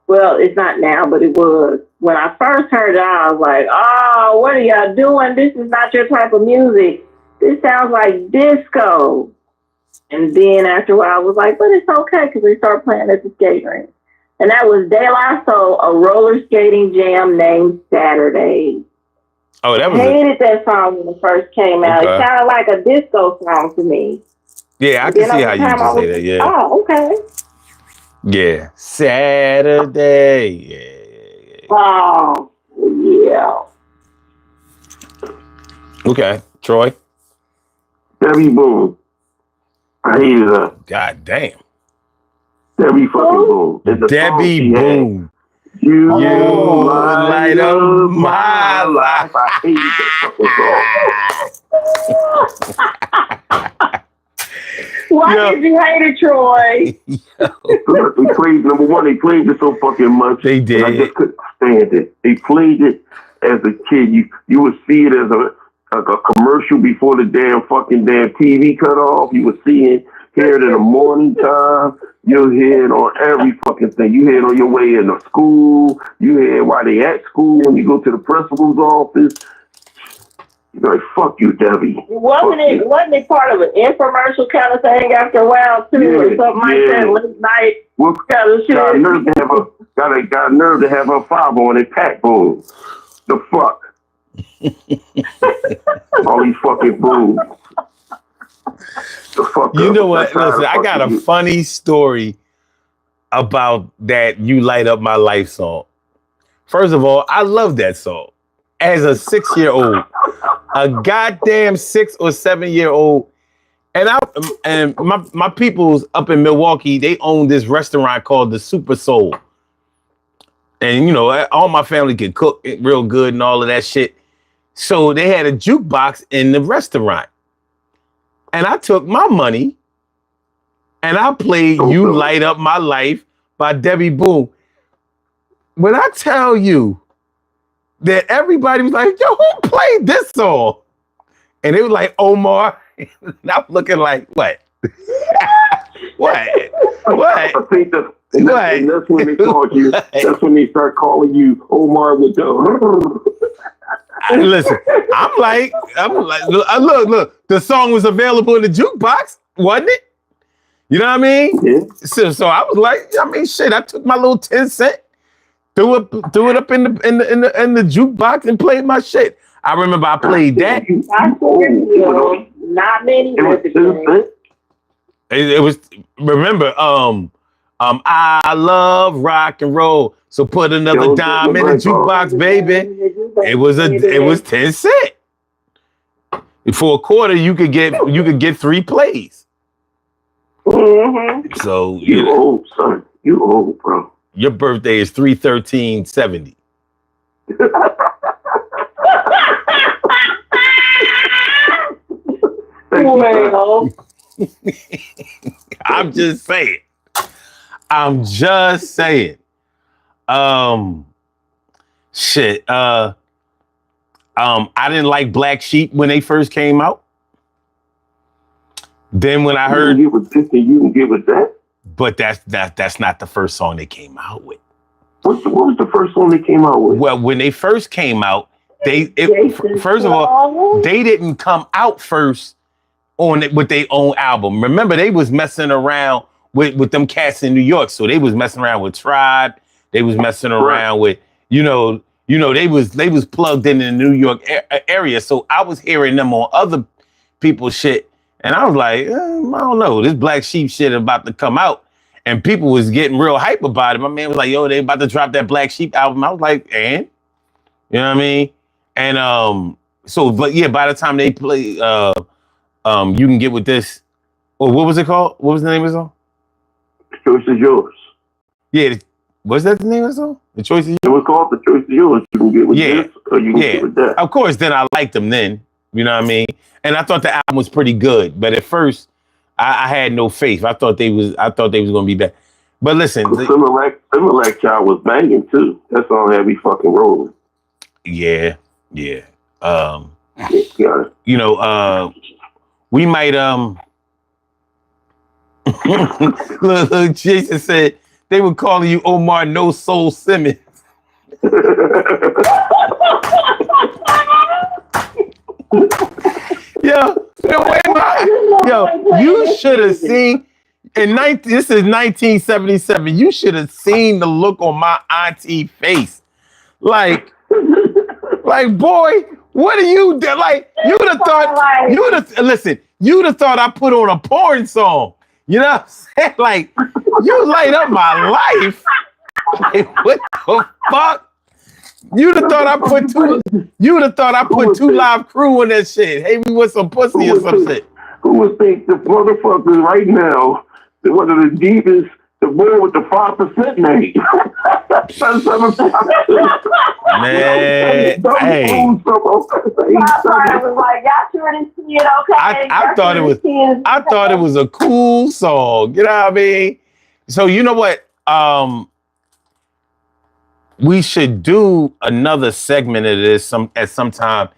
Speaker 3: Well, it's not now, but it was. When I first heard it, I was like, oh, what are y'all doing? This is not your type of music. This sounds like disco. And then after a while, I was like, but it's okay because they started playing at the skate rink. And that was De La Soul, a roller skating jam named Saturday.
Speaker 1: Oh, that was
Speaker 3: hated that song when it first came out. Okay. It sounded like a disco song to me.
Speaker 1: Yeah, I can see how you can say that. Yeah.
Speaker 3: Oh, okay.
Speaker 1: Yeah, Saturday. Yeah.
Speaker 3: Oh, yeah.
Speaker 1: Okay, Troy.
Speaker 4: Debbie Boone. I hated her.
Speaker 1: God damn.
Speaker 4: Debbie fucking Boone.
Speaker 1: Debbie Boone.
Speaker 4: You light up my life. I hated that fucking song.
Speaker 3: Why did you hate it, Troy?
Speaker 4: They played, number one, they played it so fucking much.
Speaker 1: They did.
Speaker 4: I just couldn't stand it. They played it as a kid. You would see it as a commercial before the damn TV cut off. You were hear it in the morning time. You hear it on every fucking thing. You hear it on your way into school. You hear it while they at school. When you go to the principal's office, you're like, fuck you, Debbie.
Speaker 3: Wasn't it part of an infomercial kind of thing after a while too, or something like that, late night?
Speaker 4: Well, got a nerve to have a 5 on it, pack boom. The fuck? All these fucking booms. The fuck
Speaker 1: you
Speaker 4: up.
Speaker 1: know what? Listen, I got a funny story about that "You Light Up My Life" song. First of all, I love that song. As a 6-year-old, a goddamn 6 or 7-year-old, and my people's up in Milwaukee, they own this restaurant called the Super Soul. And you know, all my family can cook real good and all of that shit. So they had a jukebox in the restaurant. And I took my money and I played "You Light Up My Life" by Debbie Boone. When I tell you that everybody was like, yo, who played this song? And it was like Omar. And I'm looking like, what? What?
Speaker 4: I think that's when they called you. That's when they start calling you Omar with the.
Speaker 1: Listen, I'm like, look, the song was available in the jukebox, wasn't it? You know what I mean?
Speaker 4: Yeah.
Speaker 1: So I was like, I mean, shit, I took my little 10 cent, threw it up in the jukebox and played my shit. I remember I played that.
Speaker 3: Not many.
Speaker 1: It was, remember, I love rock and roll. So put another dime in the jukebox, baby. It was 10 cent. For a quarter, you could get 3 plays.
Speaker 3: Mm-hmm.
Speaker 1: So
Speaker 4: you old, son. You old, bro.
Speaker 1: Your birthday is 3/13/70.
Speaker 3: Well,
Speaker 1: I'm just saying. Shit. I didn't like Black Sheep when they first came out. Then when I heard,
Speaker 4: you can give it that.
Speaker 1: But that's not the first song they came out with.
Speaker 4: What was the first song they came out with?
Speaker 1: Well, when they first came out, first of all, they didn't come out first on it with their own album. Remember, they was messing around with them cats in New York. So they was messing around with Tribe. They was messing around with, you know, they was plugged in the New York area. So I was hearing them on other people's shit. And I was like, I don't know, this Black Sheep shit about to come out. And people was getting real hype about it. My man was like, yo, they about to drop that Black Sheep album. I was like, and? You know what I mean? And but yeah, by the time they play You Can Get With This, or what was it called? What was the name of the song?
Speaker 4: The Choice Is Yours.
Speaker 1: Yeah, was that the name of the song? The Choice Is Yours?
Speaker 4: It was called The Choice Is Yours. You can get with this, or you can get with that.
Speaker 1: Of course, then I liked them then. You know what I mean? And I thought the album was pretty good. But at first, I had no faith. I thought they was gonna be bad. But listen,
Speaker 4: Similac Child was banging too. That song had me fucking rolling.
Speaker 1: Yeah.
Speaker 4: Yeah.
Speaker 1: You know, we might look, Jason said they were calling you Omar No Soul Simmons. You should have seen this is 1977. You should have seen the look on my auntie face. Like, boy, what are you doing? Like, you'd have thought I put on a porn song. You know what I'm saying? Like, you light up my life. Like, what the fuck? You'd have thought I put two live crew on that shit. Hey, we want some pussy or some shit.
Speaker 4: Who would think the motherfuckers right now, one of the deepest, the boy with the 5% name?
Speaker 1: Man, hey. I thought it was a cool song. You know what I mean? So you know what? We should do another segment of this at some time.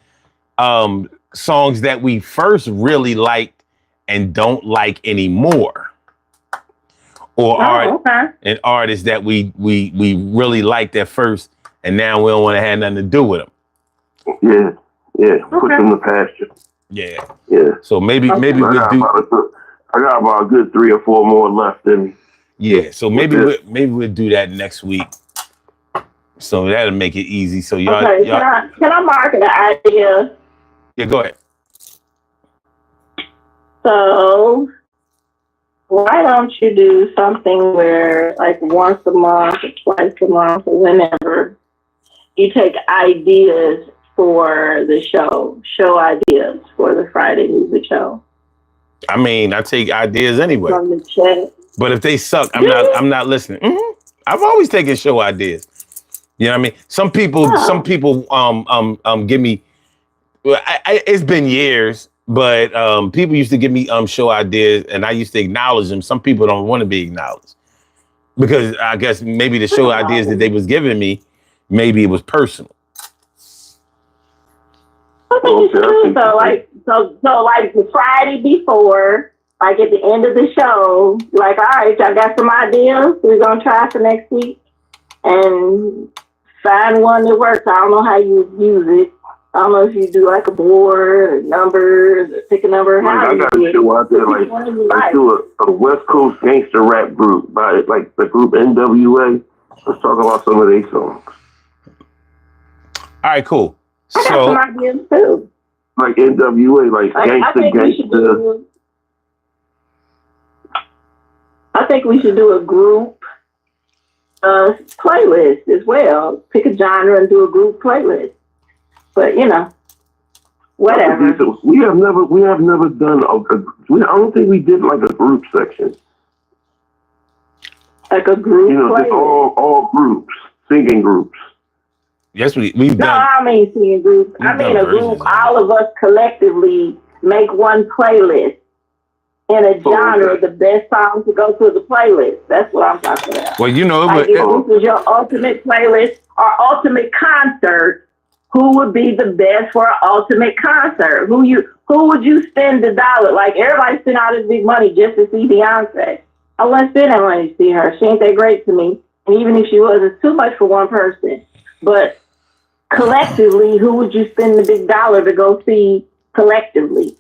Speaker 1: songs that we first really liked and don't like anymore, or an artist that we really liked at first, and now we don't want to have nothing to do with them.
Speaker 4: Yeah. Put them to pasture.
Speaker 1: Yeah.
Speaker 4: Yeah.
Speaker 1: So maybe we'll do.
Speaker 4: I got about a good 3 or 4 more left in me.
Speaker 1: Yeah. So maybe we'll do that next week. So that'll make it easy. So y'all.
Speaker 3: Can I mark an idea?
Speaker 1: Yeah. Go ahead.
Speaker 3: So why don't you do something where, like, once a month or twice a month or whenever, you take ideas for the show ideas for the Friday music show.
Speaker 1: I mean, I take ideas anyway.
Speaker 3: From the chat.
Speaker 1: But if they suck, I'm not listening. Mm-hmm. I've always taken show ideas. You know what I mean? Some people give me. Well, it's been years, but people used to give me show ideas, and I used to acknowledge them. Some people don't want to be acknowledged because I guess maybe the show ideas that they was giving me, maybe it was personal.
Speaker 3: I think you should do so like the Friday before, like at the end of the show, like, all right, y'all got some ideas we're gonna try for next week, and find one that works. I don't know how you use it. I don't know if you do like a board or numbers or pick a number.
Speaker 4: I got a show out there, like do a West Coast gangster rap group by like the group NWA. Let's talk about some of their songs.
Speaker 1: All right, cool.
Speaker 3: I got some ideas too.
Speaker 4: Like NWA, like gangster.
Speaker 3: I think we should do a group playlist as well. Pick a genre and do a group playlist. But whatever.
Speaker 4: We have never done I don't think we did like a group section.
Speaker 3: Like a group playlist.
Speaker 4: Just all groups, singing groups.
Speaker 1: Yes, we've done.
Speaker 3: No, I mean singing groups. I mean a group. All of us collectively make one playlist in a genre. The best songs to go to the playlist. That's what I'm talking about.
Speaker 1: Well,
Speaker 3: if this is your ultimate playlist or ultimate concert, who would be the best for an ultimate concert? Who would you spend the dollar? Like, everybody spend all this big money just to see Beyonce. I wouldn't spend that money to see her. She ain't that great to me. And even if she was, it's too much for one person. But collectively, who would you spend the big dollar to go see collectively?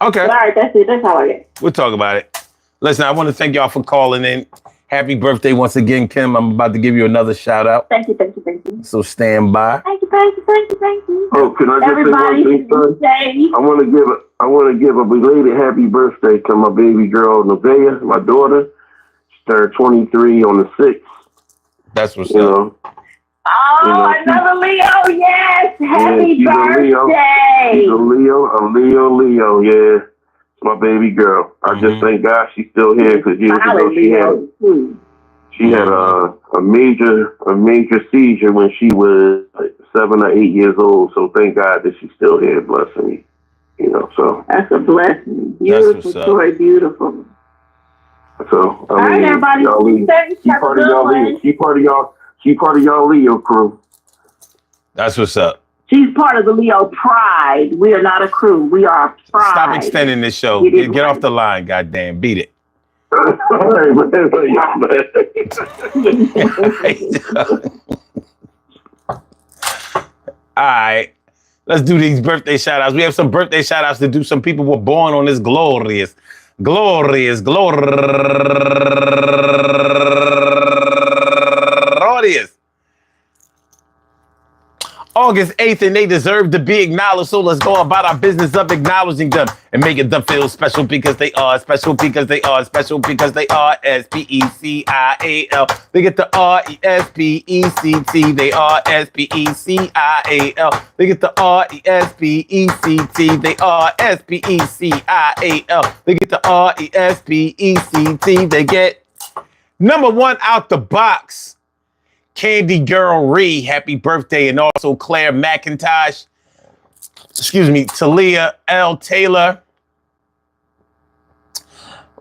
Speaker 1: Okay.
Speaker 3: All right, that's it. That's all I get.
Speaker 1: We'll talk about it. Listen, I want to thank y'all for calling in. Happy birthday once again, Kim. I'm about to give you another shout out.
Speaker 3: Thank you.
Speaker 1: So stand by.
Speaker 3: Thank you.
Speaker 4: Oh, can I just say one thing, son? I want to give a belated happy birthday to my baby girl, Nevaeh, my daughter. She turned 23 on the 6th.
Speaker 1: That's what's up.
Speaker 3: Another Leo, yes. Happy birthday.
Speaker 4: She's a Leo, yeah. It's my baby girl. I just thank God she's still here because years ago she had a major seizure when she was like 7 or 8 years old. So thank God that she's still here blessing me. So
Speaker 3: that's a blessing. Beautiful story, beautiful.
Speaker 4: So
Speaker 3: all right, everybody.
Speaker 4: She part of y'all. She part of y'all Leo crew.
Speaker 1: That's what's up.
Speaker 3: She's part of the Leo Pride. We are not a crew. We are Pride.
Speaker 1: Stop extending this show. Get off the line, goddamn. Beat it. All right. Let's do these birthday shout outs. We have some birthday shout outs to do. Some people were born on this glorious August 8th, and they deserve to be acknowledged. So let's go about our business of acknowledging them and making them feel special because they are special because they are special because they are SPECIAL. They get the RESPECT. They are SPECIAL. They get the RESPECT. They are SPECIAL. They get the RESPECT. They get number one out the box. Candy Girl Ree, happy birthday. And also Claire McIntosh. Talia L. Taylor.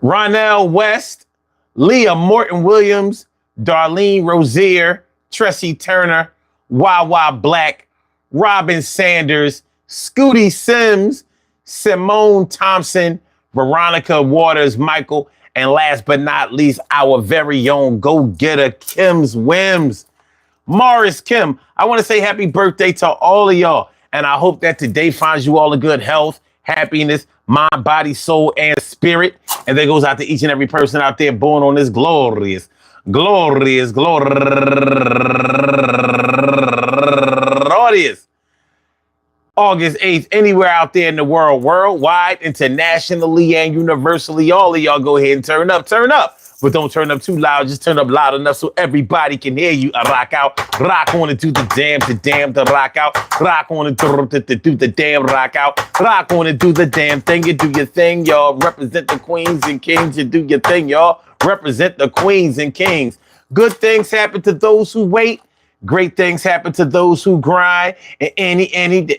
Speaker 1: Ronell West. Leah Morton Williams. Darlene Rozier. Tressie Turner. Wawa Black. Robin Sanders, Scooty Sims, Simone Thompson, Veronica Waters, Michael, and last but not least, our very own go-getter, Kim's Wims. Morris Kim, I want to say happy birthday to all of y'all. And I hope that today finds you all in good health, happiness, mind, body, soul, and spirit. And that goes out to each and every person out there born on this glorious August 8th, anywhere out there in the world, worldwide, internationally, and universally. All of y'all go ahead and turn up. But don't turn up too loud. Just turn up loud enough so everybody can hear you. Rock out. Rock on and do the damn to rock out. Rock on and do the damn rock out. Rock on and do the damn thing. You do your thing, y'all. Represent the queens and kings. You do your thing, y'all. Represent the queens and kings. Good things happen to those who wait. Great things happen to those who grind. And anything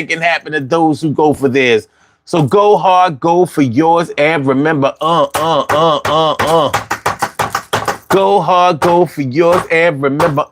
Speaker 1: can happen to those who go for theirs. So go hard, go for yours, and remember, Go hard, go for yours, and remember,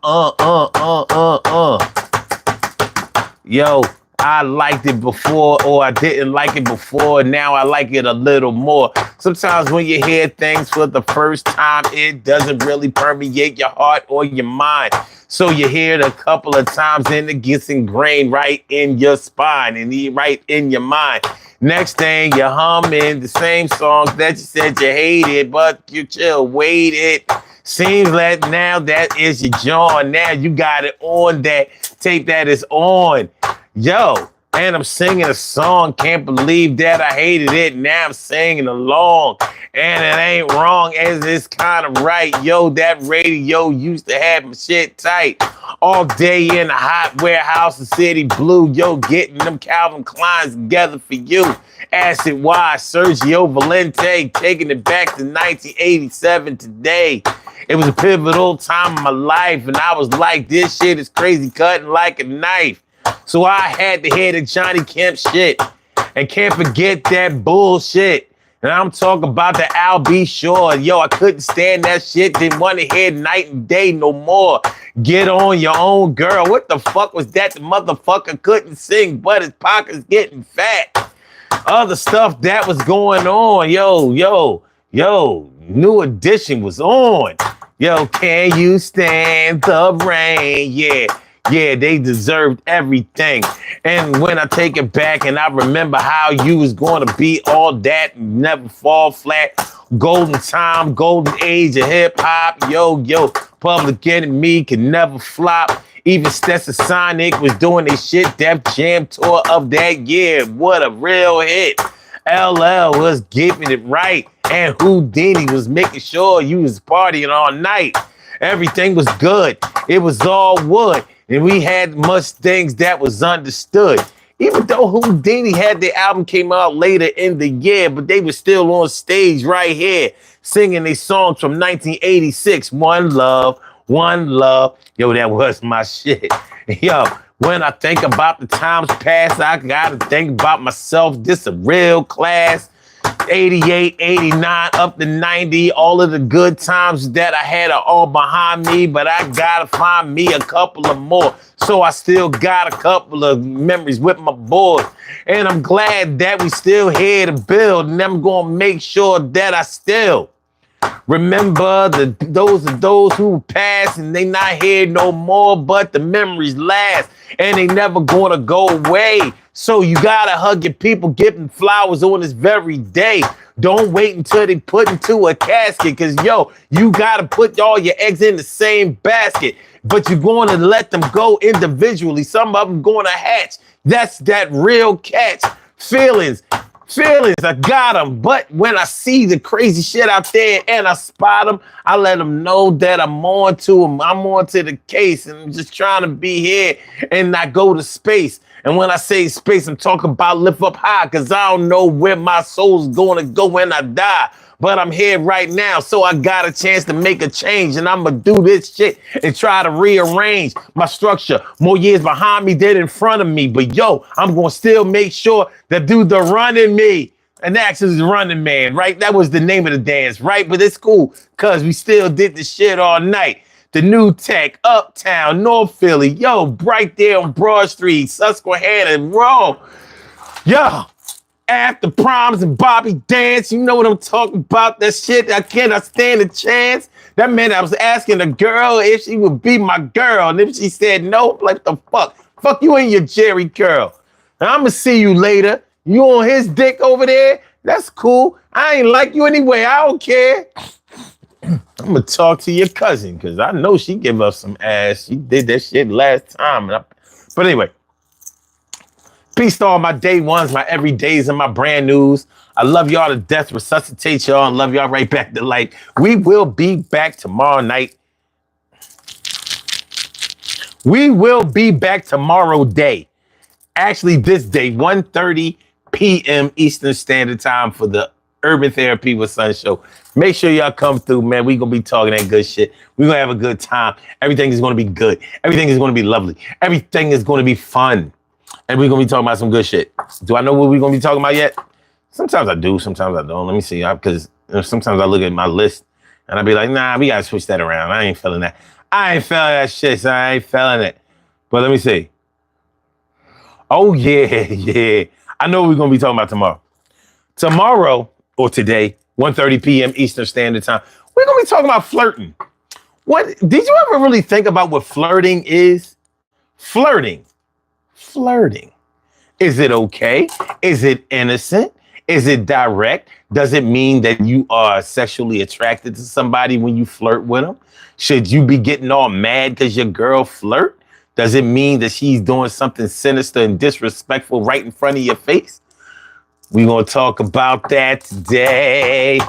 Speaker 1: Yo, I liked it before, or I didn't like it before. Now I like it a little more. Sometimes when you hear things for the first time, it doesn't really permeate your heart or your mind. So you hear it a couple of times and it gets ingrained right in your spine and right in your mind. Next thing you're humming the same songs that you said you hated, but you chill, waited. Seems like now that is your John. Now you got it on that tape that is on. Yo, and I'm singing a song. Can't believe that I hated it. Now I'm singing along. And it ain't wrong as it's kind of right. Yo, that radio used to have my shit tight. All day in a hot warehouse in City Blue. Yo, getting them Calvin Kleins together for you. Acid Wise, Sergio Valente, taking it back to 1987 today. It was a pivotal time in my life. And I was like, this shit is crazy, cutting like a knife. So I had to hear the Johnny Kemp shit. And can't forget that bullshit. And I'm talking about the Al B. Shore. Yo, I couldn't stand that shit. Didn't want to hear night and day no more. Get on your own, girl. What the fuck was that? The motherfucker couldn't sing, but his pocket's getting fat. Other stuff that was going on. Yo. New Edition was on. Yo, can you stand the rain? Yeah, they deserved everything. And when I take it back and I remember how you was going to be all that and never fall flat, golden time, golden age of hip hop, yo, Public Enemy can never flop. Even Stetsasonic was doing their shit, Def Jam tour of that year. What a real hit. LL was giving it right. And Houdini was making sure you was partying all night. Everything was good. It was all wood. And we had much things that was understood. Even though Houdini had their album came out later in the year, but they were still on stage right here singing their songs from 1986. One Love. Yo, that was my shit. Yo, when I think about the times past, I gotta think about myself. This a real class. 88, 89, up to 90, all of the good times that I had are all behind me, but I gotta find me a couple of more. So I still got a couple of memories with my boys. And I'm glad that we still here to build, and I'm gonna make sure that I still remember those who passed and they not here no more, but the memories last and they never gonna go away. So you gotta hug your people, give them flowers on this very day. Don't wait until they put into a casket, cause yo, you gotta put all your eggs in the same basket, but you're gonna let them go individually. Some of them gonna hatch. That's that real catch. Feelings, I got them. But when I see the crazy shit out there and I spot them, I let them know that I'm on to them. I'm on to the case, and I'm just trying to be here and not go to space. And when I say space, I'm talking about lift up high, because I don't know where my soul's going to go when I die. But I'm here right now, so I got a chance to make a change, and I'm going to do this shit and try to rearrange my structure. More years behind me than in front of me. But yo, I'm going to still make sure that do the running me. And actually is Running Man, right? That was the name of the dance, right? But it's cool, because we still did the shit all night. the New Tech, Uptown, North Philly. Yo, right there on Broad Street, Susquehanna, Raw. Yo, after proms and Bobby dance, you know what I'm talking about. That shit, I cannot stand a chance. That meant I was asking a girl if she would be my girl. And if she said no, like the fuck. Fuck you and your Jerry curl. And I'm gonna see you later. You on his dick over there? That's cool. I ain't like you anyway. I don't care. I'm gonna talk to your cousin because I know she give us some ass. She did that shit last time. But anyway, peace to all my day ones, my everydays, and my brand news. I love y'all to death, resuscitate y'all, and love y'all right back to life. We will be back tomorrow night. We will be back tomorrow day. Actually, this day, 1:30 p.m. Eastern Standard Time for the Urban Therapy with Sun show. Make sure y'all come through, man. We gonna be talking that good shit. We gonna have a good time. Everything is gonna be good. Everything is gonna be lovely. Everything is gonna be fun. And we're gonna be talking about some good shit. Do I know what we're gonna be talking about yet? Sometimes I do, sometimes I don't. Let me see, because sometimes I look at my list and I be like, nah, we gotta switch that around. I ain't feeling that. I ain't feeling that shit, so I ain't feeling it. But let me see. Oh, yeah. I know what we're going to be talking about tomorrow. Tomorrow, or today, 1:30 p.m. Eastern Standard Time, we're going to be talking about flirting. What did you ever really think about what flirting is? Flirting. Is it okay? Is it innocent? Is it direct? Does it mean that you are sexually attracted to somebody when you flirt with them? Should you be getting all mad because your girl flirt? Does it mean that she's doing something sinister and disrespectful right in front of your face? We're going to talk about that today.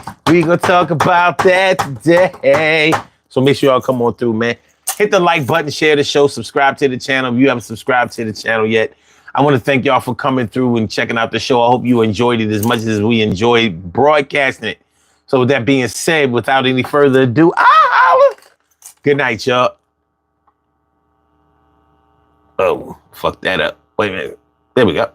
Speaker 1: So make sure y'all come on through, man. Hit the like button, share the show, subscribe to the channel if you haven't subscribed to the channel yet. I want to thank y'all for coming through and checking out the show. I hope you enjoyed it as much as we enjoyed broadcasting it. So with that being said, without any further ado, good night, y'all. Oh, fuck that up. Wait a minute. There we go.